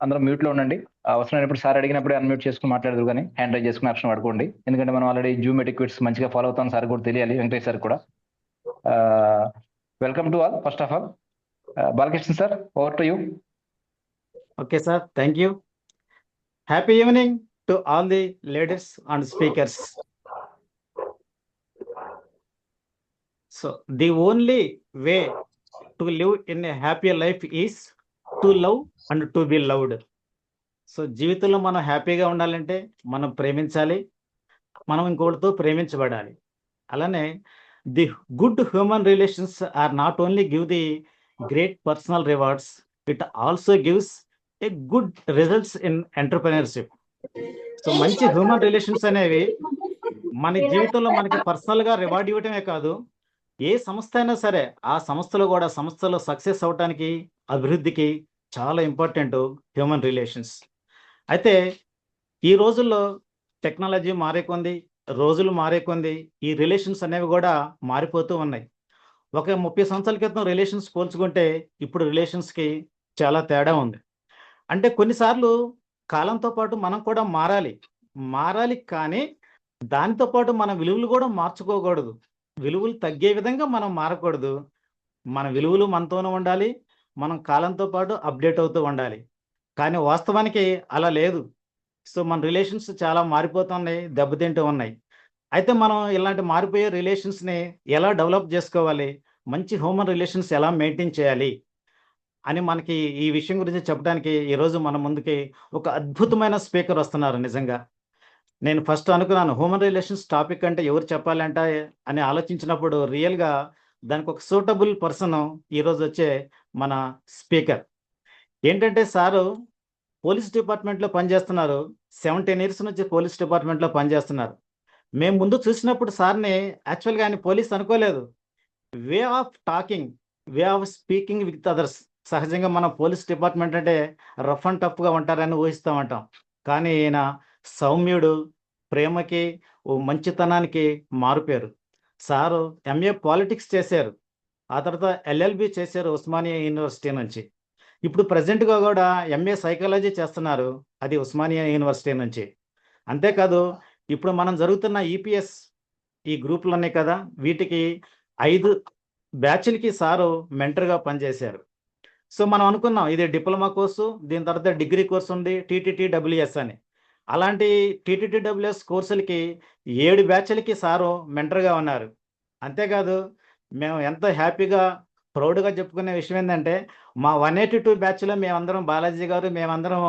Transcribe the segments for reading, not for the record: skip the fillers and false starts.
అందరూ మ్యూట్లో ఉండండి. అవసరమైనప్పుడు సార్ అడిగినప్పుడే అన్మ్యూట్ చేసుకుని మాట్లాడదురు కానీ హ్యాండ్ రైజ్ చేసుకుని ఆప్షన్ వాడుకోండి. ఎందుకంటే మనం ఆల్రెడీ జూమ్ ఎటిక్వెట్స్ మంచిగా ఫాలో అవుతాం. సార్ కూడా తెలియాలి, వెంకటేష్ సార్ కూడా. Welcome to all. First of all Balakrishna sir, over to you. Okay, sir. Thank you. Happy evening to all the ladies and speakers. So, the only way to live in a happier life is to love and to be loved. So జీవితంలో మనం హ్యాపీగా ఉండాలంటే మనం ప్రేమించాలి, మనం ఇంకోటితో ప్రేమించబడాలి. అలానే the good human relations are not only give the great personal rewards, it also gives a good results in entrepreneurship. So మంచి హ్యూమన్ రిలేషన్స్ అనేవి మన జీవితంలో మనకి పర్సనల్‌గా రివార్డ్ ఇవ్వటమే కాదు, ఏ సంస్థ అయినా సరే ఆ సంస్థలో సక్సెస్ అవ్వటానికి, అభివృద్ధికి చాలా ఇంపార్టెంట్ హ్యూమన్ రిలేషన్స్. అయితే ఈ రోజుల్లో టెక్నాలజీ మారే కొంది, రోజులు మారే కొంది ఈ రిలేషన్స్ అనేవి కూడా మారిపోతూ ఉన్నాయి. ఒక 30 సంవత్సరాల క్రితం రిలేషన్స్ పోల్చుకుంటే ఇప్పుడు రిలేషన్స్‌కి చాలా తేడా ఉంది. అంటే కొన్నిసార్లు కాలంతో పాటు మనం కూడా మారాలి కానీ దానితో పాటు మన విలువలు కూడా మార్చుకోకూడదు. విలువలు తగ్గే విధంగా మనం మారకూడదు. మన విలువలు మనతోనే ఉండాలి. మనం కాలంతో పాటు అప్డేట్ అవుతూ ఉండాలి. కానీ వాస్తవానికి అలా లేదు. సో మన రిలేషన్స్ చాలా మారిపోతున్నాయి, దెబ్బతింటూ ఉన్నాయి. అయితే మనం ఇలాంటి మారిపోయే రిలేషన్స్‌ని ఎలా డెవలప్ చేసుకోవాలి, మంచి హ్యూమన్ రిలేషన్స్ ఎలా మెయింటైన్ చేయాలి అని మనకి ఈ విషయం గురించి చెప్పడానికి ఈరోజు మన ముందుకి ఒక అద్భుతమైన స్పీకర్ వస్తున్నారు. నిజంగా నేను ఫస్ట్ అనుకున్నాను హ్యూమన్ రిలేషన్స్ టాపిక్ అంటే ఎవరు చెప్పాలంట అని ఆలోచించినప్పుడు రియల్‌గా దానికి ఒక సూటబుల్ పర్సన్ ఈరోజు వచ్చే మన స్పీకర్. ఏంటంటే సారు పోలీస్ డిపార్ట్మెంట్‌లో పనిచేస్తున్నారు. 17 ఇయర్స్ నుంచి పోలీస్ డిపార్ట్మెంట్‌లో పనిచేస్తున్నారు. మేము ముందు చూసినప్పుడు సార్‌ని యాక్చువల్‌గా ఆయన పోలీస్ అనుకోలేదు. Way of talking, way of speaking with others. సహజంగా మన పోలీస్ డిపార్ట్మెంట్ అంటే రఫ్ అండ్ టఫ్‌గా ఉంటారని ఊహిస్తూ ఉంటాం. కానీ ఈయన సౌమ్యుడు, ప్రేమకి, ఓ మంచితనానికి మారుపేరు. సారు ఎంఏ పాలిటిక్స్ చేశారు. ఆ తర్వాత ఎల్ఎల్బీ చేశారు ఉస్మానియా యూనివర్సిటీ నుంచి. ఇప్పుడు ప్రెజెంట్‌గా కూడా ఎంఏ సైకాలజీ చేస్తున్నారు. అది ఉస్మానియా యూనివర్సిటీ నుంచి. అంతేకాదు ఇప్పుడు మనం జరుగుతున్న ఈపీఎస్ ఈ గ్రూపులు ఉన్నాయి కదా, వీటికి 5 బ్యాచ్‌లకి సారు మెంటర్‌గా పనిచేశారు. సో మనం అనుకున్నాం ఇది డిప్లొమా కోర్సు, దీని తర్వాత డిగ్రీ కోర్స్ ఉంది టీటీటీడబ్ల్యూఎస్ అని. అలాంటి టీటీటీడబ్ల్యూఎస్ కోర్సులకి 7 బ్యాచ్‌లకి సారు మెంటర్‌గా ఉన్నారు. అంతేకాదు మేము ఎంతో హ్యాపీగా, ప్రౌడ్‌గా చెప్పుకునే విషయం ఏందంటే మా 182 బ్యాచ్‌లో మేమందరం బాలాజీ గారు మేమందరం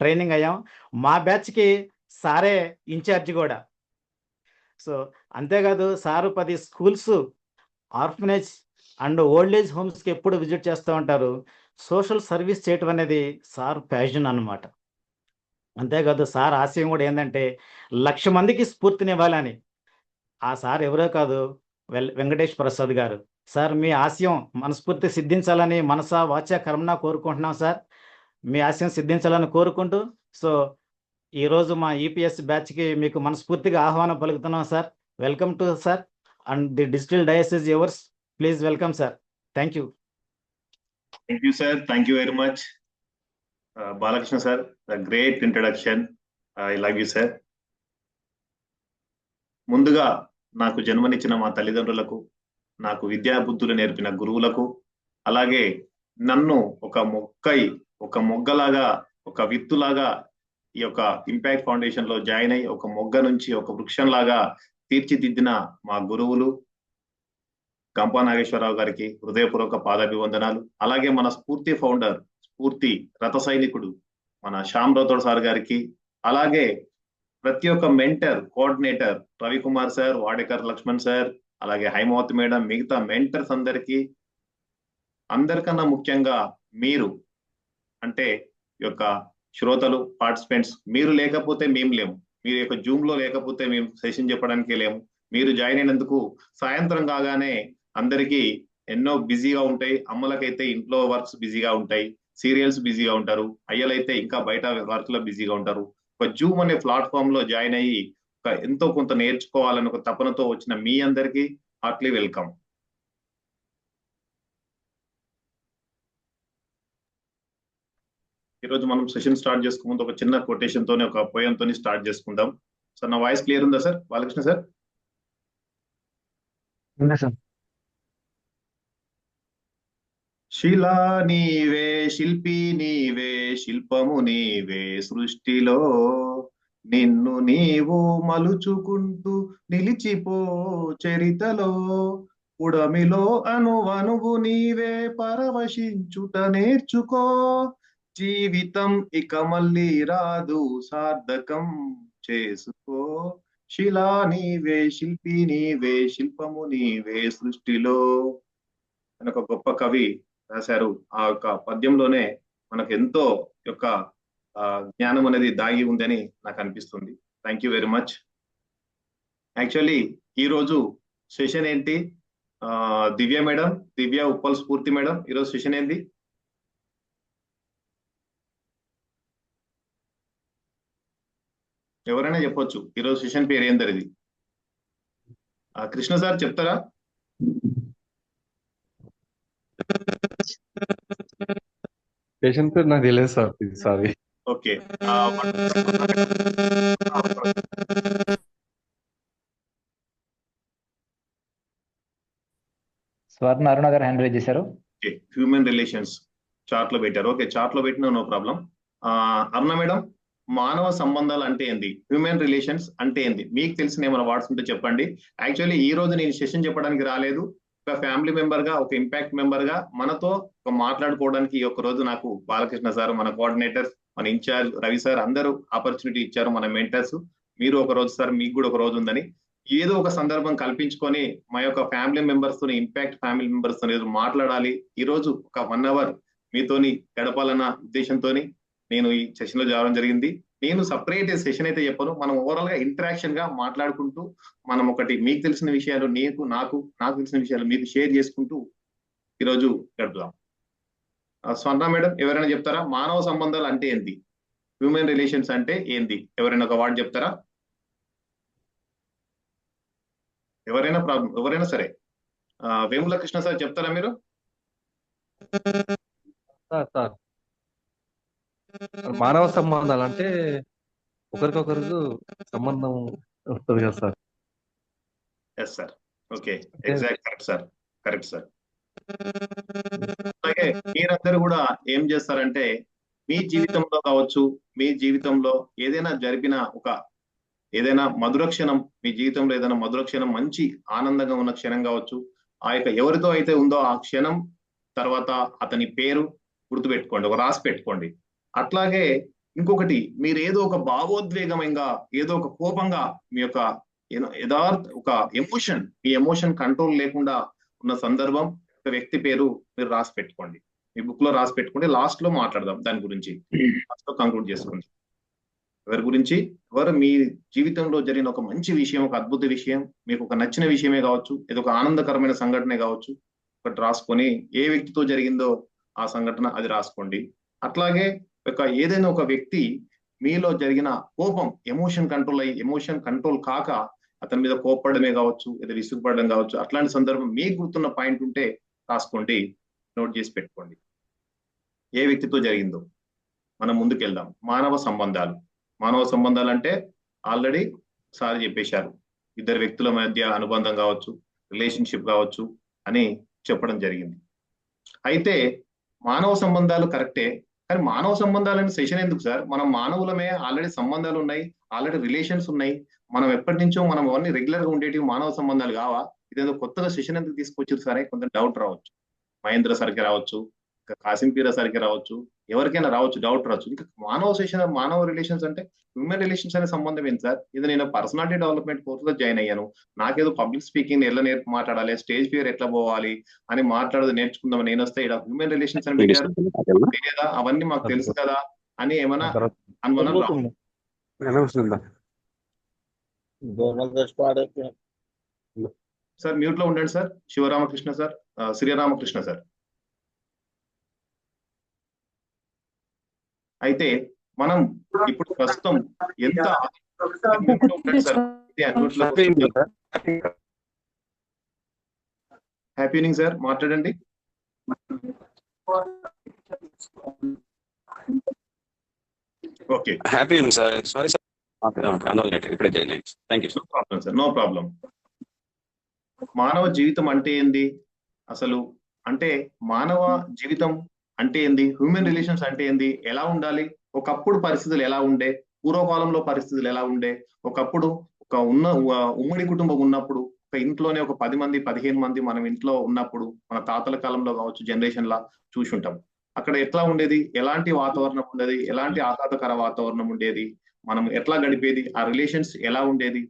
ట్రైనింగ్ అయ్యాం. మా బ్యాచ్‌కి సారే ఇన్‌చార్జ్ కూడా. సో అంతేకాదు sir 10 schools, orphanage and old age హోమ్స్‌కి ఎప్పుడు విజిట్ చేస్తూ ఉంటారు. సోషల్ సర్వీస్ చేయటం అనేది సార్ ప్యాషన్ అన్నమాట. అంతేకాదు సార్ ఆశయం కూడా ఏందంటే 1,00,000 మందికి స్ఫూర్తినివ్వాలని. ఆ సార్ ఎవరో కాదు వెంకటేష్ ప్రసాద్ గారు. సార్ మీ ఆశయం మనస్ఫూర్తి సిద్ధించాలని మనసా వాచా కర్మణ కోరుకుంటున్నాం సార్. మీ ఆశయం సిద్ధించాలని కోరుకుంటూ సో ఈరోజు మా ఈపీఎస్ బ్యాచ్‌కి మీకు మనస్ఫూర్తిగా ఆహ్వానం పలుకుతున్నాం sir. Welcome to sir and the digital dais is yours. Please welcome sir. Thank you. Thank you, sir. Thank you very much. Balakrishna sir, a great introduction. I love you, sir. ముందుగా నాకు జన్మనిచ్చిన మా తల్లిదండ్రులకు, నాకు విద్యా బుద్ధులు నేర్పిన గురువులకు, అలాగే నన్ను ఒక మొగ్గలాగా, ఒక విత్తులాగా ఈ యొక్క ఇంపాక్ట్ ఫౌండేషన్ లో జాయిన్ అయ్యి ఒక మొగ్గ నుంచి ఒక వృక్షంలాగా తీర్చిదిద్దిన మా గురువులు గంపా నాగేశ్వరరావు గారికి హృదయపూర్వక పాదాభివందనాలు. అలాగే మన స్ఫూర్తి ఫౌండర్, స్ఫూర్తి రథ సైనికుడు మన శ్యామ్ రాథోడ్ సార్ గారికి, అలాగే ప్రతి ఒక్క mentor, coordinator Ravikumar sir, Wadekar Lakshman sir, అలాగే హైమావతి మేడం, మిగతా మెంటర్స్ అందరికన్నా ముఖ్యంగా మీరు అంటే ఈ యొక్క శ్రోతలు, పార్టిసిపెంట్స్, మీరు లేకపోతే మేము లేము. మీరు యొక్క జూమ్ లో లేకపోతే మేము సెషన్ చెప్పడానికి లేము. మీరు జాయిన్ అయినందుకు సాయంత్రం కాగానే అందరికీ ఎన్నో బిజీగా ఉంటాయి. అమ్మలకైతే ఇంట్లో వర్క్స్ బిజీగా ఉంటాయి, సీరియల్స్ బిజీగా ఉంటారు, అయ్యలైతే ఇంకా బయట వర్క్ లో బిజీగా ఉంటారు. ఒక జూమ్ అనే ప్లాట్ఫామ్ లో జాయిన్ అయ్యి ఎంతో కొంత నేర్చుకోవాలని ఒక తపనతో వచ్చిన మీ అందరికీ హార్ట్లీ వెల్కమ్. ఈరోజు మనం సెషన్ స్టార్ట్ చేసుకుంటూ ఒక చిన్న కొటేషన్ తోనే ఒక పోయం తోని స్టార్ట్ చేసుకుందాం. సార్ నా వాయిస్ క్లియర్ ఉందా సార్? బాలకృష్ణ సార్. సార్ శిలా నీవే, శిల్పి నీవే, శిల్పము నీవే సృష్టిలో, నిన్ను నీవు మలుచుకుంటూ నిలిచిపో చరితలో, ఉడమిలో అణువణువు నీవే పరవశించుట నేర్చుకో, జీవితం ఇక మళ్ళీ రాదు సార్థకం చేసుకో, శిలా నీవే, శిల్పి నీవే, శిల్పము నీవే సృష్టిలో అని ఒక గొప్ప కవి రాశారు. ఆ యొక్క పద్యంలోనే మనకు ఎంతో యొక్క జ్ఞానం అనేది దాగి ఉందని నాకు అనిపిస్తుంది. Thank you very much. Actually ఈరోజు సెషన్ ఏంటి? దివ్య మేడం, దివ్య ఉప్పల్ స్ఫూర్తి మేడం, ఈరోజు సెషన్ ఏంటి? ఎవరైనా చెప్పొచ్చు ఈరోజు సెషన్ పేరు ఏందరి? ఇది కృష్ణ సార్ చెప్తారా? పేషెంట్ పేరు నాకు తెలియదు సార్, సారీ. ఓకే, స్వర్ణ అరుణ గారు హ్యాండ్ రైజ్ చేశారు. ఓకే, హ్యూమన్ రిలేషన్స్ చార్ట్ లో పెట్టారు. ఓకే, చార్ట్ లో పెట్టినా నో ప్రాబ్లం. అరుణ మేడం, మానవ సంబంధాలు అంటే ఏంది, హ్యూమన్ రిలేషన్స్ అంటే ఏంది, మీకు తెలిసిన ఏమైనా వర్డ్స్ ఉంటే చెప్పండి. యాక్చువల్లీ ఈ రోజు నేను సెషన్ చెప్పడానికి రాలేదు, ఒక ఫ్యామిలీ మెంబర్ గా, ఒక ఇంపాక్ట్ మెంబర్ గా మనతో ఒక మాట్లాడుకోవడానికి ఈ ఒక రోజు నాకు బాలకృష్ణ సార్, మన కోఆర్డినేటర్స్, మన ఇన్ఛార్జ్ రవి సార్ అందరూ ఆపర్చునిటీ ఇచ్చారు, మన మెంటర్స్. మీరు ఒక రోజు సార్, మీకు కూడా ఒక రోజు ఉందని ఏదో ఒక సందర్భం కల్పించుకొని మా యొక్క ఫ్యామిలీ మెంబర్స్ తోని, ఇంపాక్ట్ ఫ్యామిలీ మెంబర్స్ తోని మాట్లాడాలి. ఈ రోజు ఒక 1 hour మీతోని గడపాలన్న ఉద్దేశంతో నేను ఈ సెషన్ లో జారడం జరిగింది. నేను సపరేట్ సెషన్ అయితే చెప్పను, మనం ఓవరాల్ గా ఇంటరాక్షన్ గా మాట్లాడుకుంటూ మనం ఒకటి మీకు తెలిసిన విషయాలు నాకు తెలిసిన విషయాలు మీకు షేర్ చేసుకుంటూ ఈరోజు గడుపుదాం. స్వర్ణ మేడం ఎవరైనా చెప్తారా? మానవ సంబంధాలు అంటే ఏంటి, హ్యూమన్ రిలేషన్స్ అంటే ఏంటి, ఎవరైనా ఒక వర్డ్ చెప్తారా? ఎవరైనా సరే. వేముల కృష్ణ సార్ చెప్తారా మీరు? సార్ మానవ సంబంధాలు అంటే ఒకరికొకరు సంబంధం వస్తుంది కదా sir. Yes sir, okay, exact, correct sir, correct sir. అలాగే మీరందరూ కూడా ఏం చేస్తారంటే మీ జీవితంలో కావచ్చు, మీ జీవితంలో ఏదైనా జరిపిన ఏదైనా మధుర క్షణం, మీ జీవితంలో ఏదైనా మధుర క్షణం, మంచి ఆనందంగా ఉన్న క్షణం కావచ్చు, ఆ యొక్క ఎవరితో అయితే ఉందో ఆ క్షణం తర్వాత అతని పేరు గుర్తుపెట్టుకోండి, ఒక రాసి పెట్టుకోండి. అట్లాగే ఇంకొకటి, మీరు ఏదో ఒక భావోద్వేగంగా, ఏదో ఒక కోపంగా, మీ యొక్క ఒక ఎమోషన్, మీ ఎమోషన్ కంట్రోల్ లేకుండా ఉన్న సందర్భం, ఒక వ్యక్తి పేరు మీరు రాసి పెట్టుకోండి, మీ బుక్ లో రాసి పెట్టుకోండి. లాస్ట్ లో మాట్లాడదాం దాని గురించి, లాస్ట్ లో కంక్లూడ్ చేసుకోండి. ఎవరి గురించి, ఎవరు మీ జీవితంలో జరిగిన ఒక మంచి విషయం, ఒక అద్భుత విషయం, మీకు ఒక నచ్చిన విషయమే కావచ్చు, ఏదో ఒక ఆనందకరమైన సంఘటనే కావచ్చు, ఒకటి రాసుకొని ఏ వ్యక్తితో జరిగిందో ఆ సంఘటన అది రాసుకోండి. అట్లాగే ఏదైనా ఒక వ్యక్తి మీలో జరిగిన కోపం, ఎమోషన్ కంట్రోల్ అయ్యి, ఎమోషన్ కంట్రోల్ కాక అతని మీద కోప్పడమే కావచ్చు, ఏదో విసుగుపడడం కావచ్చు, అట్లాంటి సందర్భం మీకు గుర్తున్న పాయింట్ ఉంటే రాసుకోండి, నోట్ చేసి పెట్టుకోండి. ఏ వ్యక్తితో జరిగిందో. మనం ముందుకెళ్దాం. మానవ సంబంధాలు అంటే ఆల్రెడీ సార్ చెప్పేశారు, ఇద్దరు వ్యక్తుల మధ్య అనుబంధం కావచ్చు, రిలేషన్షిప్ కావచ్చు అని చెప్పడం జరిగింది. అయితే మానవ సంబంధాలు కరెక్టే, కానీ మానవ సంబంధాలని సెషన్ ఎందుకు సార్? మనం మానవులమే, ఆల్రెడీ సంబంధాలు ఉన్నాయి, ఆల్రెడీ రిలేషన్స్ ఉన్నాయి, మనం ఎప్పటి నుంచో మనం అవన్నీ రెగ్యులర్ గా ఉండేటివి మానవ సంబంధాలు కావా? ఇదేదో కొత్తగా సెషన్ ఎందుకు తీసుకొచ్చారు సరే, కొంత డౌట్ రావచ్చు. మహేంద్ర సార్కి రావచ్చు, ఇంకా కాసింపీరా సార్కి రావచ్చు, ఎవరికైనా రావచ్చు, డౌట్ రావచ్చు. ఇంకా మానవ రిలేషన్స్ అంటే హ్యూమన్ రిలేషన్స్ అనే సంబంధం ఏంటి సార్? ఇది నేను పర్సనాలిటీ డెవలప్మెంట్ కోర్సులో జాయిన్ అయ్యాను, నాకేదో పబ్లిక్ స్పీకింగ్ ఎలా మాట్లాడాలి, స్టేజ్ ఫియర్ ఎట్లా పోవాలి అని మాట్లాడదు నేర్చుకుందామని నేను వస్తే ఇక్కడ హ్యూమన్ రిలేషన్స్ అని పెట్టారు, తెలియదా? అవన్నీ మాకు తెలుసు కదా అని ఏమైనా అనుమానం రావు. సార్ మ్యూట్ లో ఉండండి sir. Sivaramakrishna sir, Sriramakrishna sir. అయితే మనం ఇప్పుడు ప్రస్తుతం ఎంత హ్యాపీ ఈవినింగ్ సార్, మాట్లాడండి. ఓకే, హ్యాపీ ఉంది సార్. Sorry sir. ఇప్పుడే జాయిన్ అయ్యింది. Thank you no problem sir, no problem. మానవ జీవితం అంటే ఏంది అసలు? అంటే మానవ జీవితం అంటే ఏంది? హ్యూమన్ రిలేషన్స్ అంటే ఏంది? ఎలా ఉండాలి? ఒకప్పుడు పరిస్థితులు ఎలా ఉండే? పూర్వకాలంలో పరిస్థితులు ఎలా ఉండే? ఒకప్పుడు ఒక ఉమ్మడి కుటుంబం ఉన్నప్పుడు, ఒక ఇంట్లోనే ఒక 10 మంది 15 మంది మనం ఇంట్లో ఉన్నప్పుడు, మన తాతల కాలంలో కావచ్చు, జనరేషన్ లా చూసి ఉంటాం. అక్కడ ఎట్లా ఉండేది? ఎలాంటి వాతావరణం ఉండేది? ఎలాంటి ఆహ్లాదకర వాతావరణం ఉండేది? మనం ఎట్లా గడిపేది? ఆ రిలేషన్స్ ఎలా ఉండేది?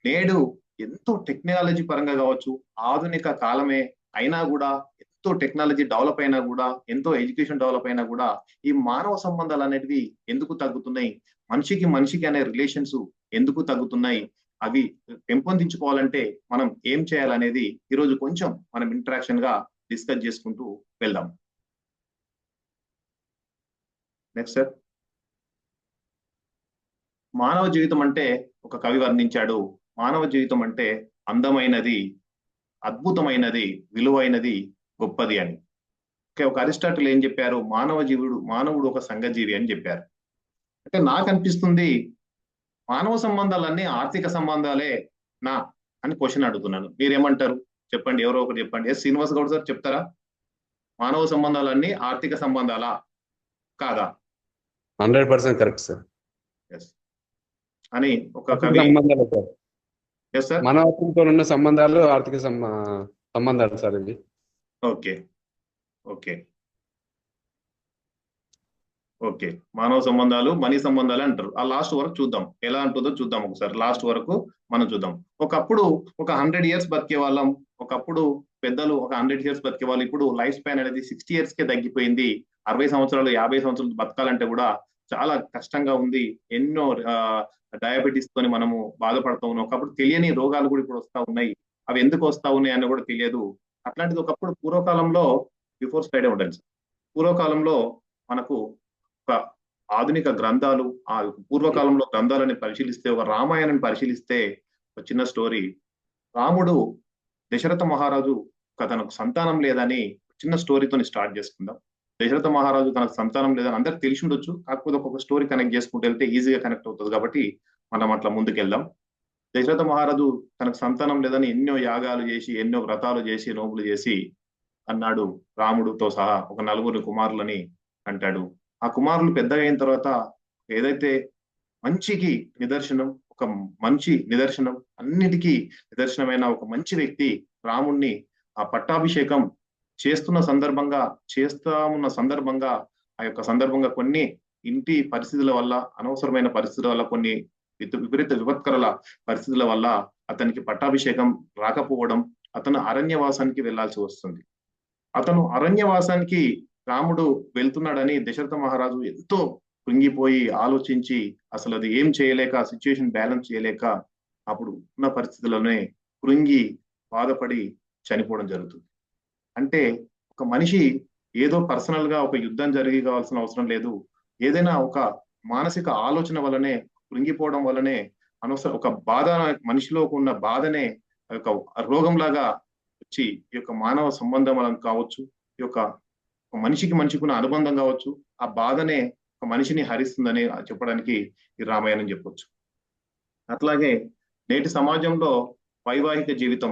నేడు ఎంతో టెక్నాలజీ పరంగా కావచ్చు, ఆధునిక కాలమే అయినా కూడా, ఎంతో టెక్నాలజీ డెవలప్ అయినా కూడా, ఎంతో ఎడ్యుకేషన్ డెవలప్ అయినా కూడా, ఈ మానవ సంబంధాలు అనేటివి ఎందుకు తగ్గుతున్నాయి? మనిషికి మనిషికి అనే రిలేషన్స్ ఎందుకు తగ్గుతున్నాయి? అవి పెంపొందించుకోవాలంటే మనం ఏం చేయాలనేది ఈరోజు కొంచెం మనం ఇంటరాక్షన్ గా డిస్కస్ చేసుకుంటూ వెళ్దాం. Next sir. మానవ జీవితం అంటే ఒక కవి వర్ణించాడు, మానవ జీవితం అంటే అందమైనది, అద్భుతమైనది, విలువైనది, గొప్పది అని. ఒక అరిస్టాటిల్ ఏం చెప్పారు? మానవుడు ఒక సంఘజీవి అని చెప్పారు. అంటే నాకు అనిపిస్తుంది మానవ సంబంధాలన్నీ ఆర్థిక సంబంధాలే నా అని క్వశ్చన్ అడుగుతున్నాను. మీరేమంటారు చెప్పండి, ఎవరో ఒకటి చెప్పండి. ఎస్ శ్రీనివాస్ గౌడ్ సార్ చెప్తారా? మానవ సంబంధాలన్నీ ఆర్థిక సంబంధాలా కాదా? 100% కరెక్ట్ సార్. ఎస్ అని ఒక కవి. సంబంధాలు సార్, ఎస్ సార్, మానవత్వంతో ఉన్న సంబంధాలు ఆర్థిక సంబంధాలు సార్ ఇవి. ఓకే ఓకే ఓకే, మానవ సంబంధాలు మనీ సంబంధాలు అంటారు. ఆ లాస్ట్ వరకు చూద్దాం, ఎలా ఉంటుందో చూద్దాం ఒకసారి. లాస్ట్ వరకు మనం చూద్దాం. ఒకప్పుడు ఒక 100 years బతికే వాళ్ళం, ఒకప్పుడు పెద్దలు ఒక 100 years బతికే వాళ్ళు. ఇప్పుడు లైఫ్ స్పాన్ అనేది 60 years కే తగ్గిపోయింది. 60 సంవత్సరాలు 50 సంవత్సరాలు బతకాలంటే కూడా చాలా కష్టంగా ఉంది. ఎన్నో డయాబెటీస్ తోని మనము బాధపడుతూ ఉన్నాం. ఒకప్పుడు తెలియని రోగాలు కూడా ఇప్పుడు వస్తా ఉన్నాయి. అవి ఎందుకు వస్తా ఉన్నాయి అని కూడా తెలియదు. అట్లాంటిది ఒకప్పుడు పూర్వకాలంలో, బిఫోర్ స్లైడ్ ఉండండి సార్, పూర్వకాలంలో మనకు ఒక ఆధునిక గ్రంథాలు, ఆ పూర్వకాలంలో గ్రంథాలని పరిశీలిస్తే, ఒక రామాయణాన్ని పరిశీలిస్తే ఒక చిన్న స్టోరీ. రాముడు దశరథ మహారాజు తనకు సంతానం లేదని చిన్న స్టోరీతో స్టార్ట్ చేసుకుందాం. దశరథ మహారాజు తనకు సంతానం లేదని అందరికి తెలిసి ఉండొచ్చు, కాకపోతే ఒక్కొక్క స్టోరీ కనెక్ట్ చేసుకుంటూ వెళ్తే ఈజీగా కనెక్ట్ అవుతుంది కాబట్టి మనం అట్లా ముందుకెళ్దాం. దశరథ మహారాజు తనకు సంతానం లేదని ఎన్నో యాగాలు చేసి, ఎన్నో వ్రతాలు చేసి, నోములు చేసి అన్నాడు. రాముడితో సహా ఒక 4 కుమారులని అంటాడు. ఆ కుమారులు పెద్దగా అయిన తర్వాత ఏదైతే మంచికి నిదర్శనం, ఒక మంచి నిదర్శనం, అన్నిటికీ నిదర్శనమైన ఒక మంచి వ్యక్తి రాముణ్ణి ఆ పట్టాభిషేకం చేస్తున్న సందర్భంగా ఆ యొక్క సందర్భంగా కొన్ని ఇంటి పరిస్థితుల వల్ల, అనవసరమైన పరిస్థితుల వల్ల, కొన్ని విపరీత విపత్కరాల పరిస్థితుల వల్ల అతనికి పట్టాభిషేకం రాకపోవడం, అతను అరణ్యవాసానికి వెళ్లాల్సి వస్తుంది. అతను అరణ్యవాసానికి రాముడు వెళ్తున్నాడని దశరథ మహారాజు ఎంతో కృంగిపోయి ఆలోచించి అసలు అది ఏం చేయలేక, సిచ్యుయేషన్ బ్యాలెన్స్ చేయలేక, అప్పుడు ఉన్న పరిస్థితుల్లోనే కృంగి బాధపడి చనిపోవడం జరుగుతుంది. అంటే ఒక మనిషి ఏదో పర్సనల్ గా ఒక యుద్ధం జరిగి కావాల్సిన అవసరం లేదు. ఏదైనా ఒక మానసిక ఆలోచన వల్లనే, కృంగిపోవడం వల్లనే, అనవసర ఒక బాధ, మనిషిలో ఉన్న బాధనే ఒక రోగంలాగా వచ్చి ఈ యొక్క మానవ సంబంధం కావచ్చు, ఈ యొక్క మనిషికి మనిషికున్న అనుబంధం కావచ్చు, ఆ బాధనే ఒక మనిషిని హరిస్తుందని చెప్పడానికి ఈ రామాయణం చెప్పొచ్చు. అట్లాగే నేటి సమాజంలో వైవాహిక జీవితం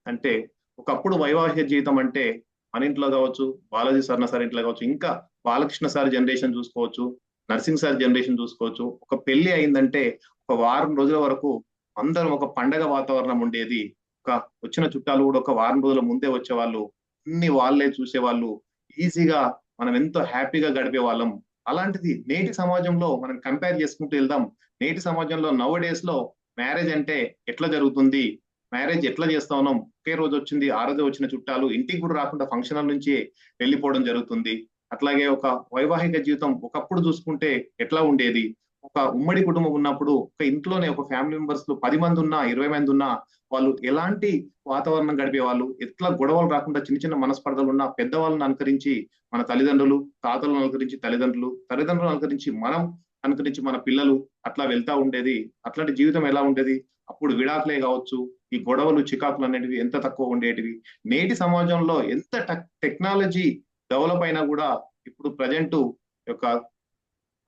అంటే, ఒకప్పుడు వైవాహిక జీవితం అంటే మన ఇంట్లో కావచ్చు, బాలాజీ సర్న సార్ ఇంట్లో కావచ్చు, ఇంకా బాలకృష్ణ సార్ జనరేషన్ చూసుకోవచ్చు, నర్సింగ్ సార్ జనరేషన్ చూసుకోవచ్చు. ఒక పెళ్లి అయిందంటే ఒక వారం రోజుల వరకు అందరం ఒక పండగ వాతావరణం ఉండేది. ఒక వచ్చిన చుట్టాలు కూడా ఒక వారం రోజుల ముందే వచ్చేవాళ్ళు, అన్ని వాళ్ళే చూసేవాళ్ళు. ఈజీగా మనం ఎంతో హ్యాపీగా గడిపే వాళ్ళం. అలాంటిది నేటి సమాజంలో మనం కంపేర్ చేసుకుంటూ వెళ్దాం. నేటి సమాజంలో నౌ డేస్ లో మ్యారేజ్ అంటే ఎట్లా జరుగుతుంది, మ్యారేజ్ ఎట్లా చేస్తా ఉన్నాం, ఒకే రోజు వచ్చింది, ఆ రోజు వచ్చిన చుట్టాలు ఇంటికి కూడా రాకుండా ఫంక్షన్ల నుంచి వెళ్ళిపోవడం జరుగుతుంది. అట్లాగే ఒక వైవాహిక జీవితం ఒకప్పుడు చూసుకుంటే ఎట్లా ఉండేది? ఒక ఉమ్మడి కుటుంబం ఉన్నప్పుడు ఒక ఇంట్లోనే ఒక ఫ్యామిలీ మెంబర్స్ లో 10 మంది ఉన్నా, 20 మంది ఉన్నా, వాళ్ళు ఎలాంటి వాతావరణం గడిపేవాళ్ళు, ఎట్లా గొడవలు రాకుండా చిన్న చిన్న మనస్పర్ధలు ఉన్న పెద్దవాళ్ళని అనుకరించి మన తల్లిదండ్రులు, తాతలను అనుకరించి తల్లిదండ్రులను అనుకరించి మనం అనుకరించి మన పిల్లలు అట్లా వెళ్తా ఉండేది. అట్లాంటి జీవితం ఎలా ఉండేది? అప్పుడు విడాకులే కావచ్చు, ఈ గొడవలు చికాకులు అనేటివి ఎంత తక్కువ ఉండేటివి. నేటి సమాజంలో ఎంత టెక్నాలజీ డెవలప్ అయినా కూడా ఇప్పుడు ప్రజెంట్ యొక్క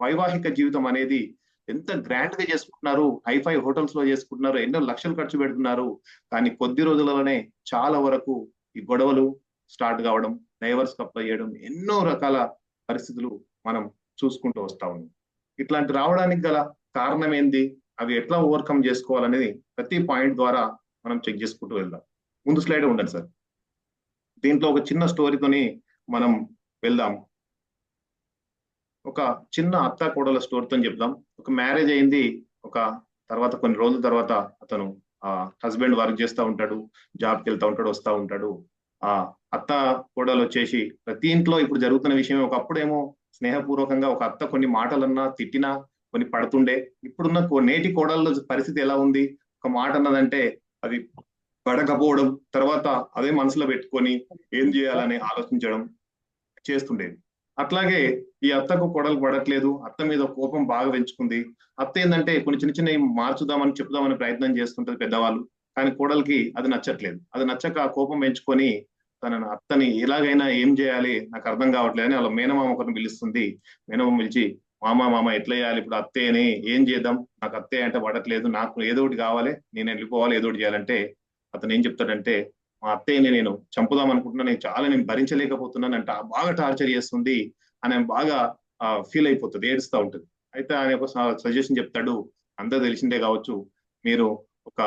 వైవాహిక జీవితం అనేది ఎంత గ్రాండ్ గా చేసుకుంటున్నారు, హైఫై హోటల్స్ లో చేసుకుంటున్నారు, ఎన్నో లక్షలు ఖర్చు పెడుతున్నారు. కానీ కొద్ది రోజులలోనే చాలా వరకు ఈ గొడవలు స్టార్ట్ కావడం, డైవర్స్ అప్లై చేయడం, ఎన్నో రకాల పరిస్థితులు మనం చూసుకుంటూ వస్తా ఉన్నాం. ఇట్లాంటి రావడానికి గల కారణం ఏంది, అవి ఎట్లా ఓవర్కమ్ చేసుకోవాలనేది ప్రతి పాయింట్ ద్వారా మనం చెక్ చేసుకుంటూ వెళ్దాం. ముందు స్లైడ్ ఉండండి సార్. దీంట్లో ఒక చిన్న స్టోరీతోని మనం వెళ్దాం. ఒక చిన్న అత్త కోడల స్టోరీతో చెప్దాం. ఒక మ్యారేజ్ అయింది, ఒక తర్వాత కొన్ని రోజుల తర్వాత అతను హస్బెండ్ వర్క్ చేస్తూ ఉంటాడు, జాబ్కి వెళ్తా ఉంటాడు, వస్తూ ఉంటాడు. ఆ అత్త కోడలు వచ్చేసి ప్రతి ఇంట్లో ఇప్పుడు జరుగుతున్న విషయం, ఒకప్పుడేమో స్నేహపూర్వకంగా ఒక అత్త కొన్ని మాటలన్నా తిట్టినా కొన్ని పడుతుండే. ఇప్పుడున్న నేటి కోడళ్ళ పరిస్థితి ఎలా ఉంది, ఒక మాట అన్నదంటే అది పడకపోవడం, తర్వాత అదే మనసులో పెట్టుకొని ఏం చేయాలని ఆలోచించడం చేస్తుండేది. అట్లాగే ఈ అత్తకు కోడలు పడట్లేదు, అత్త మీద కోపం బాగా పెంచుకుంది. అత్త ఏంటంటే కొన్ని చిన్న చిన్న మార్చుదామని చెప్దామని ప్రయత్నం చేస్తుంటది పెద్దవాళ్ళు, కానీ కోడలికి అది నచ్చట్లేదు. అది నచ్చక ఆ కోపం పెంచుకొని తన అత్తని ఎలాగైనా ఏం చేయాలి నాకు అర్థం కావట్లేదు అని వాళ్ళ మేనమామ ఒకరిని పిలుస్తుంది. మేనమామ పిలిచి, మామ ఎట్లా చేయాలి ఇప్పుడు, అత్తయ్యని ఏం చేద్దాం, నాకు అత్తయ్య అంటే పడట్లేదు, నాకు ఏదో ఒకటి కావాలి, నేను వెళ్ళిపోవాలి, ఏదో ఒకటి చేయాలంటే అతను ఏం చెప్తాడంటే, మా అత్తయ్యని నేను చంపుదాం అనుకుంటున్నాను, నేను భరించలేకపోతున్నాను అంట, బాగా టార్చర్ చేస్తుంది అని బాగా ఫీల్ అయిపోతుంది, ఏడుస్తూ ఉంటుంది. అయితే ఆయన ఒక సజెషన్ చెప్తాడు, అందరూ తెలిసిందే కావచ్చు, మీరు ఒక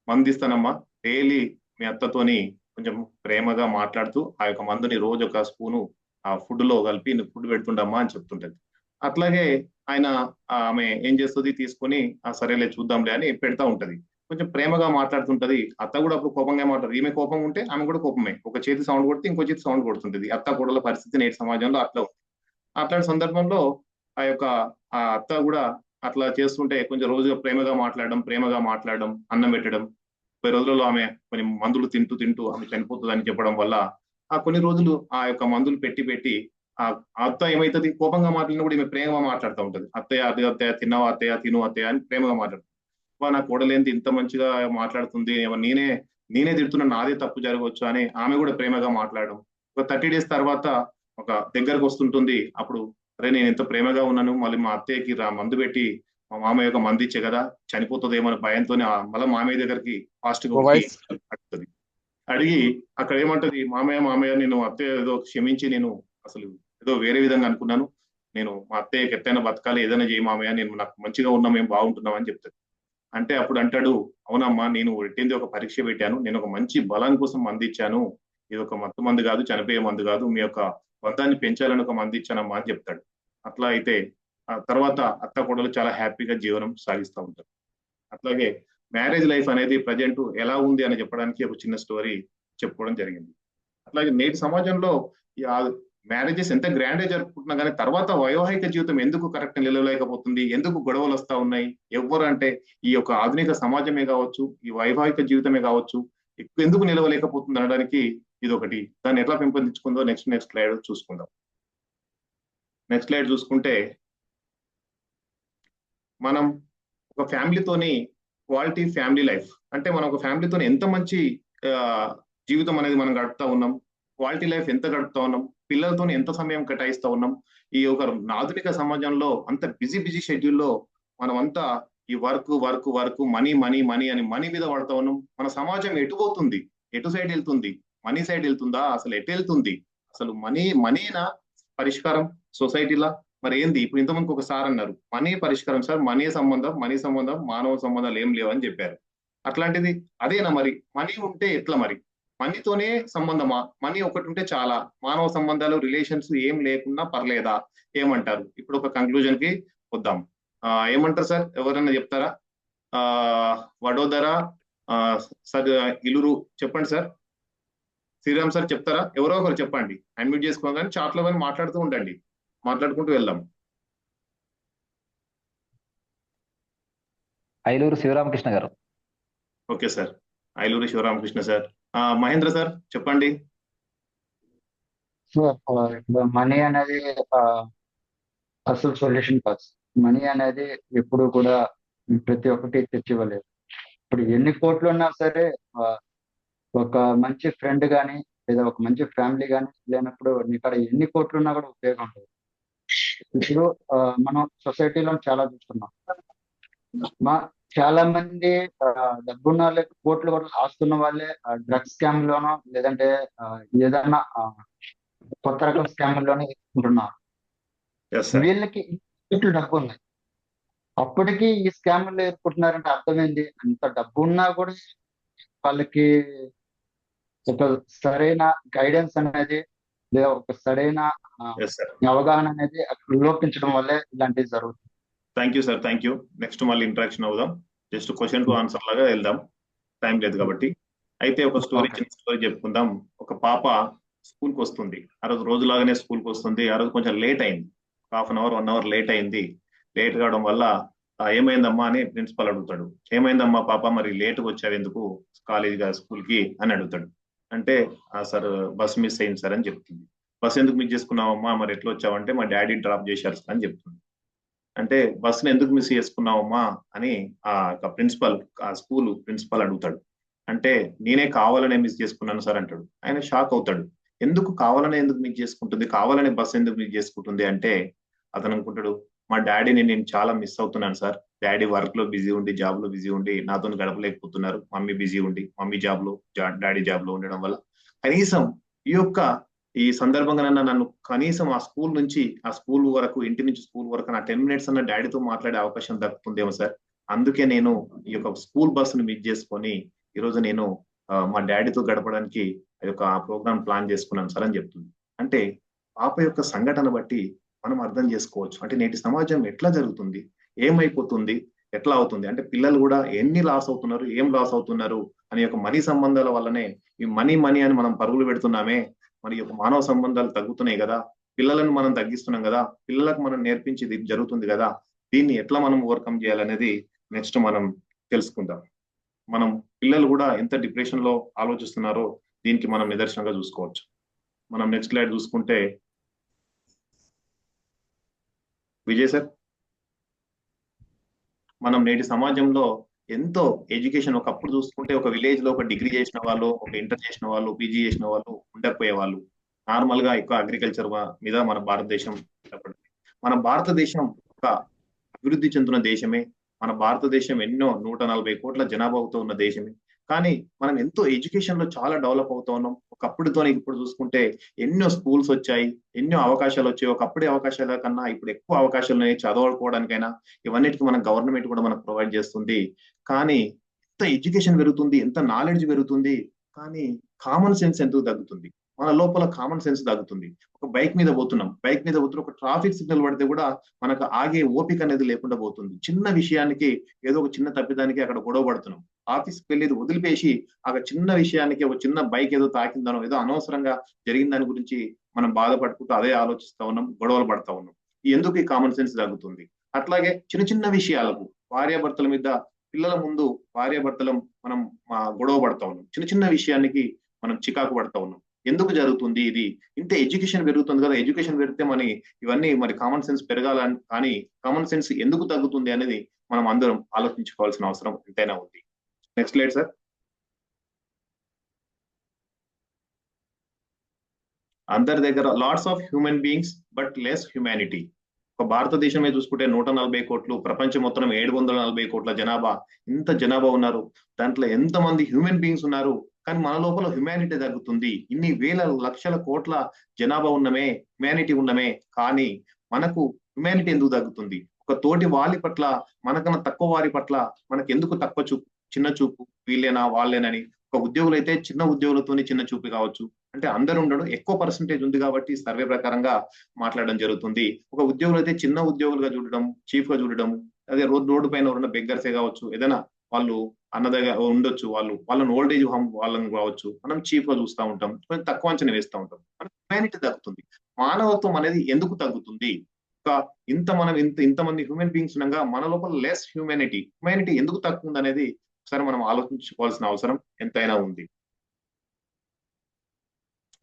మందు ఇస్తానమ్మా, డైలీ మీ అత్తతోని కొంచెం ప్రేమగా మాట్లాడుతూ ఆ యొక్క మందుని రోజు ఒక స్పూను ఆ ఫుడ్ లో కలిపి ఫుడ్ పెడుతుండమ్మా అని చెప్తుంటది. అట్లాగే ఆయన ఆమె ఏం చేస్తుంది, తీసుకొని సరేలే చూద్దాంలే అని పెడతా ఉంటది. కొంచెం ప్రేమగా మాట్లాడుతుంటది. అత్త కూడా అప్పుడు కోపంగా మాట్లాడు, ఈమె కోపం ఉంటే ఆమె కూడా కోపమే, ఒక చేతి సౌండ్ కొడితే ఇంకో చేతి సౌండ్ కొడుతుంటది. అత్త కోడల పరిస్థితి నేటి సమాజంలో అట్లా ఉంది. అట్లాంటి సందర్భంలో ఆ యొక్క ఆ అత్త కూడా అట్లా చేస్తుంటే కొంచెం రోజుగా ప్రేమగా మాట్లాడడం, అన్నం పెట్టడం. 30 రోజులలో ఆమె కొన్ని మందులు తింటూ తింటూ ఆమె చనిపోతుంది అని చెప్పడం వల్ల ఆ కొన్ని రోజులు ఆ యొక్క మందులు పెట్టి ఆ అత్త ఏమైతుంది, కోపంగా మాట్లాడినప్పుడు ఈమె ప్రేమగా మాట్లాడుతూ ఉంటది. అత్తయ్య అది అత్తయ్య, తిన్నావా అత్తయ్య, తిను అత్తయ్య అని ప్రేమగా మాట్లాడుతుంది. నా కోడలేంటి ఇంత మంచిగా మాట్లాడుతుంది, నేనే తిడుతున్నా, నాదే తప్పు జరగవచ్చు అని ఆమె కూడా ప్రేమగా మాట్లాడడం. ఒక 30 days తర్వాత ఒక దగ్గరకు వస్తుంటుంది. అప్పుడు అరే నేను ఎంత ప్రేమగా ఉన్నాను, మళ్ళీ మా అత్తయ్యకి మందు పెట్టి మా మామయ్య యొక్క మందు ఇచ్చే కదా చనిపోతుందేమో అనే భయంతోనే మళ్ళీ మామయ్య దగ్గరికి ఫాస్ట్ గా అడుగుతుంది. అడిగి అక్కడ ఏమంటది, మామయ్య నేను అత్తయ్య ఏదో క్షమించి, నేను అసలు ఏదో వేరే విధంగా అనుకున్నాను, నేను మా అత్తయ్యకి ఎత్తైనా బతకాలి, ఏదైనా చేయి మామయ్య, నేను నాకు మంచిగా ఉన్నాం, మేము బాగుంటున్నాం అని చెప్తాడు. అంటే అప్పుడు అంటాడు, అవునమ్మా నేను పెట్టింది ఒక పరీక్ష పెట్టాను, నేను ఒక మంచి బలం కోసం మంది ఇచ్చాను, ఇది ఒక మత్తు మందు కాదు, చనిపోయే మందు కాదు, మీ యొక్క బంధాన్ని పెంచాలని ఒక మంది ఇచ్చానమ్మా అని చెప్తాడు. అట్లా అయితే ఆ తర్వాత అత్త కోడలు చాలా హ్యాపీగా జీవనం సాగిస్తూ ఉంటారు. అట్లాగే మ్యారేజ్ లైఫ్ అనేది ప్రజెంట్ ఎలా ఉంది అని చెప్పడానికి ఒక చిన్న స్టోరీ చెప్పుకోవడం జరిగింది. అట్లాగే నేటి సమాజంలో మ్యారేజెస్ ఎంత గ్రాండ్ గా జరుపుకుంటున్నా కానీ తర్వాత వైవాహిక జీవితం ఎందుకు కరెక్ట్ నిలవలేకపోతుంది, ఎందుకు గొడవలు వస్తా ఉన్నాయి, ఎవరు అంటే ఈ యొక్క ఆధునిక సమాజమే కావచ్చు, ఈ వైవాహిక జీవితమే కావచ్చు, ఎందుకు నిలవలేకపోతుంది అనడానికి ఇది ఒకటి. దాన్ని ఎట్లా పెంపొందించుకుందో నెక్స్ట్ స్లైడ్ చూసుకుందాం. నెక్స్ట్ స్లైడ్ చూసుకుంటే మనం ఒక ఫ్యామిలీతోని క్వాలిటీ ఫ్యామిలీ లైఫ్ అంటే మనం ఒక ఫ్యామిలీతోని ఎంత మంచి జీవితం అనేది మనం గడుపుతా ఉన్నాం, క్వాలిటీ లైఫ్ ఎంత గడుపుతా ఉన్నాం, పిల్లలతో ఎంత సమయం కేటాయిస్తా ఉన్నాం. ఈ ఒక ఆధునిక సమాజంలో అంత బిజీ షెడ్యూల్లో మనం అంతా ఈ వర్క్ మనీ అని మనీ మీద పడతా ఉన్నాం. మన సమాజం ఎటు పోతుంది, ఎటు సైడ్ వెళ్తుంది, మనీ సైడ్ వెళ్తుందా, అసలు ఎటు వెళ్తుంది, అసలు మనీనా పరిష్కారం సొసైటీలా మరి ఏంది? ఇప్పుడు ఇంతమందికి ఒకసారి అన్నారు మనీ పరిష్కారం సార్, మనీ సంబంధం మానవ సంబంధాలు ఏం లేవని చెప్పారు. అట్లాంటిది అదేనా మరి? మనీ ఉంటే ఎట్లా మరి? మనీతోనే సంబంధమా? మనీ ఒకటి ఉంటే చాలా, మానవ సంబంధాలు రిలేషన్స్ ఏం లేకున్నా పర్లేదా? ఏమంటారు? ఇప్పుడు ఒక కంక్లూజన్ కి వద్దాం. ఏమంటారు సార్, ఎవరైనా చెప్తారా? వడోదర సార్, ఇలురు చెప్పండి సార్. శ్రీరామ్ సార్ చెప్తారా? ఎవరో ఒకరు చెప్పండి, అన్మ్యూట్ చేసుకోగానే చాట్ లో కానీ మాట్లాడుతూ ఉండండి, మాట్లాడుకుంటూ వెళ్దాం. ఐలూరు శివరామకృష్ణ గారు. Okay sir, Ailuri Sivaramakrishna sir. Mahendra sir చెప్పండి. మనీ అనేది అసలు సొల్యూషన్ కాదు. మనీ అనేది ఎప్పుడు కూడా ప్రతి ఒక్కటి తెచ్చివ్వలేదు. ఇప్పుడు ఎన్ని కోట్లు ఉన్నా సరే ఒక మంచి ఫ్రెండ్ కానీ లేదా ఒక మంచి ఫ్యామిలీ కానీ లేనప్పుడు నీకు ఎన్ని కోట్లు ఉన్నా కూడా ఉపయోగం లేదు. ఇప్పుడు మనం సొసైటీలో చాలా చూస్తున్నాం. మా చాలా మంది డబ్బున్న వాళ్ళే, కోట్లు కూడా ఆస్తున్న వాళ్ళే డ్రగ్స్ స్కామ్ లోనో లేదంటే ఏదైనా కొత్త రకం స్కామ్ లోనే ఉంటున్నారు. Yes sir. వీళ్ళకి ఇట్లు డబ్బు ఉంది, అప్పటికి ఈ స్కామ్లో ఎదుర్కొంటున్నారంటే అర్థమైంది. అంత డబ్బు ఉన్నా కూడా వాళ్ళకి ఒక సరైన గైడెన్స్ అనేది లేదా ఒక సరైన ఎస్ సార్. అవగాహన అనేది అక్కడ లోపించడం వల్లే ఇలాంటివి జరుగుతుంది. Thank you sir, thank you. Next మళ్ళీ ఇంటరాక్షన్ అవుదాం. జస్ట్ క్వశ్చన్ టు ఆన్సర్ లాగా వెళ్దాం, టైం లేదు కాబట్టి. అయితే ఒక స్టోరీ, Okay. చిన్న స్టోరీ చెప్పుకుందాం. ఒక పాప స్కూల్కి వస్తుంది. ఆ రోజు రోజులాగానే స్కూల్కి వస్తుంది. ఆ రోజు కొంచెం లేట్ అయింది, 1/2 అవర్ 1 అవర్ లేట్ అయింది. లేట్ కావడం వల్ల ఏమైందమ్మా అని ప్రిన్సిపల్ అడుగుతాడు. ఏమైందమ్మా పాప, మరి లేట్గా వచ్చావు ఎందుకు కాలేజీగా స్కూల్కి అని అడుగుతాడు. అంటే సార్ బస్ మిస్ అయింది సార్ అని చెప్తుంది. బస్ ఎందుకు మిస్ చేసుకున్నావమ్మా, మరి ఎట్లా వచ్చావంటే మా డాడీ డ్రాప్ చేశారు సార్ అని చెప్తుంది. అంటే బస్సును ఎందుకు మిస్ చేసుకున్నావమ్మా అని ఆ ప్రిన్సిపల్, ఆ స్కూల్ ప్రిన్సిపల్ అడుగుతాడు. అంటే నేనే కావాలనే మిస్ చేసుకున్నాను సార్ అంటాడు. ఆయన షాక్ అవుతాడు. ఎందుకు కావాలనే ఎందుకు మిస్ చేసుకుంటుంది, కావాలనే బస్సు ఎందుకు మిస్ చేసుకుంటుంది అంటే అతను అనుకుంటాడు, మా డాడీని నేను చాలా మిస్ అవుతున్నాను సార్. డాడీ వర్క్ లో బిజీ ఉండి, జాబ్ లో బిజీ ఉండి నాతో గడపలేకపోతున్నారు. మమ్మీ బిజీ ఉండి, మమ్మీ జాబ్ లో, డాడీ జాబ్ లో ఉండడం వల్ల కనీసం ఈ సందర్భంగా నన్ను కనీసం ఆ స్కూల్ నుంచి, ఆ స్కూల్ వరకు, ఇంటి నుంచి స్కూల్ వరకు నా 10 minutes అన్న డాడీతో మాట్లాడే అవకాశం దక్కుతుందేమో సార్. అందుకే నేను ఈ యొక్క స్కూల్ బస్సును మిస్ చేసుకొని ఈరోజు నేను మా డాడీతో గడపడానికి ఆ ప్రోగ్రామ్ ప్లాన్ చేసుకున్నాను సార్ అని చెప్తుంది. అంటే పాప యొక్క సంఘటన బట్టి మనం అర్థం చేసుకోవచ్చు. అంటే నేటి సమాజం ఎట్లా జరుగుతుంది, ఏమైపోతుంది, ఎట్లా అవుతుంది, అంటే పిల్లలు కూడా ఎన్ని లాస్ అవుతున్నారు, ఏం లాస్ అవుతున్నారు అనే యొక్క మనీ సంబంధాల వల్లనే ఈ మనీ మనీ అని మనం పరుగులు పెడుతున్నామే. మరి యొక్క మానవ సంబంధాలు తగ్గుతున్నాయి కదా, పిల్లలను మనం తగ్గిస్తున్నాం కదా, పిల్లలకు మనం నేర్పించేది జరుగుతుంది కదా. దీన్ని ఎట్లా మనం ఓవర్కమ్ చేయాలనేది నెక్స్ట్ మనం తెలుసుకుందాం. మనం పిల్లలు కూడా ఎంత డిప్రెషన్ లో ఆలోచిస్తున్నారో దీనికి మనం నిదర్శనంగా చూసుకోవచ్చు. మనం నెక్స్ట్ స్లైడ్ చూసుకుంటే, విజయ్ సార్, మనం నేటి సమాజంలో ఎంతో ఎడ్యుకేషన్, ఒకప్పుడు చూసుకుంటే ఒక విలేజ్ లో ఒక డిగ్రీ చేసిన వాళ్ళు, ఒక ఇంటర్ చేసిన వాళ్ళు, పీజీ చేసిన వాళ్ళు ఉండకపోయే వాళ్ళు. నార్మల్ గా ఎక్కువ అగ్రికల్చర్ మీద మన భారతదేశం నిలబడింది. మన భారతదేశం ఒక అభివృద్ధి చెందుతున్న దేశమే. మన భారతదేశం ఎన్నో 140 కోట్ల జనాభాతో ఉన్న దేశమే. కానీ మనం ఎంతో ఎడ్యుకేషన్ లో చాలా డెవలప్ అవుతా ఉన్నాం. ఒకప్పుడుతో ఇప్పుడు చూసుకుంటే ఎన్నో స్కూల్స్ వచ్చాయి, ఎన్నో అవకాశాలు వచ్చాయి. ఒకప్పుడే అవకాశాల కన్నా ఇప్పుడు ఎక్కువ అవకాశాలు ఉన్నాయి చదవుకోవడానికైనా. ఇవన్నిటికీ మన గవర్నమెంట్ కూడా మనకు ప్రొవైడ్ చేస్తుంది. కానీ ఎంత ఎడ్యుకేషన్ పెరుగుతుంది, ఎంత నాలెడ్జ్ పెరుగుతుంది, కానీ కామన్ సెన్స్ ఎందుకు తగ్గుతుంది? మన లోపల కామన్ సెన్స్ తగ్గుతుంది. ఒక బైక్ మీద పోతున్నాం, ఒక ట్రాఫిక్ సిగ్నల్ పడితే కూడా మనకు ఆగే ఓపిక అనేది లేకుండా పోతుంది. చిన్న విషయానికి, ఏదో ఒక చిన్న తప్పిదానికి అక్కడ గొడవ పడుతున్నాం. ఆఫీస్కి వెళ్ళేది వదిలిపేసి ఆ చిన్న విషయానికి, ఒక చిన్న బైక్ ఏదో తాకిందనో, ఏదో అనవసరంగా జరిగిన దాని గురించి మనం బాధపడుకుంటూ అదే ఆలోచిస్తా ఉన్నాం, గొడవలు పడతా ఉన్నాం. ఎందుకు ఈ కామన్ సెన్స్ తగ్గుతుంది? అట్లాగే చిన్న చిన్న విషయాలకు, భార్యాభర్తల మీద, పిల్లల ముందు భార్యాభర్తలం మనం గొడవ పడతా ఉన్నాం. చిన్న చిన్న విషయానికి మనం చికాకు పడతా ఉన్నాం. ఎందుకు జరుగుతుంది ఇది? ఇంత ఎడ్యుకేషన్ పెరుగుతుంది కదా, ఎడ్యుకేషన్ పెరిగితే ఇవన్నీ మరి కామన్ సెన్స్ పెరగాలని, కానీ కామన్ సెన్స్ ఎందుకు తగ్గుతుంది అనేది మనం అందరం ఆలోచించుకోవాల్సిన అవసరం ఎంతైనా ఉంది. Next slide sir. అందరి దగ్గర lots of human beings but less humanity. ఒక భారతదేశమే చూసుకుంటే 140 కోట్లు, ప్రపంచం మొత్తం 740 కోట్ల జనాభా. ఇంత జనాభా ఉన్నారు, దాంట్లో ఎంతమంది హ్యూమన్ బీయింగ్స్ ఉన్నారు, కానీ మన లోపల హ్యుమానిటీ తగ్గుతుంది. ఇన్ని వేల లక్షల కోట్ల జనాభా ఉన్నమే, హ్యుమానిటీ ఉన్నమే, కానీ మనకు హ్యుమానిటీ ఎందుకు తగ్గుతుంది? ఒక తోటి వారి పట్ల, మనకన్నా తక్కువ వారి పట్ల మనకు ఎందుకు తక్కువ చూపు, చిన్న చూపు, వీళ్ళేనా వాళ్ళేనని. ఒక ఉద్యోగులు అయితే చిన్న ఉద్యోగులతోని చిన్న చూపు కావచ్చు, అంటే అందరు ఉండడం, ఎక్కువ పర్సంటేజ్ ఉంది కాబట్టి సర్వే ప్రకారంగా మాట్లాడడం జరుగుతుంది. ఒక ఉద్యోగులు అయితే చిన్న ఉద్యోగులుగా చూడడం, చీఫ్ గా చూడడం. అదే రోడ్డు పైన ఉన్న బెగ్గర్సే కావచ్చు, ఏదైనా వాళ్ళు అన్నదగా ఉండొచ్చు, వాళ్ళని ఓల్డ్ ఏజ్ హోమ్ వాళ్ళని కావచ్చు, మనం చీఫ్ గా చూస్తూ ఉంటాం, కొంచెం తక్కువ అంచనా వేస్తూ ఉంటాం. మనకి హ్యుమానిటీ తగ్గుతుంది. మానవత్వం అనేది ఎందుకు తగ్గుతుంది? ఇంతమంది హ్యూమన్ బీయింగ్స్ ఉండగా మన లోపల లెస్ హ్యూమానిటీ ఎందుకు తగ్గుతుంది అనేది ఒకసారి మనం ఆలోచించుకోవాల్సిన అవసరం ఎంతైనా ఉంది.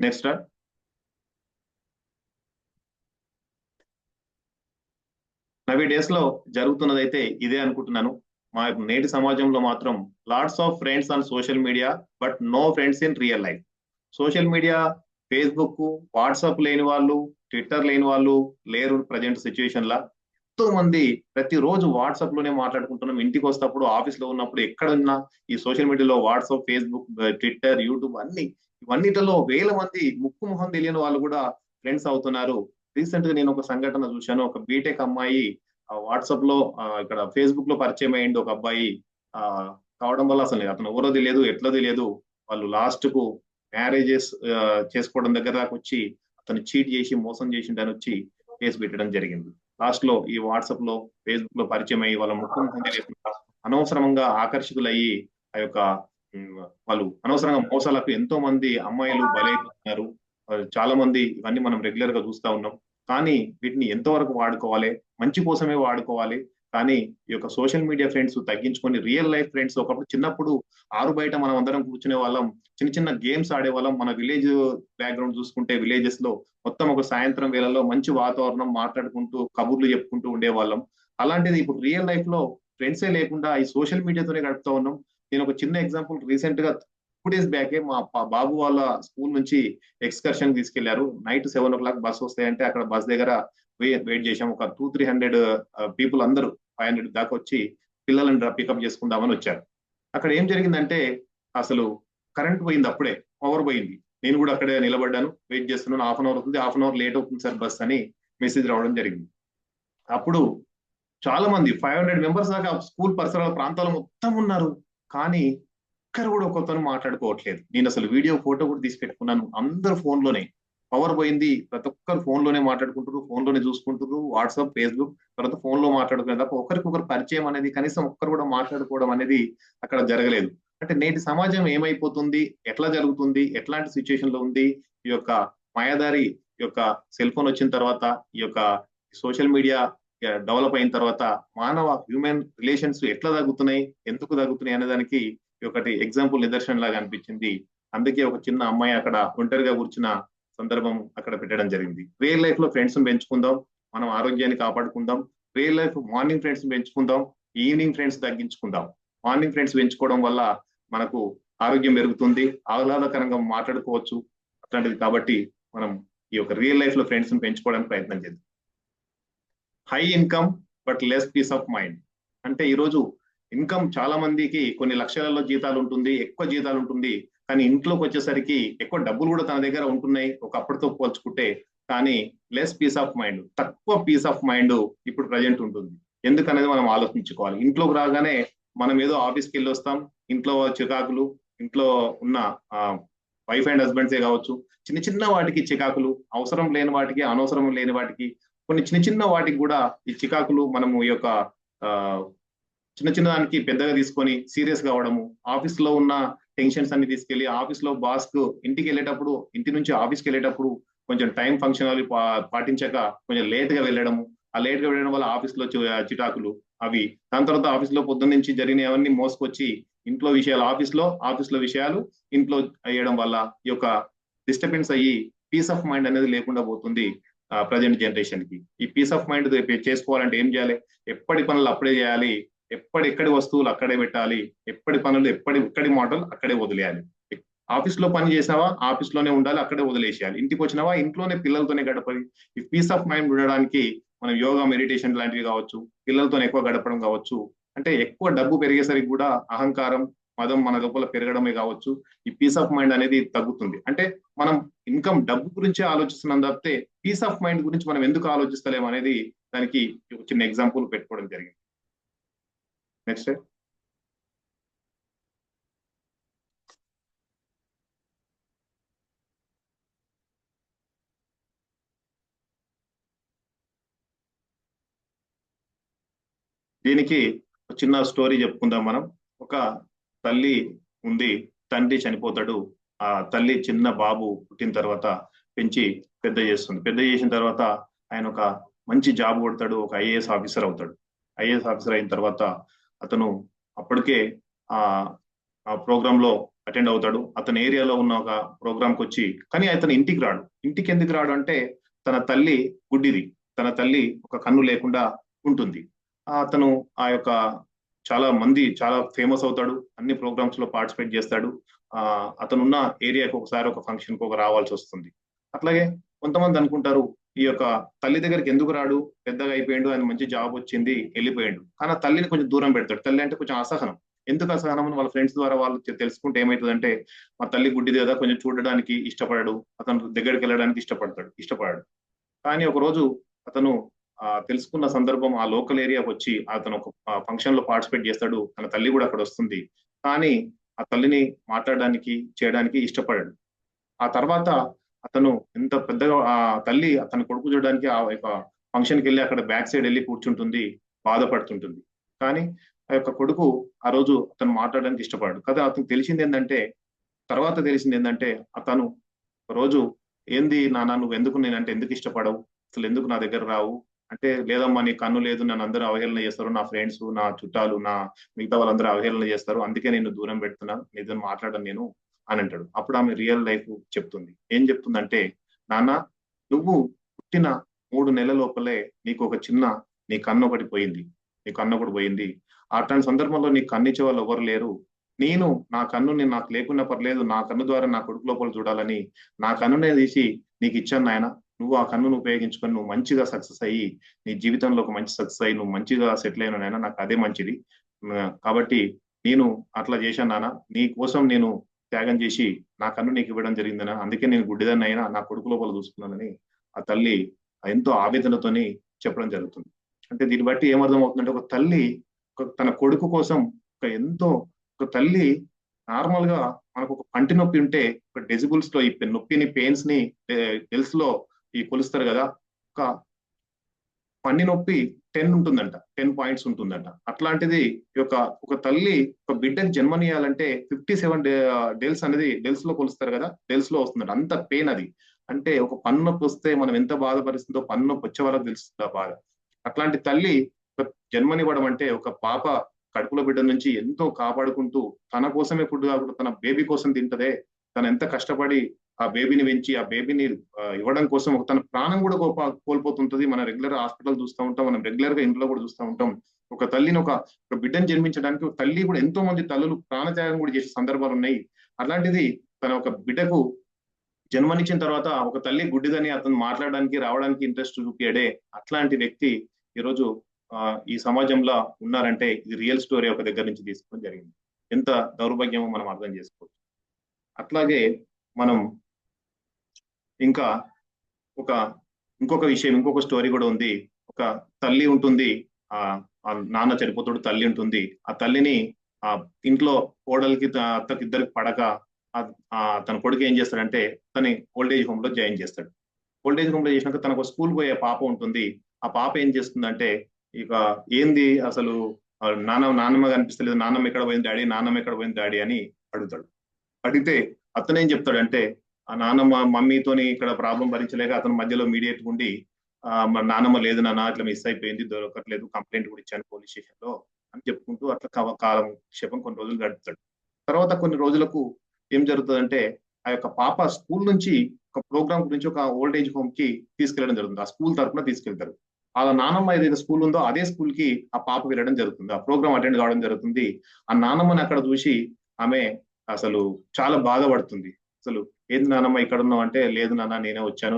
నెక్స్ట్ నవీ డేస్ లో జరుగుతున్నదైతే ఇదే అనుకుంటున్నాను. మా నేటి సమాజంలో మాత్రం lots of friends on social media but no friends in real life. Social media, Facebook, WhatsApp లేని వాళ్ళు, ట్విట్టర్ లేని వాళ్ళు లేరు ప్రజెంట్ సిచ్యువేషన్ లా. ఎంతో మంది ప్రతిరోజు వాట్సాప్ లోనే మాట్లాడుకుంటున్నాం. ఇంటికి వస్తప్పుడు, ఆఫీస్ లో ఉన్నప్పుడు, ఎక్కడున్నా ఈ సోషల్ మీడియాలో వాట్సాప్, ఫేస్బుక్, ట్విట్టర్, యూట్యూబ్ ఇవన్నిటిలో వేల మంది ముక్కు ముఖం తెలియని వాళ్ళు కూడా ఫ్రెండ్స్ అవుతున్నారు. రీసెంట్ గా నేను ఒక సంఘటన చూశాను. ఒక బీటెక్ అమ్మాయి వాట్సాప్ లో ఇక్కడ ఫేస్బుక్ లో పరిచయం అయ్యింది ఒక అబ్బాయి. ఆ కావడం వల్ల అసలు అతను ఎవరో తెలియదు, ఎట్లా తెలియదు. వాళ్ళు లాస్ట్ కు మ్యారేజెస్ చేసుకోవడం దగ్గర దాకా వచ్చి అతను చీట్ చేసి మోసం చేసిండని వచ్చి కేసు పెట్టడం జరిగింది. లాస్ట్ లో ఈ వాట్సాప్ లో, ఫేస్బుక్ లో పరిచయం అయ్యి వాళ్ళ ముక్కు ముఖం తెలియకుండా అనవసరంగా ఆకర్షితులయ్యి ఆ యొక్క వాళ్ళు అనవసరంగా మోసాలకు ఎంతో మంది అమ్మాయిలు బలైపోతున్నారు. చాలా మంది ఇవన్నీ మనం రెగ్యులర్ గా చూస్తా ఉన్నాం. కానీ వీటిని ఎంతవరకు వాడుకోవాలి, మంచి కోసమే వాడుకోవాలి. కానీ ఈ యొక్క సోషల్ మీడియా ఫ్రెండ్స్ తగ్గించుకొని రియల్ లైఫ్ ఫ్రెండ్స్, ఒకప్పుడు చిన్నప్పుడు ఆరు బయట మనం అందరం కూర్చునే వాళ్ళం, చిన్న చిన్న గేమ్స్ ఆడేవాళ్ళం. మన విలేజ్ బ్యాక్గ్రౌండ్ చూసుకుంటే విలేజెస్ లో మొత్తం ఒక సాయంత్రం వేళల్లో మంచి వాతావరణం, మాట్లాడుకుంటూ కబుర్లు చెప్పుకుంటూ ఉండేవాళ్ళం. అలాంటిది ఇప్పుడు రియల్ లైఫ్ లో ఫ్రెండ్సే లేకుండా ఈ సోషల్ మీడియాతోనే గడుపుతా ఉన్నాం. నేను ఒక చిన్న ఎగ్జాంపుల్, రీసెంట్ గా 2 days బ్యాకే మా బాబు వాళ్ళ స్కూల్ నుంచి ఎక్స్కర్షన్ తీసుకెళ్లారు. నైట్ 7 o'clock బస్ వస్తాయంటే అక్కడ బస్ దగ్గర వెయిట్ చేశాం. ఒక 200-300 పీపుల్ అందరూ 500 దాకా వచ్చి పిల్లలను పికప్ చేసుకుందామని వచ్చారు. అక్కడ ఏం జరిగిందంటే అసలు కరెంట్ పోయింది, అప్పుడే పవర్ పోయింది. నేను కూడా అక్కడే నిలబడ్డాను, వెయిట్ చేస్తున్నాను. 1/2 hour అవుతుంది, 1/2 hour లేట్ అవుతుంది సార్ బస్ అని మెసేజ్ రావడం జరిగింది. అప్పుడు చాలా మంది 500 మెంబర్స్ దాకా స్కూల్ పరిసరాల ప్రాంతాలు మొత్తం ఉన్నారు. కానీ ఒక్కరు కూడా ఒకరితో మాట్లాడుకోవట్లేదు. నేను అసలు వీడియో, ఫోటో కూడా తీసి పెట్టుకున్నాను. అందరు ఫోన్ లోనే, పవర్ పోయింది, ప్రతి ఒక్కరు ఫోన్ లోనే మాట్లాడుకుంటారు, ఫోన్ లోనే చూసుకుంటారు. వాట్సాప్, ఫేస్బుక్, తర్వాత ఫోన్ లో మాట్లాడుకునే తప్ప ఒకరికొకరు పరిచయం అనేది, కనీసం ఒక్కరు కూడా మాట్లాడుకోవడం అనేది అక్కడ జరగలేదు. అంటే నేటి సమాజం ఏమైపోతుంది, ఎట్లా జరుగుతుంది, ఎట్లాంటి సిచ్యువేషన్ లో ఉంది, ఈ యొక్క మాయాదారి ఈ యొక్క సెల్ ఫోన్ వచ్చిన తర్వాత, ఈ యొక్క సోషల్ మీడియా డెవలప్ అయిన తర్వాత మానవ హ్యూమన్ రిలేషన్స్ ఎట్లా తగ్గుతున్నాయి, ఎందుకు తగ్గుతున్నాయి అనే దానికి ఒకటి ఎగ్జాంపుల్, నిదర్శనం లాగా అనిపించింది. అందుకే ఒక చిన్న అమ్మాయి అక్కడ ఒంటరిగా కూర్చున్న సందర్భం అక్కడ పెట్టడం జరిగింది. రియల్ లైఫ్ లో ఫ్రెండ్స్ పెంచుకుందాం, మనం ఆరోగ్యాన్ని కాపాడుకుందాం. రియల్ లైఫ్ మార్నింగ్ ఫ్రెండ్స్ పెంచుకుందాం, ఈవినింగ్ ఫ్రెండ్స్ తగ్గించుకుందాం. మార్నింగ్ ఫ్రెండ్స్ పెంచుకోవడం వల్ల మనకు ఆరోగ్యం పెరుగుతుంది, ఆహ్లాదకరంగా మాట్లాడుకోవచ్చు అట్లాంటిది. కాబట్టి మనం ఈ యొక్క రియల్ లైఫ్ లో ఫ్రెండ్స్ పెంచుకోవడానికి ప్రయత్నం చేద్దాం. High income but less peace of mind. అంటే ఈరోజు ఇన్కమ్ చాలా మందికి కొన్ని లక్షలలో జీతాలు ఉంటుంది, ఎక్కువ జీతాలు ఉంటుంది. కానీ ఇంట్లోకి వచ్చేసరికి ఎక్కువ డబ్బులు కూడా తన దగ్గర ఉంటున్నాయి ఒకప్పటితో పోల్చుకుంటే. కానీ లెస్ పీస్ ఆఫ్ మైండ్, తక్కువ పీస్ ఆఫ్ మైండ్ ఇప్పుడు ప్రజెంట్ ఉంటుంది. ఎందుకనేది మనం ఆలోచించుకోవాలి. ఇంట్లోకి రాగానే మనం ఏదో ఆఫీస్కి వెళ్ళి వస్తాం, ఇంట్లో చికాకులు, ఇంట్లో ఉన్న వైఫ్ అండ్ హస్బెండ్సే కావచ్చు, చిన్న చిన్న వాటికి చికాకులు, అవసరం లేని వాటికి, అనవసరం లేని వాటికి, కొన్ని చిన్న చిన్న వాటికి కూడా ఈ చికాకులు మనము ఈ యొక్క చిన్న చిన్న దానికి పెద్దగా తీసుకొని సీరియస్ కావడము, ఆఫీస్ లో ఉన్న టెన్షన్స్ అన్ని తీసుకెళ్లి ఆఫీస్ లో బాస్ కు, ఇంటికి వెళ్ళేటప్పుడు, ఇంటి నుంచి ఆఫీస్కి వెళ్ళేటప్పుడు కొంచెం టైం ఫంక్షన్ అవి పాటించక కొంచెం లేట్ గా వెళ్ళడము, ఆ లేట్ గా వెళ్ళడం వల్ల ఆఫీస్ లో చికాకులు అవి, దాని తర్వాత ఆఫీస్ లో పొద్దున్న నుంచి జరిగినవన్నీ మోసుకొచ్చి ఇంట్లో విషయాలు, ఆఫీస్ లో విషయాలు ఇంట్లో అయ్యడం వల్ల ఈ యొక్క డిస్టర్బెన్స్ అయ్యి పీస్ ఆఫ్ మైండ్ అనేది లేకుండా పోతుంది ప్రజెంట్ జనరేషన్ కి. ఈ పీస్ ఆఫ్ మైండ్ చేసుకోవాలంటే ఏం చేయాలి? ఎప్పటి పనులు అప్పుడే చేయాలి, ఎక్కడి వస్తువులు అక్కడే పెట్టాలి, ఎప్పటి పనులు ఎక్కడి మాటలు అక్కడే వదిలేయాలి. ఆఫీస్ లో పని చేసినావా ఆఫీస్ లోనే ఉండాలి, అక్కడే వదిలేసేయాలి. ఇంటికి వచ్చినావా ఇంట్లోనే పిల్లలతోనే గడపాలి. ఈ పీస్ ఆఫ్ మైండ్ ఉండడానికి మనం యోగా, మెడిటేషన్ లాంటివి కావచ్చు, పిల్లలతో ఎక్కువ గడపడం కావచ్చు. అంటే ఎక్కువ డబ్బు పెరిగేసరికి కూడా అహంకారం, మదం మన లోపల పెరగడమే కావచ్చు. ఈ పీస్ ఆఫ్ మైండ్ అనేది తగ్గుతుంది. అంటే మనం ఇన్కమ్, డబ్బు గురించే ఆలోచిస్తున్నాం తప్పితే పీస్ ఆఫ్ మైండ్ గురించి మనం ఎందుకు ఆలోచిస్తలేము అనేది దానికి చిన్న ఎగ్జాంపుల్ పెట్టుకోవడం జరిగింది. నెక్స్ట్. దీనికి చిన్న స్టోరీ చెప్పుకుందాం మనం. ఒక తల్లి ఉంది, తండ్రి చనిపోతాడు. ఆ తల్లి చిన్న బాబు పుట్టిన తర్వాత పెంచి పెద్ద చేస్తుంది. పెద్ద చేసిన తర్వాత ఆయన ఒక మంచి జాబ్ కొడతాడు, ఒక ఐఏఎస్ ఆఫీసర్ అవుతాడు. ఐఏఎస్ ఆఫీసర్ అయిన తర్వాత అతను అప్పటికే ఆ ప్రోగ్రామ్ లో అటెండ్ అవుతాడు. అతని ఏరియాలో ఉన్న ఒక ప్రోగ్రామ్కి వచ్చి, కానీ అతను ఇంటికి రాడు. ఇంటికి ఎందుకు రాడు అంటే తన తల్లి గుడ్డిది, తన తల్లి ఒక కన్ను లేకుండా ఉంటుంది. అతను ఆ యొక్క చాలా ఫేమస్ అవుతాడు, అన్ని ప్రోగ్రామ్స్ లో పార్టిసిపేట్ చేస్తాడు. అతనున్న ఏరియాకి ఒకసారి ఒక ఫంక్షన్ కి రావాల్సి వస్తుంది. అట్లాగే కొంతమంది అనుకుంటారు ఈ యొక్క తల్లి దగ్గరికి ఎందుకు రాడు, పెద్దగా అయిపోయాడు, ఆయన మంచి జాబ్ వచ్చింది, వెళ్ళిపోయాడు. కానీ ఆ తల్లిని కొంచెం దూరం పెడతాడు. తల్లి అంటే కొంచెం అసహనం. ఎందుకు అసహనం అని వాళ్ళ ఫ్రెండ్స్ ద్వారా వాళ్ళు తెలుసుకుంటే ఏమవుతుందంటే, మా తల్లి గుడ్డిది కదా, కొంచెం చూడడానికి ఇష్టపడడు, అతను దగ్గరికి వెళ్ళడానికి ఇష్టపడాడు. కానీ ఒక రోజు అతను తెలుసుకున్న సందర్భం, ఆ లోకల్ ఏరియాకి వచ్చి అతను ఒక ఫంక్షన్ లో పార్టిసిపేట్ చేస్తాడు. తన తల్లి కూడా అక్కడ వస్తుంది. కానీ ఆ తల్లిని మాట్లాడడానికి చేయడానికి ఇష్టపడాడు. ఆ తర్వాత అతను ఎంత పెద్దగా ఆ తల్లి అతని కొడుకు చూడడానికి ఆ యొక్క ఫంక్షన్కి వెళ్ళి అక్కడ బ్యాక్ సైడ్ వెళ్ళి కూర్చుంటుంది, బాధపడుతుంటుంది. కానీ ఆ యొక్క కొడుకు ఆ రోజు అతను మాట్లాడడానికి ఇష్టపడాడు కదా. అతను తర్వాత తెలిసింది ఏంటంటే అతను ఒక రోజు, ఏంది నాన్న నువ్వు ఎందుకు, నేనంటే ఎందుకు ఇష్టపడవు, అసలు ఎందుకు నా దగ్గర రావు అంటే, లేదమ్మా నీ కన్ను లేదు, నన్ను అందరూ అవహేళన చేస్తారు, నా ఫ్రెండ్స్, నా చుట్టాలు, నా మిగతా వాళ్ళందరూ అవహేళన చేస్తారు, అందుకే నేను దూరం పెడుతున్నా, నీతో మాట్లాడను నేను అని అంటాడు. అప్పుడు ఆమె రియల్ లైఫ్ చెప్తుంది. ఏం చెప్తుందంటే, నాన్న నువ్వు పుట్టిన 3 నెలల లోపలే నీ కన్ను ఒకటి పోయింది. అట్లాంటి సందర్భంలో నీ కన్నిచ్చే వాళ్ళు ఎవరు లేరు. నా కన్నుని నాకు లేకున్నా పర్లేదు, నా కన్ను ద్వారా నా కొడుకు లోపల చూడాలని నా కన్నునే తీసి నీకు ఇచ్చాను నాయన. నువ్వు ఆ కన్నును ఉపయోగించుకొని నువ్వు మంచిగా సక్సెస్ అయ్యి, నీ జీవితంలో ఒక మంచి సక్సెస్ అయ్యి నువ్వు మంచిగా సెటిల్ అయిన నాయన, నాకు అదే మంచిది. కాబట్టి నేను అట్లా చేశాను నాన్న, నీ కోసం నేను త్యాగం చేసి నా కన్ను నీకు ఇవ్వడం జరిగిందనా, అందుకే నేను గుడ్డిదాన్ని అయినా నా కొడుకు లోపల చూసుకున్నానని ఆ తల్లి ఎంతో ఆవేదనతోని చెప్పడం జరుగుతుంది. అంటే దీన్ని బట్టి ఏమర్థం అవుతుందంటే, ఒక తల్లి తన కొడుకు కోసం ఒక తల్లి నార్మల్ గా మనకు ఒక పంటి నొప్పి ఉంటే ఒక డెసిబుల్స్ లో ఈ నొప్పిని, పెయిన్స్ ని డెల్స్ లో ఈ కొలుస్తారు కదా. ఒక పండి నొప్పి 10 ఉంటుందంట, 10 పాయింట్స్ ఉంటుందంట. అట్లాంటిది ఒక తల్లి ఒక బిడ్డకి జన్మనియాలంటే 57 డెల్స్ అనేది డెల్స్ లో కొలుస్తారు కదా, డెల్స్ లో వస్తుందంట. అంత పెయిన్ అది. అంటే ఒక పన్ను నొప్పి వస్తే మనం ఎంత బాధపరిస్తుందో పన్ను నొప్పి వచ్చే వాళ్ళకి తెలుస్తుంది ఆ బాధ. అట్లాంటి తల్లి జన్మనివ్వడం అంటే, ఒక పాప కడుపులో బిడ్డ నుంచి ఎంతో కాపాడుకుంటూ తన కోసమే ఫుడ్ కాకుండా తన బేబీ కోసం తింటదే, తను ఎంత కష్టపడి ఆ బేబీని పెంచి ఆ బేబీని ఇవ్వడం కోసం తన ప్రాణం కూడా కోల్పోతుంటది. మనం రెగ్యులర్ హాస్పిటల్ చూస్తూ ఉంటాం, మనం రెగ్యులర్ గా ఇంట్లో కూడా చూస్తూ ఉంటాం. ఒక తల్లిని ఒక బిడ్డను జన్మించడానికి ఒక తల్లి కూడా, ఎంతో మంది తల్లులు ప్రాణత్యాగం కూడా చేసే సందర్భాలు ఉన్నాయి. అలాంటిది తన ఒక బిడ్డకు జన్మనిచ్చిన తర్వాత ఒక తల్లి గుడ్డిదని అతను మాట్లాడడానికి రావడానికి ఇంట్రెస్ట్ చూపించాడే, అట్లాంటి వ్యక్తి ఈరోజు ఈ సమాజంలో ఉన్నారంటే ఇది రియల్ స్టోరీ ఒక దగ్గర నుంచి తీసుకోవడం జరిగింది. ఎంత దౌర్భాగ్యమో మనం అర్థం చేసుకోవచ్చు. అట్లాగే మనం ఇంకా ఇంకొక స్టోరీ కూడా ఉంది. ఒక తల్లి ఉంటుంది, ఆ నాన్న చనిపోతాడు, తల్లి ఉంటుంది. ఆ తల్లిని ఆ ఇంట్లో కోడలికి అత్తకి ఇద్దరికి పడక తన కొడుకు ఏం చేస్తాడంటే తన ఓల్డేజ్ హోమ్ లో జాయిన్ చేస్తాడు. ఓల్డేజ్ హోమ్ లో చేసినాక తనకు స్కూల్ పోయే పాప ఉంటుంది. ఆ పాప ఏం చేస్తుందంటే, ఇక ఏంది అసలు నాన్నమ్మ కనిపిస్తలేదు, నాన్నమ్మ ఎక్కడ పోయింది డాడీ అని అడుగుతాడు. అడిగితే అతను ఏం చెప్తాడంటే, ఆ నాన్నమ్మ మమ్మీతోని ఇక్కడ ప్రాబ్లం భరించలేక అతను మధ్యలో మీడియేట్ ఉండి, మా నాన్నమ్మ లేదు నాన్న, ఇట్లా మిస్ అయిపోయింది, దొరకట్లేదు, కంప్లైంట్ కూడా ఇచ్చాను పోలీస్ స్టేషన్ లో అని చెప్పుకుంటూ అట్లా కాలం క్షేపం కొన్ని రోజులు గడుపుతాడు. తర్వాత కొన్ని రోజులకు ఏం జరుగుతుందంటే, ఆ యొక్క పాప స్కూల్ నుంచి ఒక ప్రోగ్రామ్ గురించి ఒక ఓల్డ్ ఏజ్ హోమ్ కి తీసుకెళ్లడం జరుగుతుంది. ఆ స్కూల్ తరఫున తీసుకెళ్తారు. ఆ నాన్నమ్మ ఏదైతే స్కూల్ ఉందో అదే స్కూల్ కి ఆ పాప వెళ్ళడం జరుగుతుంది, ఆ ప్రోగ్రామ్ అటెండ్ కావడం జరుగుతుంది. ఆ నాన్నమ్మని అక్కడ చూసి ఆమె అసలు చాలా బాధపడుతుంది. అసలు ఏంది నాన్నమ్మ ఇక్కడ ఉన్నావు అంటే, లేదు నాన్న నేనే వచ్చాను,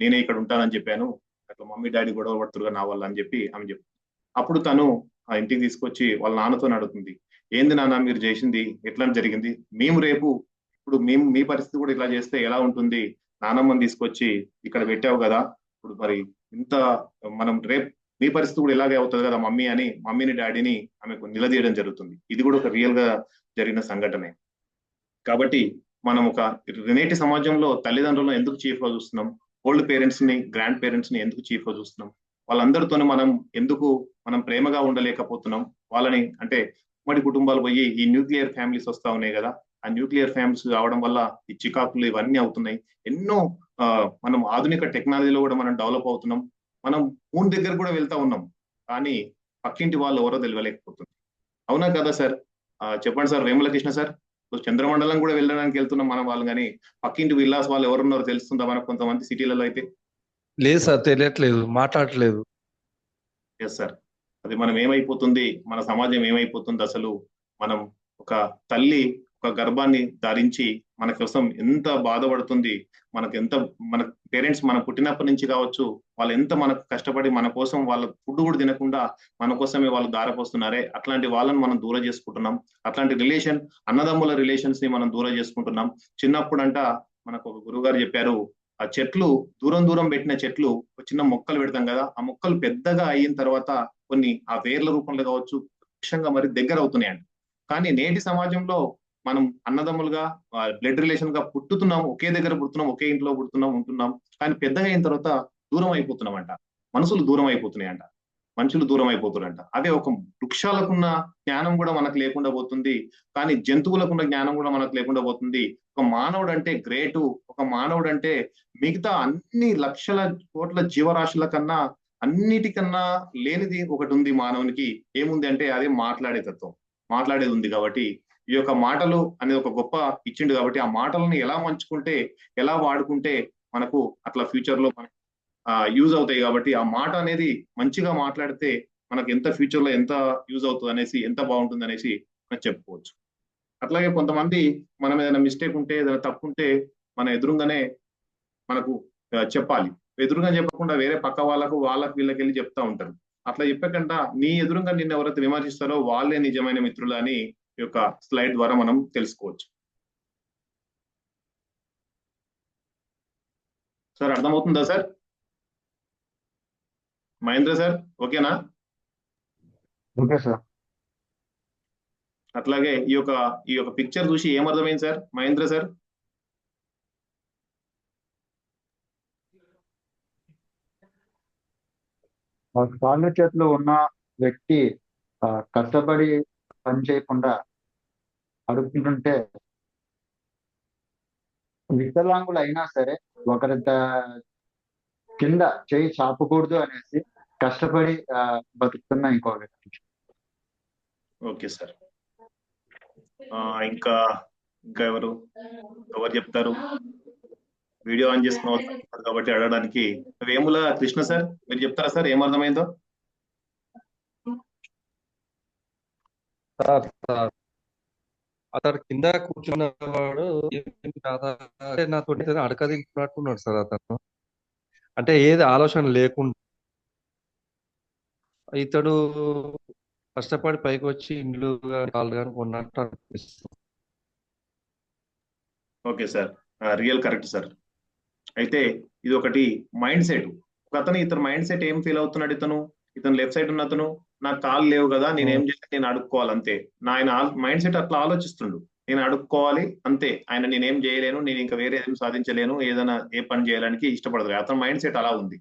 నేనే ఇక్కడ ఉంటానని చెప్పాను, అట్లా మమ్మీ డాడీ గొడవ పడుతురుగా నా వల్ల అని చెప్పి ఆమె చెప్తుంది. అప్పుడు తను ఆ ఇంటికి తీసుకొచ్చి వాళ్ళ నాన్నతో అడుగుతుంది, ఏంది నాన్న మీరు చేసింది ఎట్లా జరిగింది, ఇప్పుడు మీ పరిస్థితి కూడా ఇలా చేస్తే ఎలా ఉంటుంది, నానమ్మని తీసుకొచ్చి ఇక్కడ పెట్టావు కదా, ఇప్పుడు మరి ఇంత మనం రేపు మీ పరిస్థితి కూడా ఇలాగే అవుతుంది కదా మమ్మీ అని మమ్మీని డాడీని ఆమెకు నిలదీయడం జరుగుతుంది. ఇది కూడా ఒక రియల్ గా జరిగిన సంఘటనే. కాబట్టి మనం ఒక నేటి సమాజంలో తల్లిదండ్రులను ఎందుకు చీఫ్ గా చూస్తున్నాం, ఓల్డ్ పేరెంట్స్ ని, గ్రాండ్ పేరెంట్స్ ని ఎందుకు చీఫ్ గా చూస్తున్నాం, వాళ్ళందరితోనే మనం ప్రేమగా ఉండలేకపోతున్నాం. వాళ్ళని అంటే ఉమ్మడి కుటుంబాలు పోయి ఈ న్యూక్లియర్ ఫ్యామిలీస్ వస్తా ఉన్నాయి కదా, ఆ న్యూక్లియర్ ఫ్యామిలీస్ రావడం వల్ల ఈ చికాకులు ఇవన్నీ అవుతున్నాయి. ఎన్నో మనం ఆధునిక టెక్నాలజీలో కూడా మనం డెవలప్ అవుతున్నాం. మనం మూన్ దగ్గర కూడా వెళ్తా ఉన్నాం, కానీ పక్కింటి వాళ్ళు ఎవరో తెలియలేకపోతుంది. అవునా కదా సార్? చెప్పండి సార్ వేములకృష్ణ సార్. చంద్రమండలం కూడా వెళ్ళడానికి వెళ్తున్నాం మనం వాళ్ళు, కానీ పక్కింటి విల్లాస్ వాళ్ళు ఎవరున్నారో తెలుస్తుందా మనకు కొంతమంది సిటీలలో అయితే? లేదు సార్, తెలియట్లేదు, మాట్లాడట్లేదు. Yes sir. అది మనం ఏమైపోతుంది, మన సమాజం ఏమైపోతుంది అసలు. మనం ఒక తల్లి ఒక గర్భాన్ని ధరించి మన కోసం ఎంత బాధపడుతుంది, మన పేరెంట్స్ మన పుట్టినప్పటి నుంచి కావచ్చు, వాళ్ళు ఎంత మనకు కష్టపడి మన కోసం వాళ్ళ ఫుడ్ కూడా తినకుండా మన కోసమే వాళ్ళు దారపోస్తున్నారే, అట్లాంటి వాళ్ళని మనం దూరం చేసుకుంటున్నాం. అట్లాంటి రిలేషన్, అన్నదమ్ముల రిలేషన్స్ ని మనం దూరం చేసుకుంటున్నాం. చిన్నప్పుడంట మనకు ఒక గురువు గారు చెప్పారు, ఆ చెట్లు దూరం దూరం పెట్టిన చెట్లు చిన్న మొక్కలు పెడతాం కదా, ఆ మొక్కలు పెద్దగా అయిన తర్వాత కొన్ని ఆ వేర్ల రూపంలో కావచ్చు వృక్షంగా మరి దగ్గర అవుతున్నాయంట. కానీ నేటి సమాజంలో మనం అన్నదమ్ములుగా బ్లడ్ రిలేషన్ గా పుట్టుతున్నాం, ఒకే దగ్గర పుడుతున్నాం, ఒకే ఇంట్లో పుడుతున్నాం, ఉంటున్నాం. కానీ పెద్దగా అయిన తర్వాత దూరం అయిపోతున్నామంట, మనుషులు దూరం అయిపోతున్నాయంట, మనుషులు దూరం అయిపోతున్నారంట. అదే ఒక వృక్షాలకున్న జ్ఞానం కూడా మనకు లేకుండా పోతుంది, కానీ జంతువులకున్న జ్ఞానం కూడా మనకు లేకుండా పోతుంది. ఒక మానవుడు అంటే గ్రేటు, ఒక మానవుడు అంటే మిగతా అన్ని లక్షల కోట్ల జీవరాశుల కన్నా అన్నిటికన్నా లేనిది ఒకటి ఉంది మానవునికి. ఏముంది అంటే అదే మాట్లాడే తత్వం, మాట్లాడేది ఉంది. కాబట్టి ఈ యొక్క మాటలు అనేది ఒక గొప్ప ఇచ్చిండు. కాబట్టి ఆ మాటలను ఎలా మంచుకుంటే, ఎలా వాడుకుంటే మనకు అట్లా ఫ్యూచర్ లో మనకు యూజ్ అవుతాయి. కాబట్టి ఆ మాట అనేది మంచిగా మాట్లాడితే మనకు ఎంత ఫ్యూచర్ లో ఎంత యూజ్ అవుతుంది అనేసి, ఎంత బాగుంటుంది అనేసి మనం చెప్పుకోవచ్చు. అట్లాగే కొంతమంది మనం ఏదైనా మిస్టేక్ ఉంటే, ఏదైనా తప్పు ఉంటే మన ఎదురుగానే మనకు చెప్పాలి. ఎదురుగా చెప్పకుండా వేరే పక్క వాళ్ళకు వీళ్ళకి వెళ్ళి చెప్తా ఉంటారు. అట్లా చెప్పకుండా నీ ఎదురుగా నిన్ను ఎవరైతే విమర్శిస్తారో వాళ్ళే నిజమైన మిత్రులు అని ఈ యొక్క స్లైడ్ ద్వారా మనం తెలుసుకోవచ్చు. సార్ అర్థమవుతుందా సార్? మహేంద్ర సార్ ఓకేనా? Okay sir. అట్లాగే ఈ యొక్క పిక్చర్ చూసి ఏమర్థమైంది సార్ మహేంద్ర సార్? కాళ్ళు చేతులు ఉన్న వ్యక్తి కష్టపడి పని చేయకుండా అడుగుతుంటే, వికలాంగులు అయినా సరే ఒకరి కింద చేయి చాపకూడదు అనేసి కష్టపడి బతుకుతున్న ఇంకో వ్యక్తి. Okay sir. ఇంకా ఎవరు చెప్తారు? వీడియో ఆన్ చేసుకున్నారు కాబట్టి అడగడానికి వేముల కృష్ణ సార్, మీరు చెప్తారా సార్ ఏమర్థమైందో? సార్ అతను కింద కూర్చున్నవాడు నాతో అడకదింటున్నట్టున్నాడు సార్. అతను అంటే ఏది ఆలోచన లేకుండా ఇతడు కష్టపడి పైకి వచ్చి ఇండ్లు కాళ్ళు కానీ కొన్నట్టు అనిపిస్తుంది. Okay sir, real correct sir. అయితే ఇది ఒకటి మైండ్ సెట్. ఇతని మైండ్ సెట్ ఏం ఫీల్ అవుతున్నాడు? ఇతను లెఫ్ట్ సైడ్ ఉన్న అతను, నాకు కాళ్ళు లేవు కదా, నేనేం చేస్తే నేను అడుక్కోవాలి అంతే. ఆయన మైండ్ సెట్ అట్లా ఆలోచిస్తుండు, నేను అడుక్కోవాలి అంతే, ఆయన నేనేం చేయలేను, నేను ఇంకా వేరే ఏం సాధించలేను, ఏదైనా ఏ పని చేయడానికి ఇష్టపడదు. అతని మైండ్ సెట్ అలా ఉంది.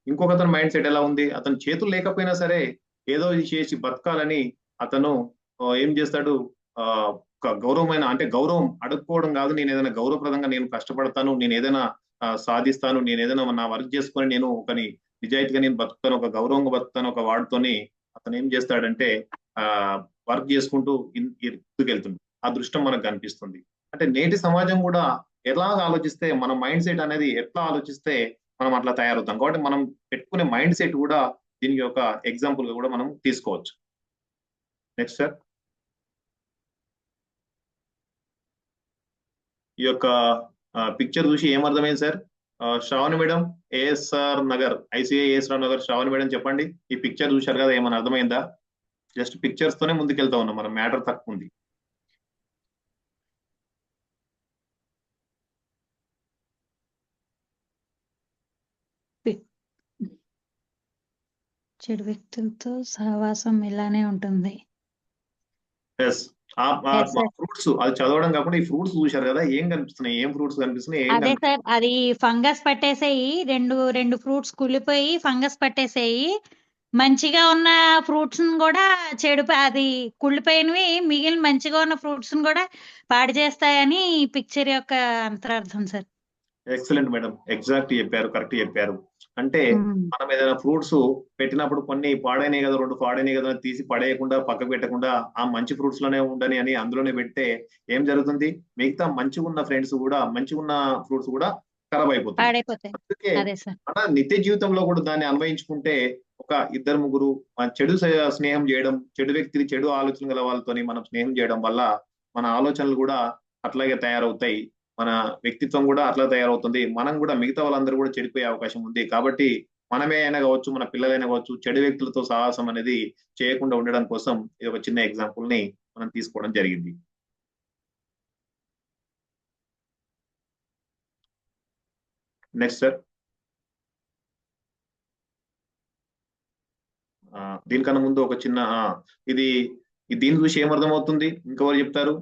ఇంకొక అతని మైండ్ సెట్ ఎలా ఉంది? అతను చేతులు లేకపోయినా సరే ఏదో ఇది చేసి బతకాలని అతను ఏం చేస్తాడు? ఒక గౌరవమైన, అంటే గౌరవం అడుక్కోవడం కాదు, నేను ఏదైనా గౌరవప్రదంగా నేను కష్టపడతాను, నేను ఏదైనా సాధిస్తాను, నేను ఏదైనా నా వర్క్ చేసుకొని నేను ఒకని నిజాయితీగా నేను బతుకుతాను, ఒక గౌరవంగా బతుకుతాను, ఒక వాడితోని అతను ఏం చేస్తాడంటే వర్క్ చేసుకుంటూ వెళ్తుంది. ఆ దృష్టం మనకు కనిపిస్తుంది. అంటే నేటి సమాజం కూడా ఎలాగ ఆలోచిస్తే, మన మైండ్ సెట్ అనేది ఎట్లా ఆలోచిస్తే మనం అట్లా తయారవుతాం. కాబట్టి మనం పెట్టుకునే మైండ్ సెట్ కూడా దీనికి ఒక ఎగ్జాంపుల్ గా కూడా మనం తీసుకోవచ్చు. Next sir. ఈ యొక్క పిక్చర్ చూసి ఏమర్థమైంది sir? Sravani madam, ASR Nagar, ICI ASR Nagar, Sravani madam చెప్పండి. ఈ పిక్చర్ చూశారు కదా, ఏమైనా అర్థమైందా? జస్ట్ పిక్చర్స్ తోనే ముందుకెళ్తా ఉన్నాం, మనం మ్యాటర్ తక్కువ ఉంది. చెడు వ్యక్తులతో సహవాసం ఇలానే ఉంటుంది. ఫ్రూట్స్ అది చదవడం కాకుండా ఈ ఫ్రూట్స్ చూశారు కదా, ఏం కనిపిస్తున్నాయి? ఏం ఫ్రూట్స్ కనిపిస్తున్నాయి? అదే సార్, అది ఫంగస్ పట్టేసేయి, రెండు ఫ్రూట్స్ కుళ్ళిపోయి ఫంగస్ పట్టేసేయి. మంచిగా ఉన్న ఫ్రూట్స్ కూడా అది కుళ్ళిపోయినవి మిగిలిన మంచిగా ఉన్న ఫ్రూట్స్ కూడా పాడు చేస్తాయని ఈ పిక్చర్ యొక్క అంతరార్థం సార్. ఎక్సలెంట్ మేడం, ఎగ్జాక్ట్ చెప్పారు, కరెక్ట్ చెప్పారు. అంటే మనం ఏదైనా ఫ్రూట్స్ పెట్టినప్పుడు కొన్ని పాడైనాయి కదా, 2 పాడైనాయి కదా తీసి పడేయకుండా పక్కకు పెట్టకుండా ఆ మంచి ఫ్రూట్స్ లోనే ఉండని అని అందులోనే పెడితే ఏం జరుగుతుంది? మిగతా మంచిగా ఉన్న ఫ్రెండ్స్ కూడా, మంచిగా ఉన్న ఫ్రూట్స్ కూడా ఖరాబ్ అయిపోతాయి. అందుకే మన నిత్య జీవితంలో కూడా దాన్ని అన్వయించుకుంటే ఒక 2-3 చెడు స్నేహం చేయడం, చెడు వ్యక్తిని, చెడు ఆలోచన గల వాళ్ళతోని మనం స్నేహం చేయడం వల్ల మన ఆలోచనలు కూడా అట్లాగే తయారవుతాయి, మన వ్యక్తిత్వం కూడా అట్లా తయారవుతుంది, మనం కూడా మిగతా వాళ్ళందరూ కూడా చెడిపోయే అవకాశం ఉంది. కాబట్టి మనమే అయినా కావచ్చు, మన పిల్లలైనా కావచ్చు, చెడు వ్యక్తులతో సాహసం అనేది చేయకుండా ఉండడం కోసం ఇది ఒక చిన్న ఎగ్జాంపుల్ ని మనం తీసుకోవడం జరిగింది. Next sir. దీనికన్నా ముందు ఒక చిన్న ఇది దీని చూసి ఏమర్థమవుతుంది, ఇంకెవరు చెప్తారు?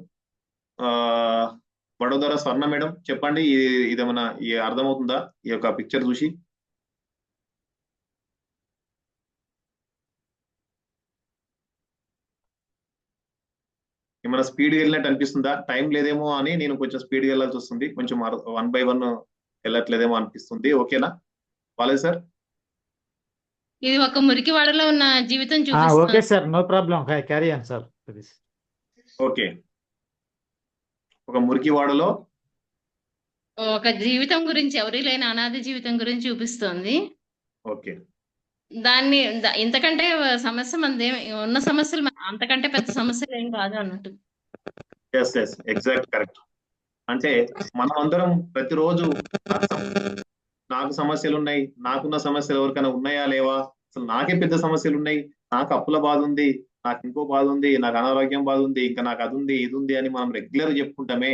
వడోదర స్వర్ణ మేడం చెప్పండి, ఇదేమన్నా అర్థమవుతుందా ఈ యొక్క పిక్చర్ చూసి? ఏమైనా స్పీడ్ వెళ్ళినట్టు అనిపిస్తుందా? టైం లేదేమో అని నేను కొంచెం స్పీడ్ వెళ్ళాల్సి వస్తుంది, కొంచెం 1 by 1 వెళ్ళట్లేదేమో అనిపిస్తుంది. ఓకేనా బాలేదు సార్? ఇది ఒక మురికివాడలో ఉన్న జీవితం ఓకే చూపిస్తుంది. Sir, no problem, carry on sir. Okay, ఒక మురికివాడలో ఒక జీవితం గురించి, ఎవరి లేని అనాథ జీవితం గురించి చూపిస్తుంది. ఓకే, దాన్ని ఇంతకంటే సమస్య మనది ఉన్న సమస్యలు అంతకంటే పెద్ద సమస్యలు ఏం కాదు అన్నట్టు. Yes exact correct. అంటే మనం అందరం ప్రతిరోజు నాకు సమస్యలు ఉన్నాయి, నాకున్న సమస్యలు ఎవరికైనా ఉన్నాయా లేవా, అసలు నాకే పెద్ద సమస్యలు ఉన్నాయి, నాకు అప్పుల బాధ ఉంది, నాకు ఇంకో బాధ ఉంది, నాకు అనారోగ్యం బాధ ఉంది, ఇంకా నాకు అది ఉంది ఇది ఉంది అని మనం రెగ్యులర్ చెప్పుకుంటామే.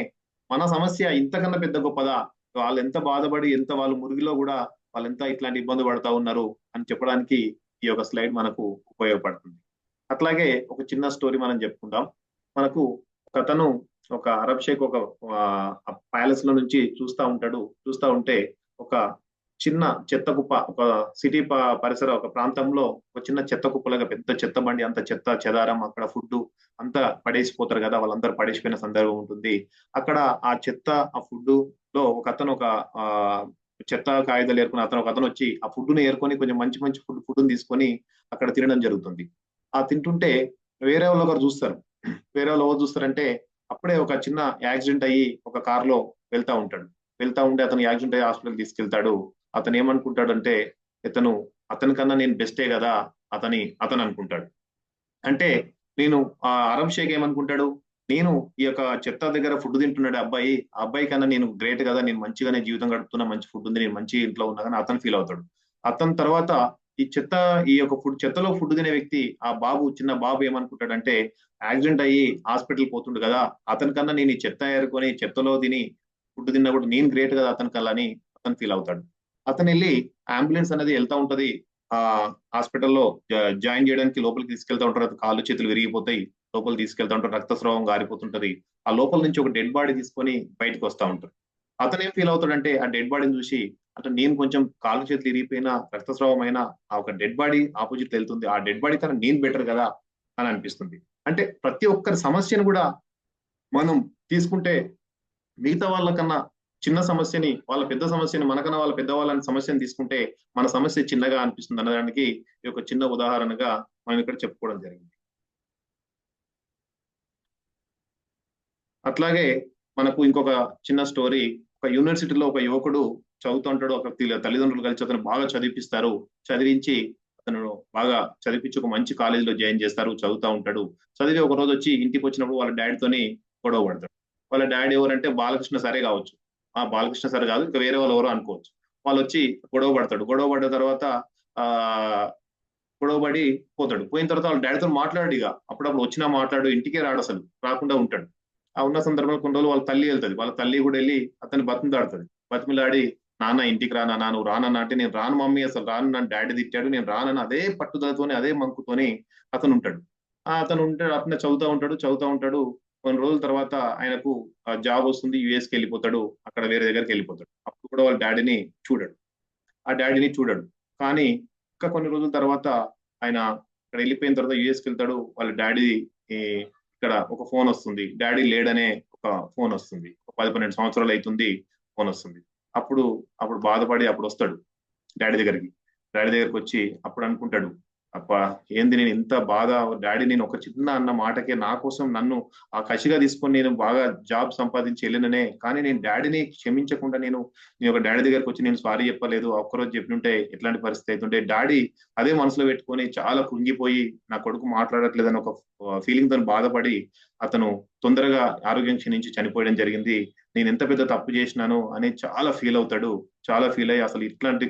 మన సమస్య ఇంతకన్నా పెద్ద గొప్పదా? వాళ్ళు ఎంత బాధపడి, ఎంత వాళ్ళు మురిగిలో కూడా వాళ్ళు ఎంత ఇట్లాంటి ఇబ్బంది పడతా ఉన్నారు అని చెప్పడానికి ఈ యొక్క స్లైడ్ మనకు ఉపయోగపడుతుంది. అట్లాగే ఒక చిన్న స్టోరీ మనం చెప్పుకుందాం. మనకు ఒక అతను ఒక అరబ్ షేక్ ఒక ప్యాలెస్ లో నుంచి చూస్తా ఉంటే ఒక చిన్న చెత్త కుప్ప, ఒక సిటీ పరిసర ఒక ప్రాంతంలో ఒక చిన్న చెత్త కుప్పలాగా పెద్ద చెత్త బండి, అంత చెత్త చెదారం, అక్కడ ఫుడ్ అంతా పడేసిపోతారు కదా, వాళ్ళందరూ పడేసిపోయిన సందర్భం ఉంటుంది. అక్కడ ఆ చెత్త ఆ ఫుడ్ లో ఒక అతను ఒక చెత్త కాగితాలు ఏరుకుని ఒక అతను వచ్చి ఆ ఫుడ్ ను ఏరుకొని కొంచెం మంచి మంచి ఫుడ్ తీసుకొని అక్కడ తినడం జరుగుతుంది. ఆ తింటుంటే వేరే వాళ్ళు ఒకరు చూస్తారు. వేరే వాళ్ళు ఎవరు చూస్తారంటే, అప్పుడే ఒక చిన్న యాక్సిడెంట్ అయ్యి ఒక కార్ లో వెళ్తా ఉంటే అతను యాక్సిడెంట్ అయ్యి హాస్పిటల్ తీసుకెళ్తాడు. అతను ఏమనుకుంటాడంటే, అతని కన్నా నేను బెస్టే కదా అతను అనుకుంటాడు. అంటే నేను ఆ అరబ్ షేక్ ఏమనుకుంటాడు, నేను ఈ యొక్క చెత్త దగ్గర ఫుడ్ తింటున్నాడు ఆ అబ్బాయి కన్నా నేను గ్రేట్ కదా, నేను మంచిగానే జీవితం గడుపుతున్నా, మంచి ఫుడ్ ఉంది, నేను మంచి ఇంట్లో ఉన్నా కానీ అతను ఫీల్ అవుతాడు. అతని తర్వాత ఈ యొక్క చెత్తలో ఫుడ్ తినే వ్యక్తి, ఆ చిన్న బాబు ఏమనుకుంటాడంటే, యాక్సిడెంట్ అయ్యి హాస్పిటల్ పోతుండు కదా, అతని కన్నా నేను ఈ చెత్త ఏరుకొని చెత్తలో తిని ఫుడ్ తిన్నా కూడా నేను గ్రేట్ కదా అతని కల్లా అని అతను ఫీల్ అవుతాడు. అతను వెళ్ళి అంబులెన్స్ అనేది వెళ్తా ఉంటది, ఆ హాస్పిటల్లో జాయిన్ చేయడానికి లోపలికి తీసుకెళ్తా ఉంటారు. కాళ్ళు చేతులు విరిగిపోతాయి, లోపల తీసుకెళ్తా ఉంటారు, రక్తస్రావం గారిపోతుంటది. ఆ లోపల నుంచి ఒక డెడ్ బాడీ తీసుకొని బయటకు వస్తా ఉంటారు. అతను ఏం ఫీల్ అవుతాడంటే, ఆ డెడ్ బాడీని చూసి, అంటే నేను కొంచెం కాళ్ళు చేతులు విరిగిపోయినా, రక్తస్రావం అయినా ఆ ఒక డెడ్ బాడీ ఆపోజిట్ వెళ్తుంది, ఆ డెడ్ బాడీ కన్నా నేను బెటర్ కదా అని అనిపిస్తుంది. అంటే ప్రతి ఒక్కరి సమస్యను కూడా మనం తీసుకుంటే, మిగతా వాళ్ళకన్నా చిన్న సమస్యని, వాళ్ళ పెద్ద సమస్యని, మనకన్నా వాళ్ళ పెద్దవాళ్ళని సమస్యను తీసుకుంటే మన సమస్య చిన్నగా అనిపిస్తుంది అనడానికి ఈ ఒక చిన్న ఉదాహరణగా మనం ఇక్కడ చెప్పుకోవడం జరిగింది. అట్లాగే మనకు ఇంకొక చిన్న స్టోరీ, ఒక యూనివర్సిటీలో ఒక యువకుడు చదువుతూ ఉంటాడు. ఒక తల్లిదండ్రులు కలిసి అతను బాగా చదివించి అతను బాగా చదివించి ఒక మంచి కాలేజీలో జాయిన్ చేస్తారు. చదువుతూ ఉంటాడు. చదివి ఒక రోజు వచ్చి ఇంటికి వచ్చినప్పుడు వాళ్ళ డాడీతోని గొడవ పడతాడు. వాళ్ళ డాడీ ఎవరంటే బాలకృష్ణ సరే కావచ్చు, బాలకృష్ణ సార్ కాదు, ఇంకా వేరే వాళ్ళు ఎవరో అనుకోవచ్చు. వాళ్ళు వచ్చి గొడవ పడతాడు. గొడవ పడ్డ తర్వాత గొడవపడి పోతాడు. పోయిన తర్వాత వాళ్ళ డాడీతో మాట్లాడు, ఇక అప్పుడప్పుడు వచ్చినా మాట్లాడు, ఇంటికే రాడు, అసలు రాకుండా ఉంటాడు. ఆ ఉన్న సందర్భంలో కొన్ని రోజులు వాళ్ళ తల్లి వెళ్తుంది. వాళ్ళ తల్లి కూడా వెళ్ళి అతన్ని బతిమిలాడి, నాన్న ఇంటికి రానా, నువ్వు రానన్నా అంటే, నేను రాను మమ్మీ, అసలు రాను, నన్ను డాడీ తిట్టాడు, నేను రానని అదే పట్టుదలతోని అదే మంకుతోని అతను ఉంటాడు. అతను చదువుతూ ఉంటాడు. కొన్ని రోజుల తర్వాత ఆయనకు జాబ్ వస్తుంది, యుఎస్కి వెళ్ళిపోతాడు. అక్కడ వేరే దగ్గరికి వెళ్ళిపోతాడు. అప్పుడు కూడా వాళ్ళ డాడీని చూడడు. కానీ ఇంకా కొన్ని రోజుల తర్వాత ఆయన ఇక్కడ వెళ్ళిపోయిన తర్వాత యుఎస్కి వెళ్తాడు. వాళ్ళ డాడీ ఇక్కడ ఒక ఫోన్ వస్తుంది, డాడీ లేడనే ఒక ఫోన్ వస్తుంది. 10-12 సంవత్సరాలు అవుతుంది, ఫోన్ వస్తుంది. అప్పుడు బాధపడి అప్పుడు వస్తాడు డాడీ దగ్గరికి వచ్చి అప్పుడు అనుకుంటాడు, అబ్బా ఏంది నేను ఇంత బాధ, డాడీ నేను ఒక చిన్న అన్న మాటకే నా కోసం నన్ను ఆ కసిగా తీసుకొని నేను బాగా జాబ్ సంపాదించి వెళ్ళిననే, కానీ నేను డాడీని క్షమించకుండా నేను ఒక డాడీ దగ్గరకు వచ్చి నేను సారీ చెప్పలేదు, ఒక్కరోజు చెప్పినుంటే ఎట్లాంటి పరిస్థితి అవుతుంటే, డాడీ అదే మనసులో పెట్టుకొని చాలా కృంగిపోయి నా కొడుకు మాట్లాడట్లేదని ఒక ఫీలింగ్ తో బాధపడి అతను తొందరగా ఆరోగ్యం క్షీణించి చనిపోయడం జరిగింది. నేను ఎంత పెద్ద తప్పు చేసినాను అని చాలా ఫీల్ అవుతాడు. చాలా ఫీల్ అయ్యి అసలు ఇట్లాంటి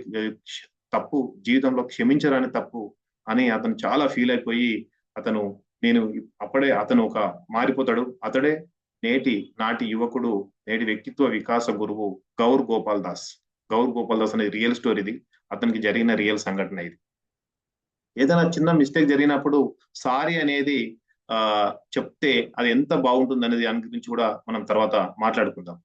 తప్పు జీవితంలో క్షమించరాని తప్పు అని అతను చాలా ఫీల్ అయిపోయి అతను అప్పుడే అతను ఒక మారిపోతాడు. అతడే నాటి యువకుడు, నేటి వ్యక్తిత్వ వికాస గురువు గౌర్ గోపాల్ దాస్. గౌర్ గోపాల్ దాస్ అనేది రియల్ స్టోరీ, ఇది అతనికి జరిగిన రియల్ సంఘటన. ఇది ఏదైనా చిన్న మిస్టేక్ జరిగినప్పుడు సారీ అనేది చెప్తే అది ఎంత బాగుంటుంది అనేది దాని గురించి కూడా మనం తర్వాత మాట్లాడుకుందాం.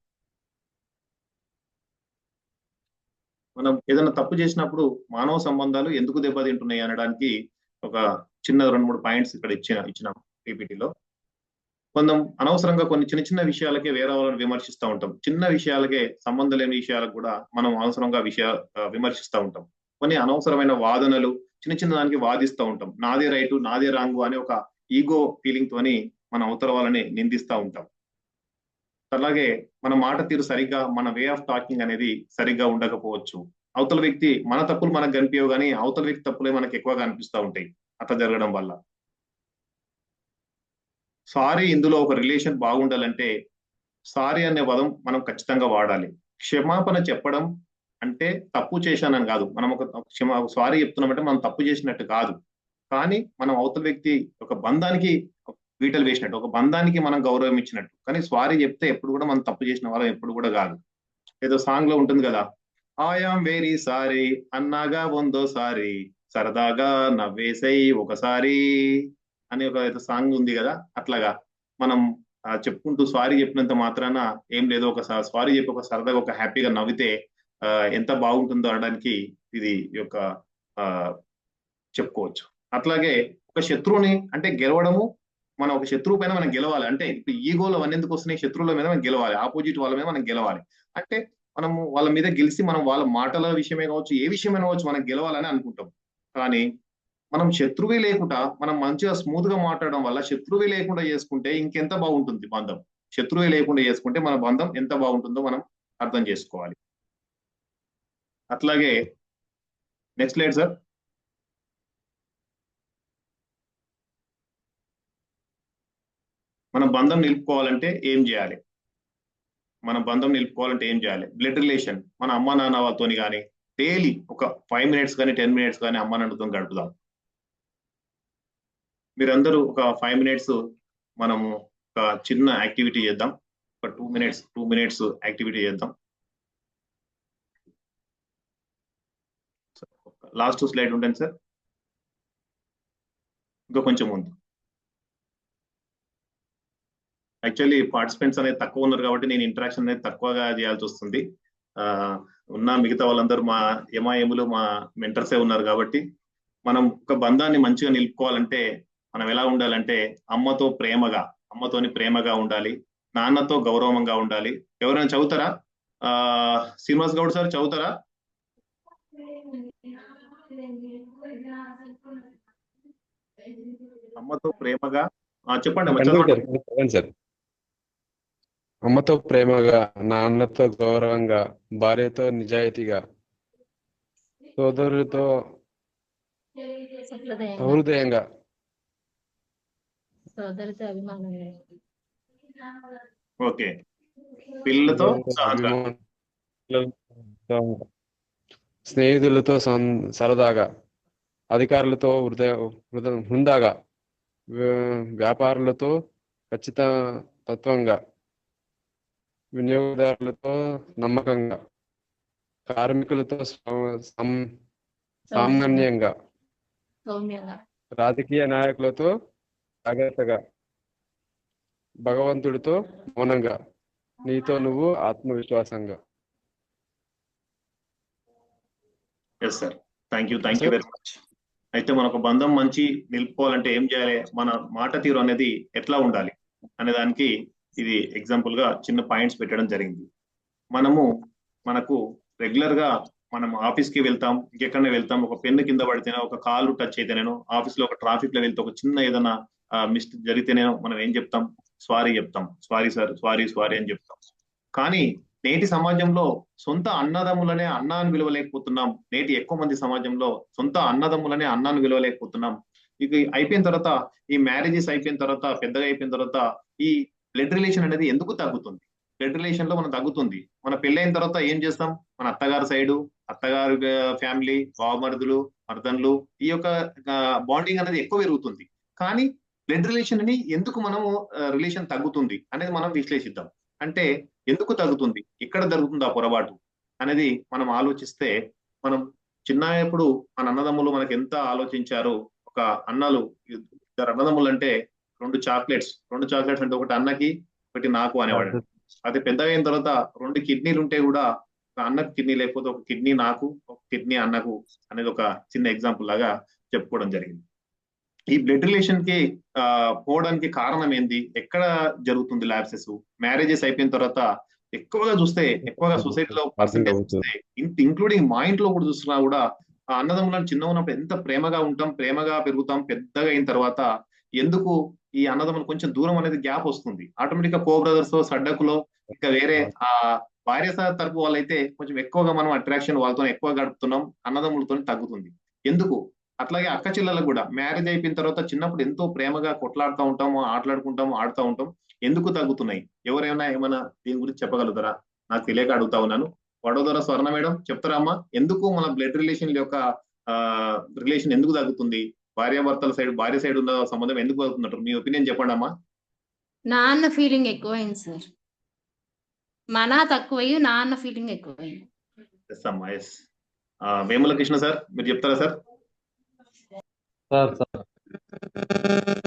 మనం ఏదైనా తప్పు చేసినప్పుడు మానవ సంబంధాలు ఎందుకు దెబ్బతింటున్నాయి అనడానికి ఒక చిన్న 2-3 పాయింట్స్ ఇక్కడ ఇచ్చినాం పీపీటీలో. కొంచెం అనవసరంగా కొన్ని చిన్న చిన్న విషయాలకే వేరే వాళ్ళని విమర్శిస్తూ ఉంటాం. చిన్న విషయాలకే, సంబంధం లేని విషయాలకు కూడా మనం అనవసరంగా విమర్శిస్తూ ఉంటాం. కొన్ని అనవసరమైన వాదనలు, చిన్న చిన్న దానికి వాదిస్తూ ఉంటాం. నాదే రైటు, నాదే రాంగు అనే ఒక ఈగో ఫీలింగ్ తోని మనం అవతల వాళ్ళని నిందిస్తూ ఉంటాం. అలాగే మన మాట తీరు సరిగ్గా, మన వే ఆఫ్ టాకింగ్ అనేది సరిగ్గా ఉండకపోవచ్చు. అవతల వ్యక్తి మన తప్పులు మనకు కనిపించవు, కానీ అవతల వ్యక్తి తప్పులే మనకు ఎక్కువగా అనిపిస్తూ ఉంటాయి అట్లా జరగడం వల్ల. సారీ ఇందులో ఒక రిలేషన్ బాగుండాలంటే సారీ అనే పదం మనం ఖచ్చితంగా వాడాలి. క్షమాపణ చెప్పడం అంటే తప్పు చేశానని కాదు. మనం ఒక సారీ చెప్తున్నామంటే మనం తప్పు చేసినట్టు కాదు, కానీ మనం అవతల వ్యక్తి ఒక బంధానికి వీటలు వేసినట్టు, ఒక బంధానికి మనం గౌరవం ఇచ్చినట్టు. కానీ సారీ చెప్తే ఎప్పుడు కూడా మనం తప్పు చేసిన వాళ్ళం ఎప్పుడు కూడా కాదు. ఏదో సాంగ్ లో ఉంటుంది కదా, ఐయామ్ వెరీ సారీ అన్నాగా సారీ సరదాగా నవ్వేసై ఒకసారి అని ఒక సాంగ్ ఉంది కదా. అట్లాగా మనం చెప్పుకుంటూ సారీ చెప్పినంత మాత్రాన ఏం లేదు, ఒక సారీ చెప్పి ఒక సరదాగా ఒక హ్యాపీగా నవ్వితే ఎంత బాగుంటుందో అనడానికి ఇది యొక్క చెప్పుకోవచ్చు. అట్లాగే ఒక శత్రువుని అంటే గెలవడము, మనం ఒక శత్రువు పైన మనం గెలవాలి అంటే, ఇప్పుడు ఈగోలు అవన్నీ ఎందుకు వస్తున్నాయి? శత్రువుల మీద మనం గెలవాలి, ఆపోజిట్ వాళ్ళ మీద మనం గెలవాలి అంటే మనము వాళ్ళ మీద గెలిచి మనం వాళ్ళ మాటల విషయమే కావచ్చు, ఏ విషయమైనా కావచ్చు మనం గెలవాలని అనుకుంటాం. కానీ మనం శత్రువే లేకుండా మనం మంచిగా స్మూత్ గా మాట్లాడడం వల్ల, శత్రువే లేకుండా చేసుకుంటే ఇంకెంత బాగుంటుంది బంధం. శత్రువే లేకుండా చేసుకుంటే మన బంధం ఎంత బాగుంటుందో మనం అర్థం చేసుకోవాలి. అట్లాగే నెక్స్ట్ స్లైడ్ సార్. మన బంధం నిలుపుకోవాలంటే ఏం చేయాలి? బ్లడ్ రిలేషన్ మన అమ్మ నాన్న వాళ్ళతోని కానీ డైలీ ఒక 5 minutes కానీ 10 minutes కానీ అమ్మ నాన్నతో గడుపుదాం. మీరందరూ ఒక 5 minutes మనము ఒక చిన్న యాక్టివిటీ చేద్దాం. ఒక 2 minutes యాక్టివిటీ చేద్దాం. లాస్ట్ స్లైడ్ ఉంటుంది సార్, ఇంకా కొంచెం ముందు. యాక్చువల్లీ పార్టిసిపెంట్స్ అనేది తక్కువ ఉన్నారు కాబట్టి నేను ఇంటరాక్షన్ అనేది తక్కువగా చేయాల్సి వస్తుంది. ఉన్న మిగతా వాళ్ళందరూ మా ఎంఐఎంలు, మా మెంటర్సే ఉన్నారు కాబట్టి మనం ఒక బంధాన్ని మంచిగా నిలుపుకోవాలంటే మనం ఎలా ఉండాలంటే అమ్మతోని ప్రేమగా ఉండాలి, నాన్నతో గౌరవంగా ఉండాలి. ఎవరైనా చదువుతారా? శ్రీనివాస్ గౌడ్ సార్ చదువుతారా? అమ్మతో ప్రేమగా చెప్పండి సార్. అమ్మతో ప్రేమగా, నాన్నతో గౌరవంగా, భార్యతో నిజాయితీగా, సోదరులతో హృదయంగా, సోదరితో అభిమానంగా, ఓకే, పిల్లలతో స్నేహితులతో సరదాగా, అధికారులతో హృందాగా, వ్యాపారులతో ఖచ్చితత్వంగా, వినియోగదారులతో నమ్మకంగా, కార్మికులతో సామాన్యంగా, రాజకీయ నాయకులతో జాగ్రత్తగా, భగవంతుడితో మౌనంగా, నీతో నువ్వు ఆత్మవిశ్వాసంగా. Yes sir, thank you very much. అయితే మనకు బంధం మంచి నిలుపుకోవాలంటే ఏం చేయాలి, మన మాట తీరు అనేది ఎట్లా ఉండాలి అనే దానికి ఇది ఎగ్జాంపుల్ గా చిన్న పాయింట్స్ పెట్టడం జరిగింది. మనకు రెగ్యులర్ గా మనం ఆఫీస్ కి వెళ్తాం, ఇంకెక్కడనే వెళ్తాం, ఒక పెన్ను కింద పడితేనే, ఒక కాలు టచ్ అయితేనేనో, ఆఫీస్ లో ఒక ట్రాఫిక్ లో వెళ్తే ఒక చిన్న ఏదైనా మిస్టేక్ జరిగితేనేనో మనం ఏం చెప్తాం? సారీ చెప్తాం. సారీ సార్, సారీ సారీ అని చెప్తాం. కానీ నేటి సమాజంలో సొంత అన్నదమ్ములనే అన్న అని విలువలేకపోతున్నాం. నేటి ఎక్కువ మంది సమాజంలో సొంత అన్నదమ్ములనే అన్న అని విలువలేకపోతున్నాం. ఇక అయిపోయిన తర్వాత, ఈ మ్యారేజెస్ అయిపోయిన తర్వాత, పెద్దగా అయిపోయిన తర్వాత ఈ బ్లడ్ రిలేషన్ అనేది ఎందుకు తగ్గుతుంది? బ్లడ్ రిలేషన్ లో మనం తగ్గుతుంది. మన పెళ్ళైన తర్వాత ఏం చేస్తాం? మన అత్తగారి సైడు, అత్తగారు ఫ్యామిలీ, బావమరుదులు, మర్దన్లు, ఈ యొక్క బాండింగ్ అనేది ఎక్కువ పెరుగుతుంది. కానీ బ్లడ్ రిలేషన్ అని ఎందుకు మనము రిలేషన్ తగ్గుతుంది అనేది మనం విశ్లేషిద్దాం. అంటే ఎందుకు తగ్గుతుంది, ఎక్కడ జరుగుతుంది ఆ పొరపాటు అనేది మనం ఆలోచిస్తే, మనం చిన్నప్పుడు మన అన్నదమ్ములు మనకి ఎంత ఆలోచించారో, ఒక అన్నలు, ఇద్దరు అన్నదమ్ములు అంటే రెండు చాక్లెట్స్ అంటే ఒకటి అన్నకి, ఒకటి నాకు అనేవాడు. అది పెద్దగా అయిన తర్వాత 2 కిడ్నీలు ఉంటే కూడా ఒక అన్నకు కిడ్నీ లేకపోతే ఒక కిడ్నీ నాకు, ఒక కిడ్నీ అన్నకు అనేది ఒక చిన్న ఎగ్జాంపుల్ లాగా చెప్పుకోవడం జరిగింది. ఈ బ్లడ్ రిలేషన్ కి పోవడానికి కారణం ఏంది? ఎక్కడ జరుగుతుంది ల్యాబ్సెస్? మ్యారేజెస్ అయిపోయిన తర్వాత ఎక్కువగా చూస్తే, ఎక్కువగా సొసైటీలో పర్సెంటేజ్ చూస్తే, ఇంక్లూడింగ్ మా ఇంట్లో కూడా చూస్తున్నా కూడా, ఆ అన్నదమ్ములను చిన్న ఉన్నప్పుడు ఎంత ప్రేమగా ఉంటాం, ప్రేమగా పెరుగుతాం. పెద్దగా అయిన తర్వాత ఎందుకు ఈ అన్నదమ్ములు కొంచెం దూరం అనేది గ్యాప్ వస్తుంది. ఆటోమేటిక్ గా కో బ్రదర్స్, సడ్డకులో, ఇంకా వేరే ఆ భార్య తరపు వాళ్ళైతే కొంచెం ఎక్కువగా మనం అట్రాక్షన్ వాళ్ళతో ఎక్కువ గడుపుతున్నాం, అన్నదమ్ములతో తగ్గుతుంది. ఎందుకు? అట్లాగే అక్క చెల్లెలకు కూడా మ్యారేజ్ అయిపోయిన తర్వాత చిన్నప్పుడు ఎంతో ప్రేమగా కొట్లాడుతూ ఉంటాము, ఆటలాడుకుంటాము, ఆడుతూ ఉంటాం. ఎందుకు తగ్గుతున్నాయి? ఎవరైనా ఏమైనా దీని గురించి చెప్పగలుగుతారా? నాకు తెలియక అడుగుతా ఉన్నాను. వడోదర స్వర్ణ మేడం చెప్తారా అమ్మా, ఎందుకు మన బ్లడ్ రిలేషన్ యొక్క రిలేషన్ ఎందుకు తగ్గుతుంది? భార్యాభర్తల సైడ్, భార్య సైడ్ ఉన్న సంబంధం ఎందుకు తగ్గుతున్నట్టు మీ ఒపీనియన్ చెప్పండి అమ్మా. నాన్న ఫీలింగ్ ఎక్కువైంది సార్. మన తక్కువయ్యి నాన్న ఫీలింగ్ ఎక్కువైంది. ఎస్ అమ్మా, ఎస్. వేముల కృష్ణ సార్, మీరు చెప్తారా సార్? సార్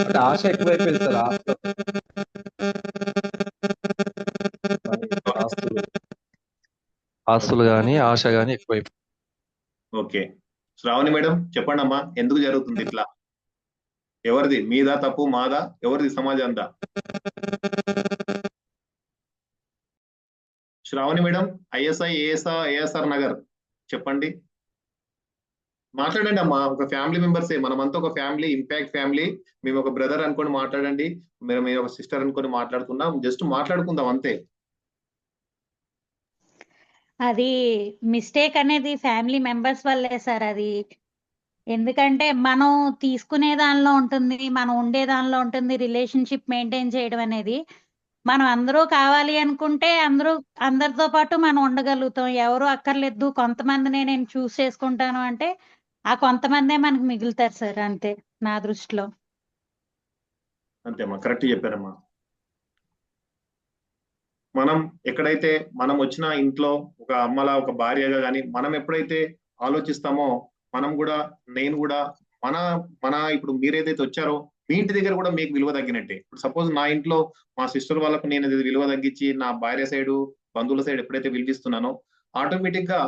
అంటే ఆశ ఎక్కువైపోయింది సార్. ఆస్తులు కానీ ఆశ కానీ ఎక్కువైపోయింది. ఓకే, శ్రావణి మేడం చెప్పండి అమ్మా, ఎందుకు జరుగుతుంది ఇట్లా? ఎవరిది మీదా తప్పు, మాదా, ఎవరిది సమాజందా? Sravani madam, ISI ASR Nagar చెప్పండి, మాట్లాడండి అమ్మా. ఒక ఫ్యామిలీ మెంబర్సే, మనమంతా ఒక ఫ్యామిలీ, ఇంపాక్ట్ ఫ్యామిలీ. మేము ఒక బ్రదర్ అనుకొని మాట్లాడండి, మీరు ఒక సిస్టర్ అనుకొని మాట్లాడుకున్నాం, జస్ట్ మాట్లాడుకుందాం అంతే. అది మిస్టేక్ అనేది ఫ్యామిలీ మెంబర్స్ వల్లే సార్. అది ఎందుకంటే మనం తీసుకునే దానిలో ఉంటుంది, మనం ఉండే దానిలో ఉంటుంది రిలేషన్షిప్ మెయింటైన్ చేయడం అనేది. మనం అందరూ కావాలి అనుకుంటే అందరితో పాటు మనం ఉండగలుగుతాం. ఎవరు అక్కర్లేదు, కొంతమందినే నేను చూస్ చేసుకుంటాను అంటే ఆ కొంతమందే మనకు మిగులుతారు సార్. అంతే నా దృష్టిలో. అంతేమ్మా, కరెక్ట్ చెప్పారమ్మా. మనం ఎక్కడైతే మనం వచ్చిన ఇంట్లో ఒక అమ్మలా, ఒక భార్యగా కానీ మనం ఎప్పుడైతే ఆలోచిస్తామో, మనం కూడా, నేను కూడా, మన మన ఇప్పుడు మీరేదైతే వచ్చారో మీ ఇంటి దగ్గర కూడా మీకు విలువ తగ్గినట్టే. ఇప్పుడు సపోజ్ నా ఇంట్లో మా సిస్టర్ వాళ్ళకు నేను విలువ తగ్గించి నా భార్య సైడు, బంధువుల సైడ్ ఎప్పుడైతే విలువిస్తున్నానో, ఆటోమేటిక్ గా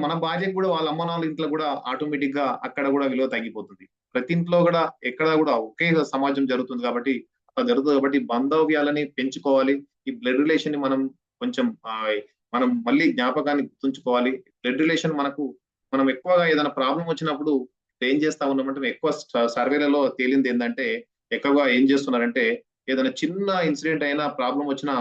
మన భార్యకు కూడా, వాళ్ళ అమ్మ నాన్న ఇంట్లో కూడా ఆటోమేటిక్ గా అక్కడ కూడా విలువ తగ్గిపోతుంది. ప్రతి ఇంట్లో కూడా, ఎక్కడ కూడా ఒకే సమాజం జరుగుతుంది కాబట్టి, అలా జరుగుతుంది కాబట్టి బాంధవ్యాలని పెంచుకోవాలి. ఈ బ్లడ్ రిలేషన్ ని మనం కొంచెం మనం మళ్ళీ జ్ఞాపకాన్ని గుర్తుంచుకోవాలి. బ్లడ్ రిలేషన్ మనం ఎక్కువగా ఏదైనా ప్రాబ్లం వచ్చినప్పుడు ఏం చేస్తా ఉన్నామంటే, ఎక్కువ సర్వేలలో తేలింది ఏంటంటే, ఎక్కువగా ఏం చేస్తున్నారంటే, ఏదైనా చిన్న ఇన్సిడెంట్ అయినా, ప్రాబ్లం వచ్చినా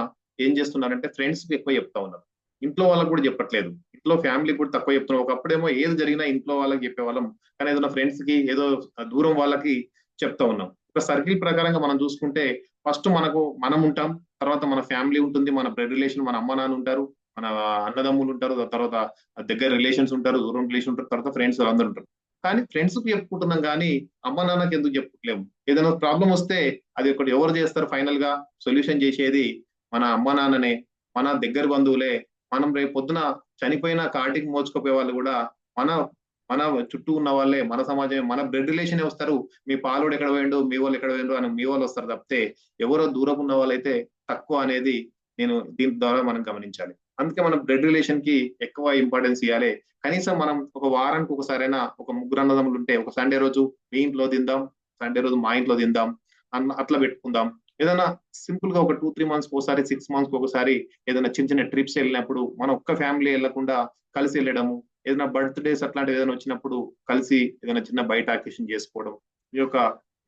ఏం చేస్తున్నారంటే ఫ్రెండ్స్ కి ఎక్కువ చెప్తా ఉన్నారు, ఇంట్లో వాళ్ళకు కూడా చెప్పట్లేదు. ఇంట్లో ఫ్యామిలీ కూడా తక్కువ చెప్తున్నాం. ఒకప్పుడేమో ఏది జరిగినా ఇంట్లో వాళ్ళకి చెప్పేవాళ్ళం, కానీ ఏదైనా ఫ్రెండ్స్ కి, ఏదో దూరం వాళ్ళకి చెప్తా ఉన్నాం. ఒక సర్కిల్ ప్రకారంగా మనం చూసుకుంటే, ఫస్ట్ మనం ఉంటాం, తర్వాత మన ఫ్యామిలీ ఉంటుంది, మన బ్లడ్ రిలేషన్, మన అమ్మ నాన్న ఉంటారు, మన అన్నదమ్ములు ఉంటారు, తర్వాత దగ్గర రిలేషన్స్ ఉంటారు, దూరం రిలేషన్ ఉంటారు, తర్వాత ఫ్రెండ్స్ అందరూ ఉంటారు. కానీ ఫ్రెండ్స్ కి చెప్పుకుంటున్నాం కానీ అమ్మ నాన్నకి ఎందుకు చెప్పుకోలేము? ఏదైనా ప్రాబ్లం వస్తే అది ఒకటి ఎవరు చేస్తారు? ఫైనల్ గా సొల్యూషన్ చేసేది మన అమ్మ నాన్ననే, మన దగ్గర బంధువులే. మనం రేపు పొద్దున చనిపోయిన కాటికి మోచుకోపోయే వాళ్ళు కూడా మన మన చుట్టూ ఉన్న వాళ్ళే, మన సమాజమే, మన బ్లడ్ రిలేషనే వస్తారు. మీ పాలోడు ఎక్కడ పోయిండు, మీ వాళ్ళు ఎక్కడ పోయిండు అని మీ వాళ్ళు వస్తారు తప్పితే, ఎవరో దూరం ఉన్న వాళ్ళైతే తక్కువ అనేది నేను దీని ద్వారా మనం గమనించాలి. అందుకే మనం బ్లడ్ రిలేషన్ కి ఎక్కువ ఇంపార్టెన్స్ ఇవ్వాలి. కనీసం మనం ఒక వారానికి ఒకసారైనా, ఒక ముగ్గురు అన్నదమ్ములు ఉంటే, ఒక సండే రోజు మీ ఇంట్లో తిందాం, సండే రోజు మా ఇంట్లో తిందాం అట్లా పెట్టుకుందాం. ఏదైనా సింపుల్ గా ఒక 2-3 months ఒకసారి, 6 months ఒకసారి ఏదైనా చిన్న చిన్న ట్రిప్స్ వెళ్ళినప్పుడు మనం ఒక్క ఫ్యామిలీ వెళ్లకుండా కలిసి వెళ్ళడము, ఏదైనా బర్త్డేస్ అట్లాంటివి ఏదైనా వచ్చినప్పుడు కలిసి ఏదైనా చిన్న బయట అకేషన్ చేసుకోవడం ఈ యొక్క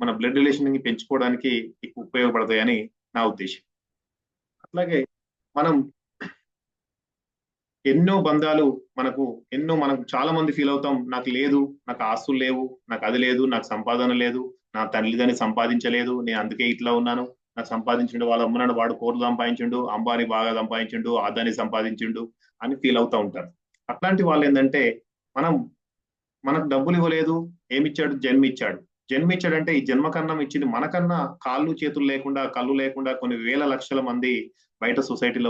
మన బ్లడ్ రిలేషన్ ని పెంచుకోవడానికి ఎక్కువ ఉపయోగపడతాయని నా ఉద్దేశం. అట్లాగే మనం ఎన్నో బంధాలు మనకు చాలా మంది ఫీల్ అవుతాం, నాకు లేదు, నాకు ఆస్తులు లేవు, నాకు అది లేదు, నాకు సంపాదన లేదు, నా తల్లిదండ్రులు సంపాదించలేదు, నేను అందుకే ఇట్లా ఉన్నాను, నాకు సంపాదించిండు, వాళ్ళ అమ్మనాడు వాడు కోట్లు సంపాదించిండు, అంబానీ బాగా సంపాదించిండు, అదాని సంపాదించిండు అని ఫీల్ అవుతా ఉంటారు. అట్లాంటి వాళ్ళు ఏంటంటే మనకు డబ్బులు ఇవ్వలేదు, ఏమిచ్చాడు? జన్మిచ్చాడంటే ఈ జన్మ కన్నా ఇచ్చింది మనకన్నా కాళ్ళు చేతులు లేకుండా కళ్ళు లేకుండా కొన్ని వేల లక్షల మంది బయట సొసైటీలో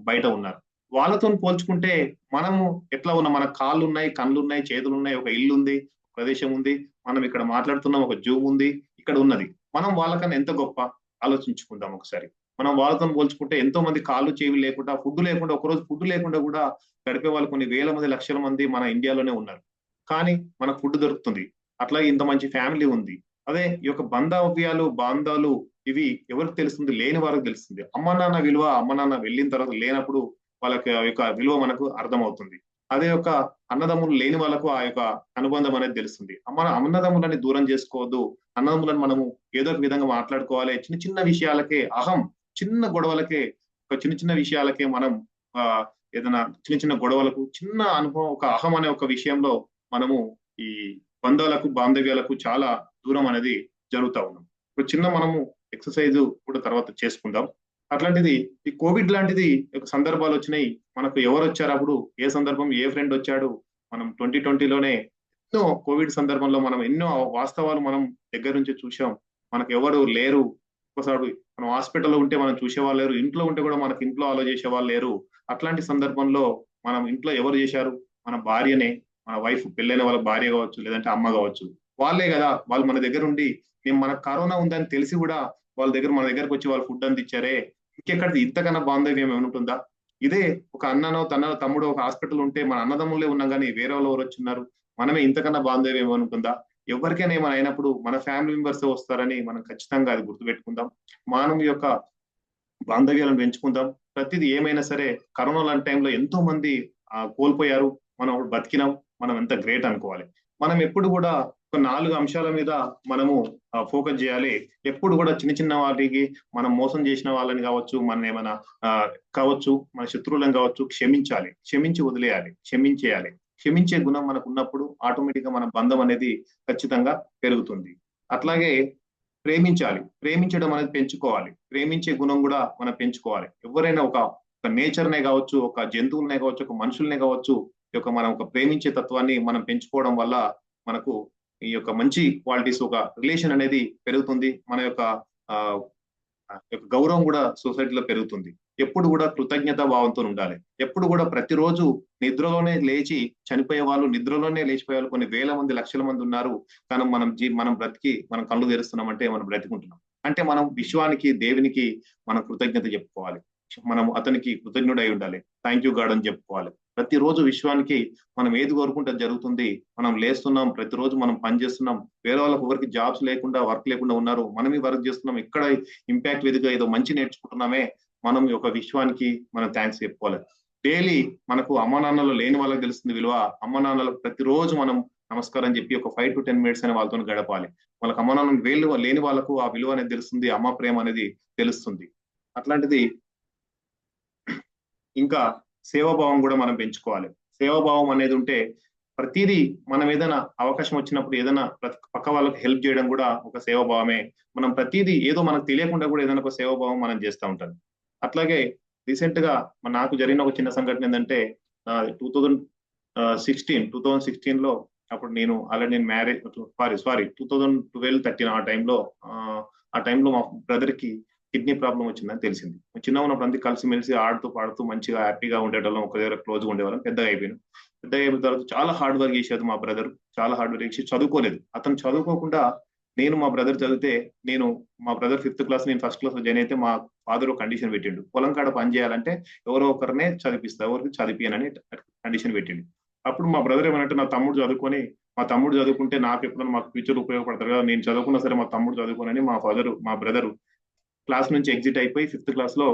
బయట ఉన్నారు. వాళ్ళతో పోల్చుకుంటే మనము ఎట్లా ఉన్నాం? మన కాళ్ళు ఉన్నాయి, కళ్ళు ఉన్నాయి, చేతులు ఉన్నాయి, ఒక ఇల్లు ఉంది, ప్రదేశం ఉంది, మనం ఇక్కడ మాట్లాడుతున్నాం, ఒక జూమ్ ఉంది, ఇక్కడ ఉన్నది. మనం వాళ్ళకన్నా ఎంత గొప్ప ఆలోచించుకుందాం ఒకసారి. మనం వాళ్ళతో పోల్చుకుంటే ఎంతో మంది కాళ్ళు చేవి లేకుండా, ఫుడ్ లేకుండా, ఒకరోజు ఫుడ్ లేకుండా కూడా గడిపే వాళ్ళు కొన్ని వేల మంది లక్షల మంది మన ఇండియాలోనే ఉన్నారు. కానీ మనకు ఫుడ్ దొరుకుతుంది, అట్లాగే ఇంత మంచి ఫ్యామిలీ ఉంది. అదే ఈ యొక్క బాంధాలు ఇవి ఎవరికి తెలుస్తుంది? లేని వారికి తెలుస్తుంది. అమ్మ నాన్న విలువ అమ్మ నాన్న వెళ్ళిన తర్వాత లేనప్పుడు వాళ్ళకి ఆ యొక్క విలువ మనకు అర్థమవుతుంది. అదే యొక్క అన్నదమ్ములు లేని వాళ్ళకు ఆ యొక్క అనుబంధం అనేది తెలుస్తుంది. అన్నదమ్ములని దూరం చేసుకోవద్దు, అన్నదమ్ములను మనము ఏదో ఒక విధంగా మాట్లాడుకోవాలి. చిన్న చిన్న విషయాలకే చిన్న గొడవలకే, ఒక చిన్న విషయాలకే మనం ఏదైనా చిన్న గొడవలకు చిన్న అనుభవం, ఒక అహం అనే ఒక విషయంలో మనము ఈ బాంధవ్యాలకు చాలా దూరం అనేది జరుగుతా ఉన్నాం. ఇప్పుడు మనము ఎక్సర్సైజ్ కూడా తర్వాత చేసుకుందాం. అట్లాంటిది ఈ కోవిడ్ లాంటిది ఒక సందర్భాలు వచ్చినాయి. మనకు ఎవరు వచ్చారు అప్పుడు, ఏ సందర్భం, ఏ ఫ్రెండ్ వచ్చాడు? మనం 2020లోనే ఎన్నో కోవిడ్ సందర్భంలో మనం ఎన్నో వాస్తవాలు మనం దగ్గర నుంచి చూసాం. మనకు ఎవరు లేరు. ఒకసారి మనం హాస్పిటల్లో ఉంటే మనం చూసేవాళ్ళు లేరు, ఇంట్లో ఉంటే కూడా మనకి ఇంట్లో అలో చేసే వాళ్ళు లేరు. అట్లాంటి సందర్భంలో మనం ఇంట్లో ఎవరు చేశారు? మన భార్యనే, మన వైఫ్, పెళ్ళైన వాళ్ళ భార్య కావచ్చు, లేదంటే అమ్మ కావచ్చు, వాళ్ళే కదా. వాళ్ళు మన దగ్గర ఉండి మనకు కరోనా ఉందని తెలిసి కూడా మన దగ్గరకు వచ్చి వాళ్ళు ఫుడ్ అందించారే, ఇంకెక్కడ ఇంతకన్నా బాంధవ్యం ఏముంటుందా? ఇదే ఒక అన్ననో తమ్ముడో ఒక హాస్పిటల్ ఉంటే మన అన్నదమ్ములే ఉన్నాం కానీ వేరే వాళ్ళు ఎవరు వచ్చిన్నారు, మనమే ఇంతకన్నా బాంధవ్యం ఏమనుకుందా? ఎవరికైనా ఏమైనా అయినప్పుడు మన ఫ్యామిలీ మెంబర్స్ వస్తారని మనం ఖచ్చితంగా అది గుర్తుపెట్టుకుందాం. మనం యొక్క బాంధవ్యాలను పెంచుకుందాం. ప్రతిదీ ఏమైనా సరే, కరోనా లాంటి టైంలో ఎంతో మంది కోల్పోయారు, మనం బతికినాం, మనం ఎంత గ్రేట్ అనుకోవాలి. మనం ఎప్పుడు కూడా ఒక 4 అంశాల మీద మనము ఫోకస్ చేయాలి. ఎప్పుడు కూడా చిన్న వాటికి మనం మోసం చేసిన వాళ్ళని కావచ్చు, మన ఏమైనా కావచ్చు, మన శత్రువులను కావచ్చు, క్షమించి వదిలేయాలి, క్షమించే గుణం మనకు ఉన్నప్పుడు ఆటోమేటిక్ గా మన బంధం అనేది ఖచ్చితంగా పెరుగుతుంది. అట్లాగే ప్రేమించడం అనేది పెంచుకోవాలి. ప్రేమించే గుణం కూడా మనం పెంచుకోవాలి. ఎవరైనా ఒక నేచర్నే కావచ్చు, ఒక జంతువులనే కావచ్చు, ఒక మనుషుల్నే కావచ్చు, మనం ఒక ప్రేమించే తత్వాన్ని మనం పెంచుకోవడం వల్ల మనకు ఈ యొక్క మంచి క్వాలిటీస్, ఒక రిలేషన్ అనేది పెరుగుతుంది. మన యొక్క గౌరవం కూడా సొసైటీలో పెరుగుతుంది. ఎప్పుడు కూడా కృతజ్ఞతా భావంతో ఉండాలి. ఎప్పుడు కూడా ప్రతిరోజు నిద్రలోనే చనిపోయే వాళ్ళు కొన్ని వేల మంది, లక్షల మంది ఉన్నారు. కానీ మనం బ్రతికి మనం కళ్ళు తెరుస్తున్నామంటే మనం బ్రతికుంటున్నాం అంటే మనం విశ్వానికి, దేవునికి మనం కృతజ్ఞత చెప్పుకోవాలి. మనం అతనికి కృతజ్ఞుడై ఉండాలి. థ్యాంక్ యూ గాడ్ అని చెప్పుకోవాలి. ప్రతిరోజు విశ్వానికి మనం ఏది కోరుకుంటే జరుగుతుంది. మనం లేస్తున్నాం, ప్రతిరోజు మనం పని చేస్తున్నాం. వేరే వాళ్ళకి ఎవరికి జాబ్స్ లేకుండా, వర్క్ లేకుండా ఉన్నారు, మనం ఈ వర్క్ చేస్తున్నాం. ఇక్కడ ఇంపాక్ట్ వేదికగా ఏదో మంచి నేర్చుకుంటున్నామే, మనం ఒక విశ్వానికి మనం థ్యాంక్స్ చెప్పుకోవాలి. డైలీ మనకు అమ్మ నాన్నలు లేని వాళ్ళకి తెలుస్తుంది విలువ. అమ్మ నాన్నలకు ప్రతిరోజు మనం నమస్కారం చెప్పి ఒక 5 to 10 minutes అని వాళ్ళతో గడపాలి. వాళ్ళకి అమ్మ నాన్నలు లేని వాళ్ళకు ఆ విలువ అనేది తెలుస్తుంది, అమ్మ ప్రేమ అనేది తెలుస్తుంది. అట్లాంటిది ఇంకా సేవాభావం కూడా మనం పెంచుకోవాలి. సేవాభావం అనేది ఉంటే ప్రతిదీ మనం ఏదైనా అవకాశం వచ్చినప్పుడు ఏదైనా పక్క వాళ్ళకి హెల్ప్ చేయడం కూడా ఒక సేవాభావమే. మనం ప్రతిదీ ఏదో మనకు తెలియకుండా కూడా ఏదైనా ఒక సేవాభావం మనం చేస్తూ ఉంటాం. అట్లాగే రీసెంట్ గా నాకు జరిగిన ఒక చిన్న సంఘటన ఏంటంటే 2016లో అప్పుడు నేను మ్యారేజ్ 2012-13 ఆ టైంలో మా బ్రదర్ కి కిడ్నీ ప్రాబ్లం వచ్చిందని తెలిసింది. చిన్న ఉన్నప్పుడు అంతా కలిసిమెలిసి ఆడుతూ పాడుతూ మంచిగా హ్యాపీగా ఉండేటోళ్ళం, ఒక దగ్గర క్లోజ్గా ఉండేవాళ్ళం. పెద్దగా అయిపోయిన తర్వాత చాలా హార్డ్ వర్క్ చేసేది మా బ్రదర్. చాలా హార్డ్ వర్క్ చేసి చదువుకోలేదు. అతను చదువుకోకుండా మా బ్రదర్ చదివితే మా బ్రదర్ 5th క్లాస్, నేను 1st క్లాస్ లో జాయిన్ అయితే మా ఫాదర్ ఒక కండిషన్ పెట్టిండు, పొలం కాడ పని చేయాలంటే ఎవరో ఒకరినే చదివిస్తా, ఎవరికి చదివియనని కండిషన్ పెట్టిండు. అప్పుడు మా బ్రదర్ ఏమనంటే, మా తమ్ముడు చదువుకుంటే నాకు ఎప్పుడైనా మాకు ఫ్యూచర్ ఉపయోగపడతారు కదా, నేను చదువుకున్నా సరే మా తమ్ముడు చదువుకోనని మా బ్రదర్ క్లాస్ నుంచి ఎగ్జిట్ అయిపోయి 5th క్లాస్ లో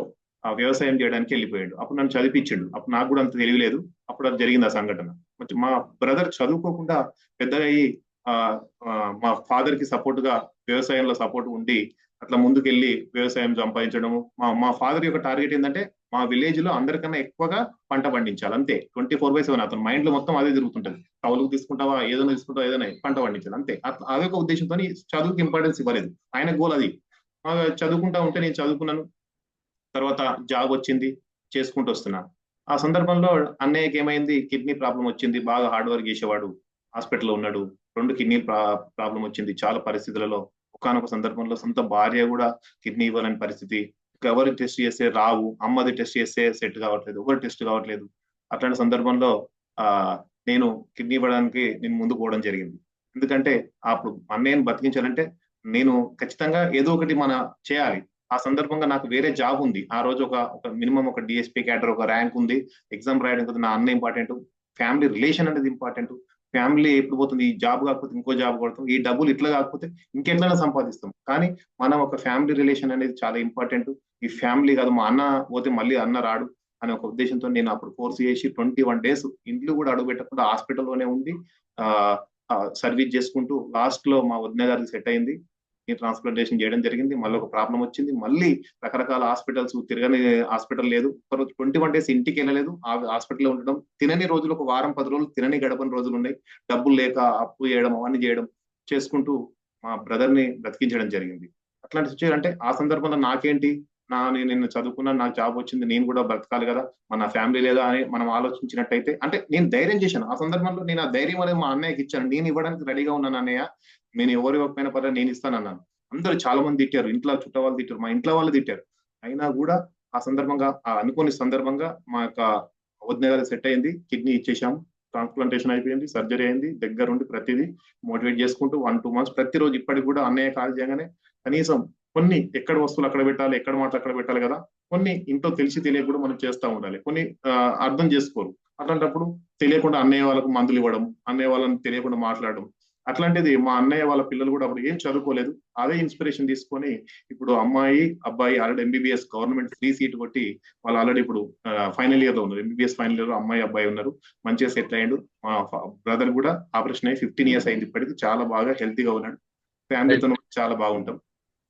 వ్యవసాయం చేయడానికి వెళ్ళిపోయాడు. అప్పుడు నన్ను చదివించిండు. అప్పుడు నాకు కూడా అంత తెలియలేదు. అప్పుడు అది జరిగింది ఆ సంఘటన. మా బ్రదర్ చదువుకోకుండా పెద్దగా అయ్యి మా ఫాదర్ కి సపోర్ట్ గా వ్యవసాయంలో సపోర్ట్ ఉండి అట్లా ముందుకెళ్ళి వ్యవసాయం సంపాదించడము. మా ఫాదర్ యొక్క టార్గెట్ ఏంటంటే మా విలేజ్ లో అందరికన్నా ఎక్కువగా పంట పండించాలి, అంతే. 24/7 అతను మైండ్ లో మొత్తం అదే తిరుగుతుంటది. కౌలుకు తీసుకుంటావా, ఏదైనా తీసుకుంటావా, ఏదైనా పంట పండించాలి, అంతే. అదే ఒక ఉద్దేశంతో చదువుకి ఇంపార్టెన్స్ ఇవ్వలేదు. ఆయన గోల్ అది. చదువుకుంటా ఉంటే నేను చదువుకున్నాను, తర్వాత జాబ్ వచ్చింది, చేసుకుంటూ వస్తున్నాను. ఆ సందర్భంలో అన్నయ్యకి ఏమైంది, కిడ్నీ ప్రాబ్లం వచ్చింది. బాగా హార్డ్ వర్క్ చేసేవాడు, హాస్పిటల్లో ఉన్నాడు. 2 కిడ్నీ ప్రాబ్లం వచ్చింది చాలా పరిస్థితులలో. ఒకానొక సందర్భంలో సొంత భార్య కూడా కిడ్నీ ఇవ్వాలని పరిస్థితి. ఎవరు టెస్ట్ చేస్తే రావు, అమ్మది టెస్ట్ చేస్తే సెట్ కావట్లేదు, ఎవరు టెస్ట్ కావట్లేదు. అట్లాంటి సందర్భంలో నేను కిడ్నీ ఇవ్వడానికి నేను ముందు పోవడం జరిగింది. ఎందుకంటే అప్పుడు అన్నయ్యని బతికించాలంటే నేను ఖచ్చితంగా ఏదో ఒకటి చేయాలి. ఆ సందర్భంగా నాకు వేరే జాబ్ ఉంది. ఆ రోజు ఒక మినిమం ఒక డిఎస్పీ క్యాడర్ ఒక ర్యాంక్ ఉంది. ఎగ్జామ్ రాయడం కదా, నా అన్న ఇంపార్టెంట్, ఫ్యామిలీ రిలేషన్ అనేది ఇంపార్టెంట్. ఫ్యామిలీ ఎప్పుడు పోతుంది, ఈ జాబ్ కాకపోతే ఇంకో జాబ్ కొడతాం, ఈ డబ్బులు ఇట్లా కాకపోతే ఇంకెట్లైనా సంపాదిస్తాం. కానీ మనం ఒక ఫ్యామిలీ రిలేషన్ అనేది చాలా ఇంపార్టెంట్. ఈ ఫ్యామిలీ కాదు, మా అన్న పోతే మళ్ళీ అన్న రాడు అనే ఒక ఉద్దేశంతో నేను అప్పుడు కోర్సు చేసి 21 days ఇంట్లో కూడా అడుగు పెట్టకుండా హాస్పిటల్లోనే ఉండి సర్వీస్ చేసుకుంటూ లాస్ట్ లో మా వదిన గారికి సెట్ అయింది. ట్రాన్స్ప్లాంటేషన్ చేయడం జరిగింది. మళ్ళీ ఒక ప్రాబ్లం వచ్చింది, మళ్ళీ రకరకాల హాస్పిటల్స్ తిరగని హాస్పిటల్ లేదు. ఒక రోజు 21 days ఇంటికి వెళ్ళలేదు, ఆ హాస్పిటల్లో ఉండడం. తినని రోజులు ఒక వారం 10 రోజులు తినని గడపని రోజులు ఉన్నాయి. డబ్బులు లేక అప్పు చేయడం, అవన్నీ చేయడం చేసుకుంటూ మా బ్రదర్ ని బ్రతికించడం జరిగింది. అట్లాంటి సిచ్యువేషన్ అంటే ఆ సందర్భంలో నాకేంటి, నేను చదువుకున్నాను, నాకు జాబ్ వచ్చింది, నేను కూడా బ్రతకాలి కదా, మన ఫ్యామిలీ లేదా అని మనం ఆలోచించినట్టయితే, అంటే నేను ధైర్యం చేశాను. ఆ సందర్భంలో నేను ఆ ధైర్యం అనేది మా అన్నయ్యకి ఇచ్చాను. నేను ఇవ్వడానికి రెడీగా ఉన్నాను అన్నయ్య, నేను ఎవరు ఇవ్వకపోయినా పర్లేదు నేను ఇస్తాను అన్నాను. అందరూ చాలా మంది తిట్టారు, ఇంట్లో చుట్ట వాళ్ళు తిట్టారు, మా ఇంట్లో వాళ్ళు తిట్టారు. అయినా కూడా ఆ సందర్భంగా, ఆ అనుకోని సందర్భంగా మా యొక్క వదిన గారు సెట్ అయింది, కిడ్నీ ఇచ్చేసాము, ట్రాన్స్ప్లాంటేషన్ అయిపోయింది, సర్జరీ అయింది. దగ్గరుండి ప్రతిదీ మోటివేట్ చేసుకుంటూ 1-2 months ప్రతిరోజు ఇప్పటికి కూడా అన్నయ్య కాల్ చేయగానే కనీసం కొన్ని ఎక్కడ వస్తువులు అక్కడ పెట్టాలి, ఎక్కడ మాటలు అక్కడ పెట్టాలి కదా, కొన్ని ఇంట్లో తెలిసి తెలియక కూడా మనం చేస్తూ ఉండాలి. కొన్ని అర్థం చేసుకోరు. అట్లాంటప్పుడు తెలియకుండా అన్నయ్య వాళ్ళకు మందులు ఇవ్వడం, అన్నయ్య వాళ్ళని తెలియకుండా మాట్లాడడం, అట్లాంటిది మా అన్నయ్య వాళ్ళ పిల్లలు కూడా అప్పుడు ఏం చదువుకోలేదు, అదే ఇన్స్పిరేషన్ తీసుకొని ఇప్పుడు అమ్మాయి అబ్బాయి already MBBS government free seat కొట్టి వాళ్ళు ఆల్రెడీ ఇప్పుడు ఫైనల్ ఇయర్ లో ఉన్నారు. ఎంబీబీఎస్ ఫైనల్ ఇయర్ లో అమ్మాయి అబ్బాయి ఉన్నారు, మంచిగా సెటిల్ అయ్యాడు. మా బ్రదర్ కూడా ఆపరేషన్ అయ్యి 15 years అయింది, ఇప్పటికి చాలా బాగా హెల్తీగా ఉన్నాడు. ఫ్యామిలీతో చాలా బాగుంటాం,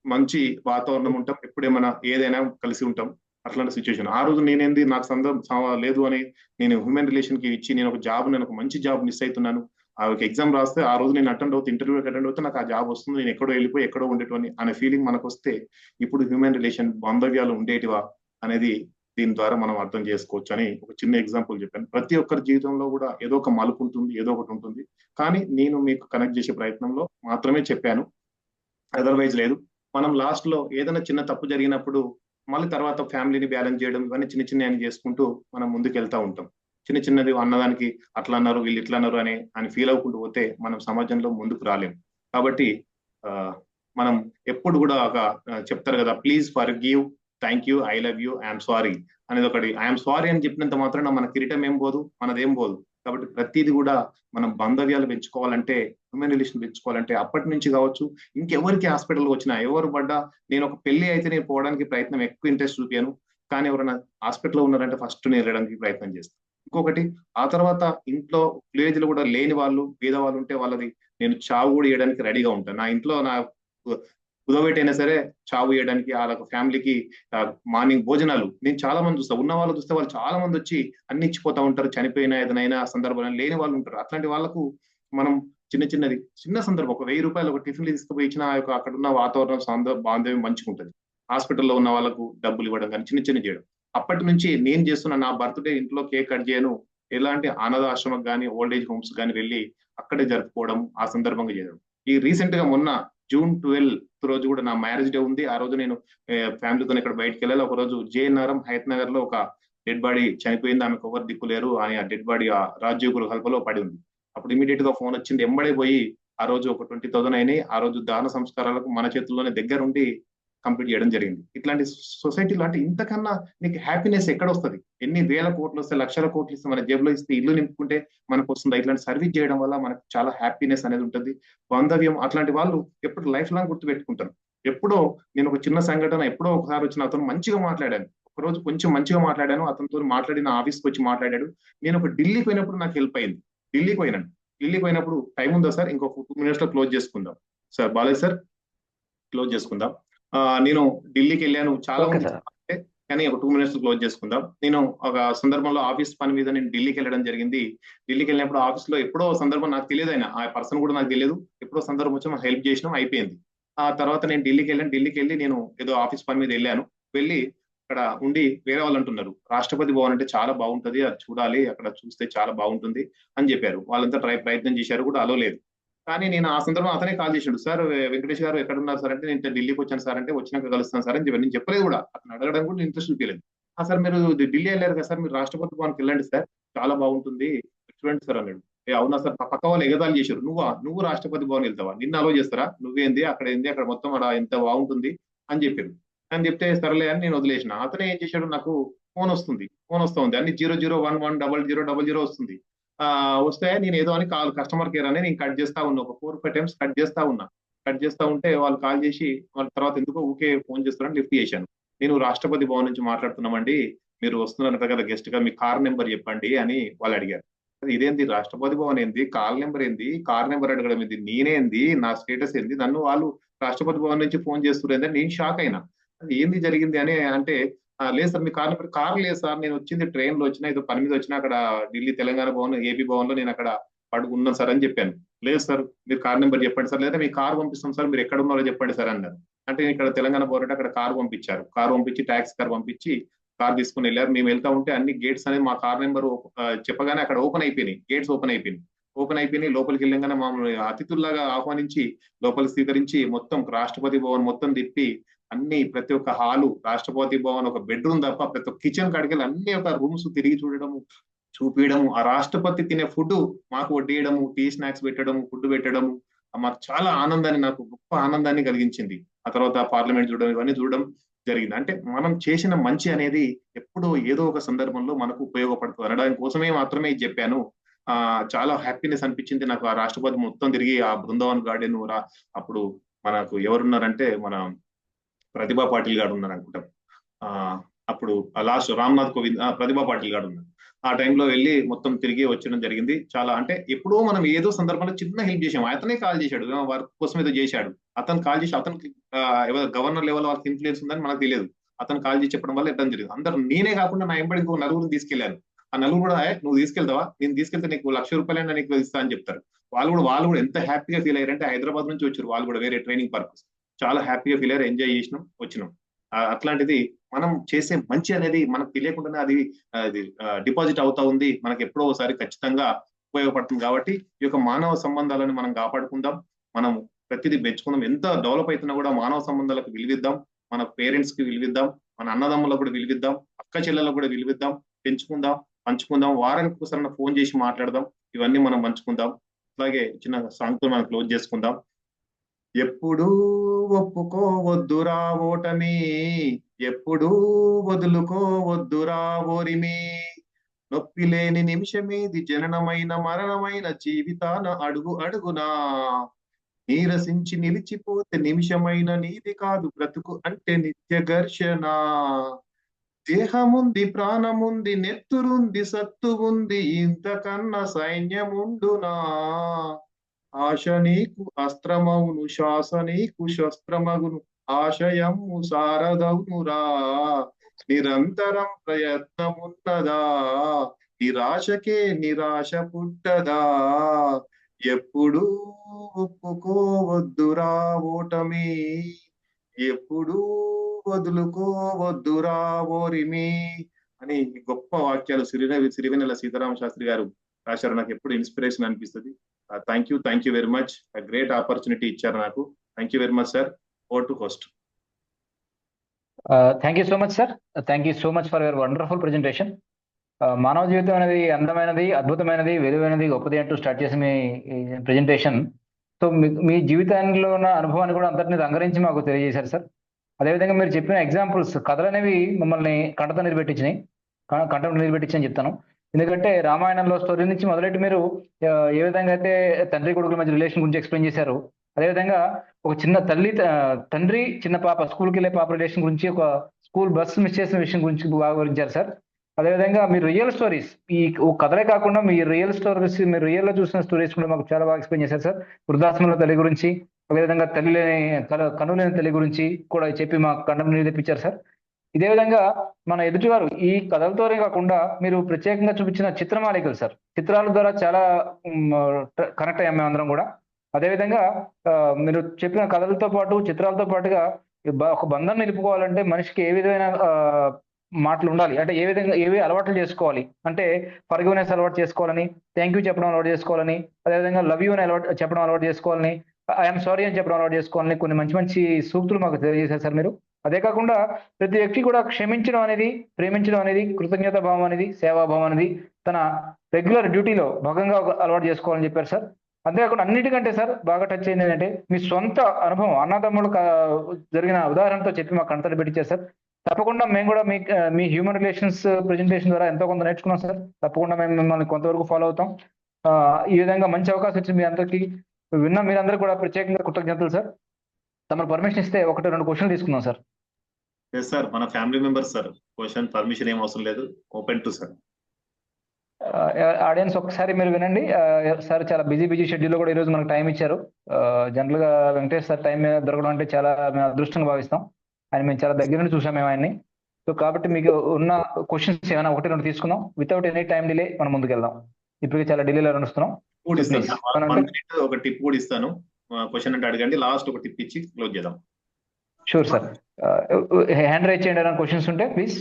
మంచి వాతావరణం ఉంటాం, ఎప్పుడేమైనా ఏదైనా కలిసి ఉంటాం. అట్లాంటి సిచ్యువేషన్. ఆ రోజు నేనేంది, నాకు సందర్భం లేదు అని నేను హ్యూమన్ రిలేషన్ కి ఇచ్చి నేను ఒక మంచి జాబ్ మిస్ అవుతున్నాను. ఆ ఒక ఎగ్జామ్ రాస్తే ఆ రోజు నేను ఇంటర్వ్యూకి అటెండ్ అవుతే నాకు ఆ జాబ్ వస్తుంది, నేను ఎక్కడో వెళ్ళిపోయి ఎక్కడో ఉండేటోని అనే ఫీలింగ్ మనకు వస్తే ఇప్పుడు హ్యూమన్ రిలేషన్ బాంధవ్యాలు ఉండేటివా అనేది దీని ద్వారా మనం అర్థం చేసుకోవచ్చు అని ఒక చిన్న ఎగ్జాంపుల్ చెప్పాను. ప్రతి ఒక్కరి జీవితంలో కూడా ఏదో ఒక మలుపు ఉంటుంది, ఏదో ఒకటి ఉంటుంది. కానీ నేను మీకు కనెక్ట్ చేసే ప్రయత్నంలో మాత్రమే చెప్పాను, అదర్వైజ్ లేదు. మనం లాస్ట్ లో ఏదైనా చిన్న తప్పు జరిగినప్పుడు మళ్ళీ తర్వాత ఫ్యామిలీని బ్యాలెన్స్ చేయడం, ఇవన్నీ చిన్న చిన్న చేసుకుంటూ మనం ముందుకు వెళ్తా ఉంటాం. చిన్న చిన్నది అన్నదానికి అట్లా అన్నారు, వీళ్ళు ఇట్లా అన్నారు అని ఫీల్ అవ్వకుండా పోతే మనం సమాజంలో ముందుకు రాలేం. కాబట్టి మనం ఎప్పుడు కూడా ఒక చెప్తారు కదా, please forgive, thank you, I love you, I'm sorry అనేది ఒకటి. ఐఎమ్ సారీ అని చెప్పినంత మాత్రాన మన కిరీటం ఏం పోదు, మనదేం పోదు. కాబట్టి ప్రతిది కూడా మనం బాంధవ్యాలు పెంచుకోవాలంటే, హ్యూమన్ రిలేషన్ పెంచుకోవాలంటే అప్పటి నుంచి కావచ్చు, ఇంకెవరికి హాస్పిటల్ వచ్చినా, ఎవరు పడ్డా, నేను ఒక పెళ్లి అయితే నేను పోవడానికి ప్రయత్నం ఎక్కువ ఇంట్రెస్ట్ చూపాను. కానీ ఎవరైనా హాస్పిటల్లో ఉన్నారంటే ఫస్ట్ నేను వెళ్ళడానికి ప్రయత్నం చేస్తాను. ఇంకొకటి, ఆ తర్వాత ఇంట్లో విలేజ్ లో కూడా లేని వాళ్ళు, పేద వాళ్ళు ఉంటే వాళ్ళది నేను చావు కూడా ఇవ్వడానికి రెడీగా ఉంటాను. నా ఇంట్లో నా కుదవెట్టైనా సరే చావు ఇవ్వడానికి, వాళ్ళ ఫ్యామిలీకి మార్నింగ్ భోజనాలు నేను చాలా మంది చూస్తా. ఉన్న వాళ్ళు చూస్తే వాళ్ళు చాలా మంది వచ్చి అన్ని ఇచ్చిపోతా ఉంటారు, చనిపోయినా ఏదైనా సందర్భంలో లేని వాళ్ళు ఉంటారు. అట్లాంటి వాళ్ళకు మనం చిన్న సందర్భం, ఒక 1000 రూపాయలు ఒక టిఫిన్ తీసుకుపోయి ఇచ్చిన అక్కడ ఉన్న వాతావరణం బాంధవ్యం మంచిగా ఉంటుంది. హాస్పిటల్లో ఉన్న వాళ్ళకు డబ్బులు ఇవ్వడం కానీ చిన్న చేయడం. అప్పటి నుంచి నేను చేస్తున్న నా బర్త్డే ఇంట్లో కేక్ కట్ చేయను, ఎలాంటి అనాథ ఆశ్రమకు కానీ ఓల్డ్ ఏజ్ హోమ్స్ కానీ వెళ్ళి అక్కడే జరుపుకోవడం, ఆ సందర్భంగా చేయడం. ఈ రీసెంట్ గా మొన్న June 12 రోజు కూడా నా మ్యారేజ్ డే ఉంది. ఆ రోజు నేను ఫ్యామిలీతో ఇక్కడ బయటకు వెళ్ళాలి. ఒక రోజు జేఎన్ఆర్ఎం హయత్ నగర్ లో ఒక డెడ్ బాడీ చనిపోయింది, ఆమెకు ఎవరు దిక్కులేరు అని ఆ డెడ్ బాడీ ఆ రాజీవ్ గృహల్పలో పడి ఉంది. అప్పుడు ఇమీడియట్ గా ఫోన్ వచ్చింది, ఎంబడే పోయి ఆ రోజు ఒక 20,000 అయినాయి. ఆ రోజు దాన సంస్కారాలకు మన చేతుల్లోనే దగ్గరుండి కంప్లీట్ చేయడం జరిగింది. ఇట్లాంటి సొసైటీలో అంటే ఇంతకన్నా నీకు హ్యాపీనెస్ ఎక్కడ వస్తుంది? ఎన్ని వేల కోట్లు వస్తే, లక్షల కోట్లు ఇస్తే, మన జేబులో ఇస్తే, ఇల్లు నింపుకుంటే మనకు వస్తుందా? ఇట్లాంటి సర్వీస్ చేయడం వల్ల మనకు చాలా హ్యాపీనెస్ అనేది ఉంటుంది. బాంధవ్యం అట్లాంటి వాళ్ళు ఎప్పుడు లైఫ్ లాంగ్ గుర్తు పెట్టుకుంటారు. ఎప్పుడో నేను ఒక చిన్న సంఘటన, ఎప్పుడో ఒకసారి వచ్చిన అతను మంచిగా మాట్లాడాను, ఒకరోజు కొంచెం మంచిగా మాట్లాడాను, అతనితో మాట్లాడిన ఆఫీస్కి వచ్చి మాట్లాడాడు. నేను ఒక ఢిల్లీ పోయినప్పుడు నాకు హెల్ప్ అయింది. ఢిల్లీకి పోయినాను. ఢిల్లీకి పోయినప్పుడు టైం ఉందా సార్? ఇంకో 2 minutes లో క్లోజ్ చేసుకుందాం సార్. బాలేదు సార్, క్లోజ్ చేసుకుందాం. నేను ఢిల్లీకి వెళ్ళాను, చాలా ఓకే ఉంది సార్. చెప్పాలంటే, కానీ ఒక 2 minutes క్లోజ్ చేసుకుందాం. నేను ఒక సందర్భంలో ఆఫీస్ పని మీద నేను ఢిల్లీకి వెళ్ళడం జరిగింది. ఢిల్లీకి వెళ్ళినప్పుడు ఆఫీస్ లో ఎప్పుడో సందర్భం, నాకు తెలియదు ఆయన ఆ పర్సన్ కూడా నాకు తెలియదు, ఎప్పుడో సందర్భం వచ్చి మనం హెల్ప్ చేసినాం, అయిపోయింది. ఆ తర్వాత నేను ఢిల్లీకి వెళ్ళాను. ఢిల్లీకి వెళ్ళి నేను ఏదో ఆఫీస్ పని మీద వెళ్ళాను. వెళ్ళి అక్కడ ఉండి వేరే వాళ్ళు అంటున్నారు, రాష్ట్రపతి భవన్ అంటే చాలా బాగుంటది, అది చూడాలి, అక్కడ చూస్తే చాలా బాగుంటుంది అని చెప్పారు. వాళ్ళంతా ప్రయత్నం చేశారు కూడా, అలో లేదు. కానీ నేను ఆ సందర్భం అతనే కాల్ చేసాడు, సార్ వెంకటేష్ గారు ఎక్కడ ఉన్నారు సార్ అంటే, నేను ఢిల్లీకి వచ్చాను సార్ అంటే, వచ్చినాక కలుస్తాను సార్ అని చెప్పాను. నేను చెప్పలేదు కూడా, అతను అడగడం కూడా ఇంట్రెస్ట్ చూపించలేదు. సార్ మీరు ఢిల్లీ వెళ్ళారు కదా సార్, మీరు రాష్ట్రపతి భవన్కి వెళ్ళండి సార్, చాలా బాగుంటుంది, చూడండి సార్ అన్నాడు. అవునా సార్, పక్క వాళ్ళు ఎగతాళి చేశారు, నువ్వు రాష్ట్రపతి భవన్ వెళ్తావా, నిన్ను అలో చేస్తారా, నువ్వేంది అక్కడ ఏంది, అక్కడ మొత్తం అక్కడ ఎంత బాగుంటుంది అని చెప్పారు. అని చెప్తే సరేలే అని నేను వదిలేసిన. అతనే ఏం చేశాడు, నాకు ఫోన్ వస్తుంది అన్ని 00110000 వస్తుంది. వస్తే నేను ఏదో అని కస్టమర్ కేర్ అని నేను కట్ చేస్తా ఉన్నా, ఒక 4-5 times కట్ చేస్తా ఉంటే వాళ్ళు కాల్ చేసి, వాళ్ళ తర్వాత ఎందుకో ఊకే ఫోన్ చేస్తారని లిఫ్ట్ చేశాను. నేను రాష్ట్రపతి భవన్ నుంచి మాట్లాడుతున్నామండి, మీరు వస్తున్నారంట కదా గెస్ట్ గా, మీ కార్ నెంబర్ చెప్పండి అని వాళ్ళు అడిగారు. ఇదేంది రాష్ట్రపతి భవన్ ఏంది, కార్ నెంబర్ ఏంది, కార్ నెంబర్ అడగడం ఏంది, నేనేంది, నా స్టేటస్ ఏంది, నన్ను వాళ్ళు రాష్ట్రపతి భవన్ నుంచి ఫోన్ చేస్తున్నారు, నేను షాక్ అయినా. అది ఏంది జరిగింది అని అంటే, లేదు సార్ మీ కార్ లేదు సార్, నేను వచ్చింది ట్రైన్ లో వచ్చినా, ఏదో పని మీద వచ్చినా, అక్కడ ఢిల్లీ తెలంగాణ భవన్ ఏపీ భవన్ లో నేను అక్కడ ఉన్నాను సార్ అని చెప్పాను. లేదు సార్ మీరు కార్ నెంబర్ చెప్పండి సార్, లేదా మీ కార్ పంపిస్తాం సార్, మీరు ఎక్కడ ఉన్నారో చెప్పండి సార్ అన్నారు. అంటే ఇక్కడ తెలంగాణ భవన్ అంటే అక్కడ కార్ పంపించారు, కార్ పంపించి ట్యాక్సీ కార్ పంపించి కార్ తీసుకుని వెళ్ళారు. మేము వెళ్తా ఉంటే అన్ని గేట్స్ అనేది మా కార్ నెంబర్ చెప్పగానే అక్కడ ఓపెన్ అయిపోయినాయి, గేట్స్ ఓపెన్ అయిపోయినాయి. లోపలికి వెళ్ళగానే మమ్మల్ని అతిథుల్లాగా ఆహ్వానించి లోపలికి స్వీకరించి మొత్తం రాష్ట్రపతి భవన్ మొత్తం తిప్పి, అన్ని ప్రతి ఒక్క హాలు, రాష్ట్రపతి భవన్ ఒక బెడ్రూమ్ తప్ప ప్రతి ఒక్క కిచెన్ కాడికి అన్ని ఒక రూమ్స్ తిరిగి చూపించడము, ఆ రాష్ట్రపతి తినే ఫుడ్ మాకు వడ్డీయడము, టీ స్నాక్స్ పెట్టడము, ఫుడ్ పెట్టడము మాకు చాలా ఆనందాన్ని, నాకు గొప్ప ఆనందాన్ని కలిగించింది. ఆ తర్వాత పార్లమెంట్ చూడడం, ఇవన్నీ చూడడం జరిగింది. అంటే మనం చేసిన మంచి అనేది ఎప్పుడో ఏదో ఒక సందర్భంలో మనకు ఉపయోగపడుతుంది అనడానికి కోసమే మాత్రమే ఇది చెప్పాను. చాలా హ్యాపీనెస్ అనిపించింది నాకు. ఆ రాష్ట్రపతి మొత్తం తిరిగి ఆ బృందావన్ గార్డెన్, అప్పుడు మనకు ఎవరున్నారంటే మన ప్రతిభా పాటిల్ గారు ఉన్నారు అనుకుంటాం. అప్పుడు లాస్ట్ రామ్నాథ్ కోవింద్, ప్రతిభా పాటిల్ గారు ఉన్నారు. ఆ టైంలో వెళ్ళి మొత్తం తిరిగి వచ్చడం జరిగింది. చాలా అంటే ఎప్పుడో మనం ఏదో సందర్భంలో చిన్న హెల్ప్ చేసాం, అతనే కాల్ చేశాడు, వర్క్ కోసం ఏదో చేశాడు, అతను కాల్ చేసి, అతనికి గవర్నర్ లెవెల్ వాళ్ళకి ఇన్ఫ్లుయెన్స్ ఉందని మనకు తెలియదు, అతను కాల్ చేసి చెప్పడం వల్ల ఎట్టడం జరిగింది. అందరూ, నేనే కాకుండా నా ఎంబడి ఇంకో నలుగురిని తీసుకెళ్లాను. ఆ నలుగురు కూడా, నువ్వు తీసుకెళ్తావా, నేను తీసుకెళ్తే నీకు ₹1,00,000 నీకు ఇస్తా అని చెప్తారు. వాళ్ళు కూడా ఎంత హ్యాపీగా ఫీల్ అయ్యారంటే, హైదరాబాద్ నుంచి వచ్చారు వాళ్ళు కూడా, వేరే ట్రైనింగ్ పర్పస్. చాలా హ్యాపీగా ఫీల్ అయ్యారు, ఎంజాయ్ చేసినాం, వచ్చినాం. అట్లాంటిది మనం చేసే మంచి అనేది మనకు తెలియకుండానే అది డిపాజిట్ అవుతా ఉంది, మనకి ఎప్పుడో ఒకసారి ఖచ్చితంగా ఉపయోగపడుతుంది. కాబట్టి ఈ యొక్క మానవ సంబంధాలను మనం కాపాడుకుందాం, మనం ప్రతిదీ పెంచుకుందాం. ఎంత డెవలప్ అవుతున్నా కూడా మానవ సంబంధాలకు విలువిద్దాం, మన పేరెంట్స్ కి విలువిద్దాం, మన అన్నదమ్ములకు కూడా విలువిద్దాం, అక్క చెల్లెలకు కూడా విలువిద్దాం, పెంచుకుందాం, పంచుకుందాం, వారానికి ఒకసారి ఫోన్ చేసి మాట్లాడదాం, ఇవన్నీ మనం పంచుకుందాం. అలాగే చిన్న సాంగ్తో మనం క్లోజ్ చేసుకుందాం. ఎప్పుడూ ఒప్పుకోవద్దురా ఓటమి, ఎప్పుడూ వదులుకోవద్దురా ఓరిమి, నొప్పి లేని నిమిషమేది, జననమైన మరణమైన జీవితాన అడుగు అడుగునా, నీరసించి నిలిచిపోతే నిమిషమైన నీది కాదు బ్రతుకు అంటే నిత్య ఘర్షణ, దేహముంది ప్రాణముంది నెత్తురుంది సత్తు ఉంది, ఇంతకన్నా సైన్యముండునా, ఆశ నీకు అస్త్రమవును శ్వాస నీకు శస్త్రమగును, ఆశయము సారదవునురా, నిరంతరం ప్రయత్నమున్నదా, నిరాశకే నిరాశ పుట్టదా, ఎప్పుడూ ఒప్పుకోవద్దురా ఓటమి, ఎప్పుడూ వదులుకోవద్దురా ఓరిమి అని గొప్ప వాక్యాలు సిరివెన్నెల సీతారామ శాస్త్రి గారు రాశారు. నాకు ఎప్పుడు ఇన్స్పిరేషన్ అనిపిస్తుంది. Thank you very much, great opportunity ఇచ్చారు నాకు. Thank you very much sir. Over to host. Thank you so much sir, thank you so much for your wonderful presentation. మానవ జీవితం అనేది అందమైనది, అద్భుతమైనది, విలువైనది, గొప్పది అంటూ స్టార్ట్ చేసిన మీ ప్రెజెంటేషన్, సో మీ జీవితంలో ఉన్న అనుభవాన్ని కూడా అంతటిని రంగరించి మాకు తెలియజేశారు సార్. అదేవిధంగా మీరు చెప్పిన ఎగ్జాంపుల్స్, కథలు అనేవి మమ్మల్ని కంటతో నిలబెట్టించని చెప్తాను. ఎందుకంటే రామాయణంలో స్టోరీ నుంచి మొదలెట్టి మీరు ఏ విధంగా అయితే తండ్రి కొడుకుల మధ్య రిలేషన్ గురించి ఎక్స్ప్లెయిన్ చేశారు, అదేవిధంగా ఒక చిన్న తండ్రి చిన్న పాప, స్కూల్కి వెళ్ళే పాప రిలేషన్ గురించి, ఒక స్కూల్ బస్సు మిస్ చేసిన విషయం గురించి బాగా వివరించారు సార్. అదేవిధంగా మీ రియల్ స్టోరీస్, ఈ కథలే కాకుండా మీ రియల్ స్టోరీస్, మీరు రియల్ లో చూసిన స్టోరీస్ కూడా మాకు చాలా బాగా ఎక్స్ప్లెయిన్ చేశారు సార్. వృద్ధాశ్రమంలో తల్లి గురించి, అదేవిధంగా తల్లి లేని కనులేని తల్లి గురించి కూడా చెప్పి మాకు కండం నీరు తెప్పించారు సార్. ఇదే విధంగా మన ఎదుటివారు ఈ కథలతోనే కాకుండా మీరు ప్రత్యేకంగా చూపించిన చిత్రమాలికలు సార్, చిత్రాల ద్వారా చాలా కనెక్ట్ అయ్యాం మేమందరం కూడా. అదేవిధంగా మీరు చెప్పిన కథలతో పాటు చిత్రాలతో పాటుగా ఒక బంధం నిలుపుకోవాలంటే మనిషికి ఏ విధమైన మాటలు ఉండాలి, అంటే ఏ విధంగా ఏవి అలవాట్లు చేసుకోవాలి, అంటే ఫర్గివ్నెస్ అలవాటు చేసుకోవాలని, థ్యాంక్ యూ చెప్పడం అలవాటు చేసుకోవాలని, అదేవిధంగా లవ్ యూ అని చెప్పడం అలవాటు చేసుకోవాలని, ఐఎమ్ సారీ అని చెప్పడం అలవాటు చేసుకోవాలని కొన్ని మంచి మంచి సూక్తులు మాకు తెలియజేశారు సార్ మీరు. అదే కాకుండా ప్రతి వ్యక్తి కూడా క్షమించడం అనేది, ప్రేమించడం అనేది, కృతజ్ఞత భావం అనేది, సేవాభావం అనేది తన రెగ్యులర్ డ్యూటీలో భాగంగా అలవాటు చేసుకోవాలని చెప్పారు సార్. అంతేకాకుండా అన్నిటికంటే సార్ బాగా టచ్ అయింది ఏంటంటే మీ సొంత అనుభవం, అన్నదమ్ములు జరిగిన ఉదాహరణతో చెప్పి మాకు కంటతడి పెట్టించారు సార్. తప్పకుండా మేము కూడా మీ హ్యూమన్ రిలేషన్స్ ప్రెజెంటేషన్ ద్వారా ఎంతో కొంత నేర్చుకున్నాం సార్. తప్పకుండా మేము మిమ్మల్ని కొంతవరకు ఫాలో అవుతాం. ఈ విధంగా మంచి అవకాశం వచ్చింది మీ అందరికీ, విన్న మీరందరూ కూడా ప్రత్యేకంగా కృతజ్ఞతలు సార్. తమ పర్మిషన్ ఇస్తే 1-2 క్వశ్చన్లు తీసుకుందాం సార్. ఎస్ సార్, మన family members sir, question permission ఏం అవసరం లేదు, ఓపెన్ టు సార్. ఆడియన్స్ ఒకసారి మీరు వినండి సార్. చాలా బిజీ షెడ్యూల్లో కూడా ఈరోజు మనకు టైం ఇచ్చారు. జనరల్ గా వెంకటేష్ సార్ టైం దొరకడం అంటే చాలా మేము అదృష్టంగా భావిస్తాం. ఆయన మేము చాలా దగ్గర నుండి చూసాం మేము ఆయన్ని. సో కాబట్టి మీకు ఉన్న క్వశ్చన్స్ ఏమైనా 1-2 తీసుకుందాం, వితౌట్ ఎనీ టైం డిలే మనం ముందుకెళ్దాం. ఇప్పటికే చాలా డిలేలో నడుస్తున్నాం. ఒక టిప్ కూడా ఇస్తాను, క్వశ్చన్ అంటే అడగండి, లాస్ట్ ఒక టిప్ ఇచ్చి క్లోజ్ చేద్దాం. Sure sir. హ్యాండ్ రైజ్ చేయండి ఏమైనా క్వశ్చన్స్ ఉంటే ప్లీజ్.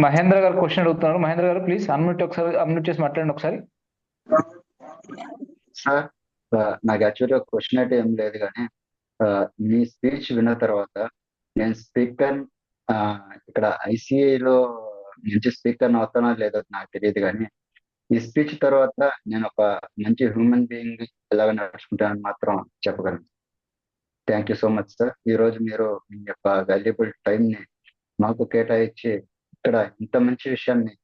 మహేంద్ర గారు క్వశ్చన్ అడుగుతున్నారు. మహేంద్ర గారు ప్లీజ్ అన్మ్యూట్ చేసి మాట్లాడండి ఒకసారి. సార్ నాకు యాక్చువల్గా క్వశ్చన్ అయితే ఏం లేదు, కానీ మీ స్పీచ్ విన్న తర్వాత నేను స్పీకర్ ఇక్కడ ఐసిఐలో మంచి స్పీకర్ అవుతానో లేదో నాకు తెలియదు, కానీ ఈ స్పీచ్ తర్వాత నేను ఒక మంచి హ్యూమన్ బీయింగ్ ఎలాగ నడుచుకుంటానని మాత్రం చెప్పగలను. Thank you so much sir. ఈరోజు మీరు మీ యొక్క వాల్యుబుల్ టైంని మాకు కేటాయించి ఇక్కడ ఇంత మంచి విషయాన్ని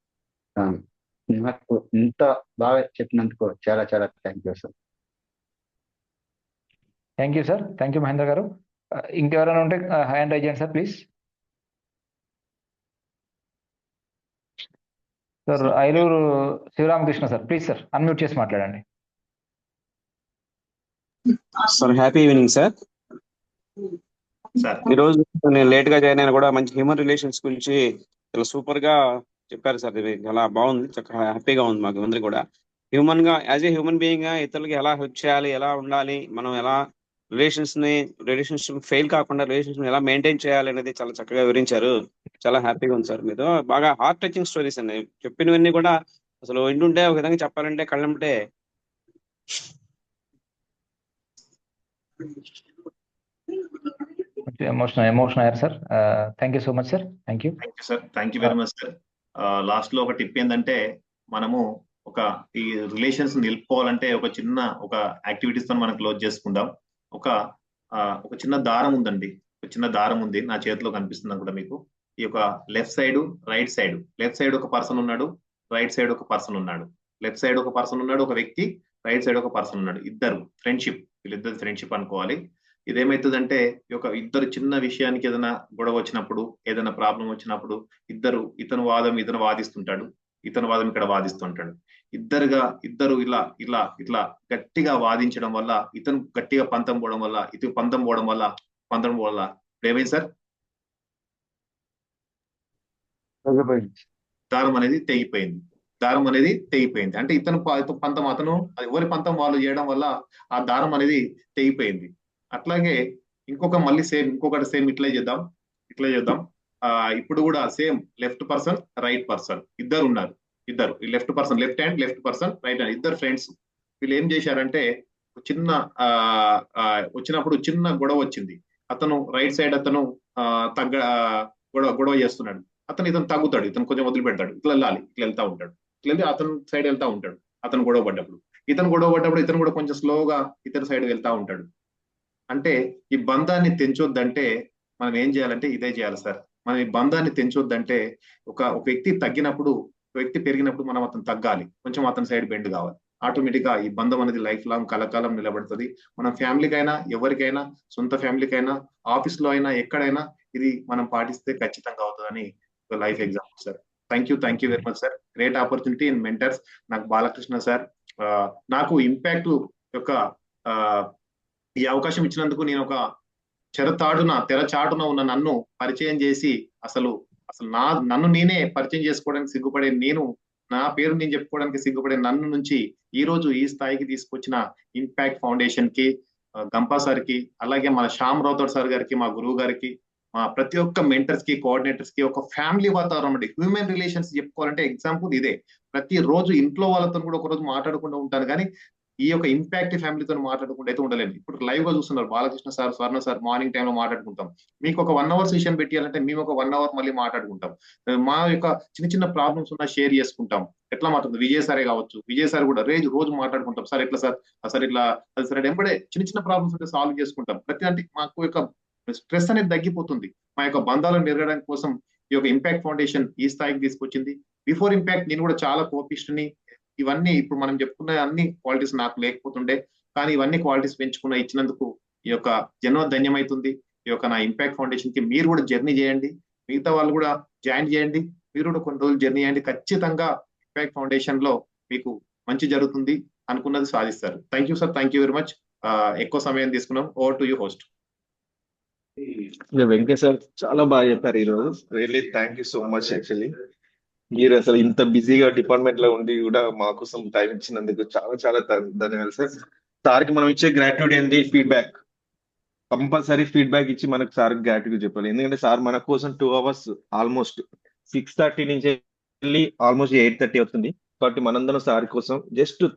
నాకు ఇంత బాగా చెప్పినందుకు చాలా చాలా thank you sir. Thank you sir. Thank you Mahendra గారు. ఇంకెవరైనా ఉంటే హ్యాండ్ రైజ్ చేయండి sir please. Sir Ailuru Sivaramakrishna sir please sir unmute చేసి మాట్లాడండి. Sir happy evening sir. ఈరోజు నేను లేట్ గా జాయిన్ అయినా కూడా మంచి హ్యూమన్ రిలేషన్స్ గురించి చాలా సూపర్ గా చెప్పారు సార్. ఇది చాలా బాగుంది, చక్కగా హ్యాపీగా ఉంది మాకు అందరికి కూడా. హ్యూమన్ గా యాజ్ ఏ హ్యూమన్ బీయింగ్ గా ఇతరులకి ఎలా హెల్ప్ చేయాలి, ఎలా ఉండాలి, మనం ఎలా రిలేషన్షిప్ ఫెయిల్ కాకుండా రిలేషన్షిప్ ఎలా మెయింటైన్ చేయాలి అనేది చాలా చక్కగా వివరించారు. చాలా హ్యాపీగా ఉంది సార్. మీతో బాగా హార్ట్ టచింగ్ స్టోరీస్ అండి చెప్పినవన్నీ కూడా. అసలు వింటుంటే ఒక విధంగా చెప్పాలంటే కళ్ళంటే ఎమోషన్ అయ్యారు sir. Thank you so much sir. Thank you sir. Thank you very much sir. Last లో ఒక టిప్ ఏంటంటే, మనము ఈ రిలేషన్స్ నిలుపుకోవాలంటే ఒక యాక్టివిటీస్ తో మనం క్లోజ్ చేసుకుందాం. ఒక చిన్న దారం ఉందండి, ఒక చిన్న దారం ఉంది నా చేతిలో కనిపిస్తుంది కూడా మీకు. ఈ యొక్క left side right side, left side ఒక పర్సన్ ఉన్నాడు, రైట్ సైడ్ ఒక పర్సన్ ఉన్నాడు. లెఫ్ట్ సైడ్ ఒక పర్సన్ ఉన్నాడు, ఒక వ్యక్తి, రైట్ సైడ్ ఒక పర్సన్ ఉన్నాడు. ఇద్దరు ఫ్రెండ్షిప్, వీళ్ళిద్దరు ఫ్రెండ్షిప్ అనుకోవాలి. ఇదేమైతుందంటే ఇద్దరు చిన్న విషయానికి ఏదైనా గొడవ వచ్చినప్పుడు, ఏదైనా ప్రాబ్లం వచ్చినప్పుడు ఇతను వాదం ఇతను వాదిస్తుంటాడు, ఇతను వాదం ఇక్కడ వాదిస్తుంటాడు. ఇద్దరు ఇలా గట్టిగా వాదించడం వల్ల, ఇతను గట్టిగా పంతం పోవడం వల్ల ఏమైంది సార్? దారం అనేది తెగిపోయింది. అంటే ఇతను పంతం ఎవరి పంతం వాళ్ళు చేయడం వల్ల ఆ దారం అనేది తెగిపోయింది. అట్లాగే ఇంకొకటి సేమ్ ఇట్లా చేద్దాం. ఇప్పుడు కూడా same left person right person ఇద్దరు ఉన్నారు. Left person left hand, left person right hand, ఇద్దరు ఫ్రెండ్స్. వీళ్ళు ఏం చేశారంటే చిన్న వచ్చినప్పుడు చిన్న గొడవ వచ్చింది. అతను రైట్ సైడ్ అతను గొడవ చేస్తున్నాడు. ఇతను తగ్గుతాడు, ఇతను కొంచెం వదిలిపెడతాడు, ఇట్లా వెళ్తా ఉంటాడు. అతను సైడ్ వెళ్తా ఉంటాడు. అతను గొడవ పడ్డప్పుడు ఇతను కూడా కొంచెం స్లోగా ఇతని సైడ్ వెళ్తా ఉంటాడు. అంటే ఈ బంధాన్ని తెంచొద్దంటే మనం ఏం చేయాలంటే ఇదే చేయాలి సార్. మనం ఈ బంధాన్ని తెంచొద్దంటే ఒక వ్యక్తి తగ్గినప్పుడు, ఒక వ్యక్తి పెరిగినప్పుడు మనం అతను తగ్గాలి, కొంచెం అతని సైడ్ బెండ్ కావాలి. ఆటోమేటిక్ గా ఈ బంధం అనేది లైఫ్ లాంగ్ కలకాలం నిలబడుతుంది. మనం ఫ్యామిలీకైనా, ఎవరికైనా, సొంత ఫ్యామిలీకైనా, ఆఫీస్ లో అయినా, ఎక్కడైనా ఇది మనం పాటిస్తే ఖచ్చితంగా అవుతుందని life example sir. Thank you very much sir. Great opportunity in mentors. నాకు బాలకృష్ణ సార్ నాకు ఇంపాక్ట్ యొక్క ఈ అవకాశం ఇచ్చినందుకు, నేను ఒక తెరచాటున ఉన్న నన్ను పరిచయం చేసి అసలు నన్ను నేనే పరిచయం చేసుకోవడానికి సిగ్గుపడే నేను, నా పేరు నేను చెప్పుకోవడానికి సిగ్గుపడే నన్ను నుంచి ఈ రోజు ఈ స్థాయికి తీసుకొచ్చిన ఇంపాక్ట్ ఫౌండేషన్ కి, గంపా సార్ కి, అలాగే మన శ్యామ్ రాథోడ్ సార్ గారికి, మా గురువు గారికి, మా ప్రతి ఒక్క మెంటర్స్ కి, కోఆర్డినేటర్స్ కి, ఒక ఫ్యామిలీ వాతావరణం అండి. హ్యూమన్ రిలేషన్స్ చెప్పుకోవాలంటే ఎగ్జాంపుల్ ఇదే. ప్రతి రోజు ఇంట్లో వాళ్ళతో కూడా ఒక రోజు మాట్లాడకుండా ఉంటాను, కానీ ఈ యొక్క ఇంపాక్ట్ ఫ్యామిలీతో మాట్లాడకుండా అయితే ఉండలేండి. ఇప్పుడు లైవ్ గా చూస్తున్నారు బాలకృష్ణ సార్, స్వర్ణ సార్, మార్నింగ్ టైంలో మాట్లాడుకుంటాం. మీకు ఒక 1 అవర్ సెషన్ పెట్టాలంటే మేము ఒక 1 అవర్ మళ్ళీ మాట్లాడుకుంటాం. మా యొక్క చిన్న చిన్న ప్రాబ్లమ్స్ ఉన్నా షేర్ చేసుకుంటాం. ఎట్లా మాట్లాడుతుంది విజయ్ సారే కావచ్చు, విజయ్ సార్ కూడా రోజు మాట్లాడుకుంటాం. సార్ ఎట్లా సార్, సార్ ఇట్లా, అది సరే ఎంబడే చిన్న చిన్న ప్రాబ్లమ్స్ ఉంటే సాల్వ్ చేసుకుంటాం. ప్రతి అంటే మాకు యొక్క స్ట్రెస్ అనేది తగ్గిపోతుంది. మా యొక్క బంధాలను మెరగడానికి కోసం ఈ యొక్క ఇంపాక్ట్ ఫౌండేషన్ ఈ స్థాయికి తీసుకొచ్చింది. బిఫోర్ ఇంపాక్ట్ నేను కూడా చాలా కోపిస్ట్ని. ఇవన్నీ ఇప్పుడు మనం చెప్పుకున్న అన్ని క్వాలిటీస్ నాకు లేకపోతుండే, కానీ ఇవన్నీ క్వాలిటీస్ పెంచుకున్న ఇచ్చినందుకు ఈ యొక్క జన్మ ధన్యమైతుంది. ఈ యొక్క నా ఇంపాక్ట్ ఫౌండేషన్ కి మీరు కూడా జర్నీ చేయండి, మిగతా వాళ్ళు కూడా జాయిన్ చేయండి, మీరు కూడా కొన్ని రోజులు జర్నీ చేయండి. ఖచ్చితంగా ఇంపాక్ట్ ఫౌండేషన్ లో మీకు మంచి జరుగుతుంది, అనుకున్నది సాధిస్తారు. Thank you sir, thank you very much. ఎక్కువ సమయం తీసుకున్నాం. Over to you host. Venkatesh sir చాలా బాగా చెప్పారు ఈరోజు. Really thank you so much. Actually మీరు అసలు ఇంత బిజీగా డిపార్ట్మెంట్ లో ఉండి కూడా మా కోసం టైం ఇచ్చినందుకు చాలా చాలా ధన్యవాదాలు సార్. సార్కి మనం ఇచ్చే గ్రాట్యూడ్ ఏంటి, ఫీడ్బ్యాక్. కంపల్సరీ ఫీడ్బ్యాక్ ఇచ్చి మనకు సార్ గ్రాట్యూడ్ చెప్పాలి. ఎందుకంటే సార్ మన కోసం 2 hours ఆల్మోస్ట్ 6:30 నుంచి వెళ్ళి ఆల్మోస్ట్ 8:30 అవుతుంది. కాబట్టి మనందరం సార్ కోసం జస్ట్ 3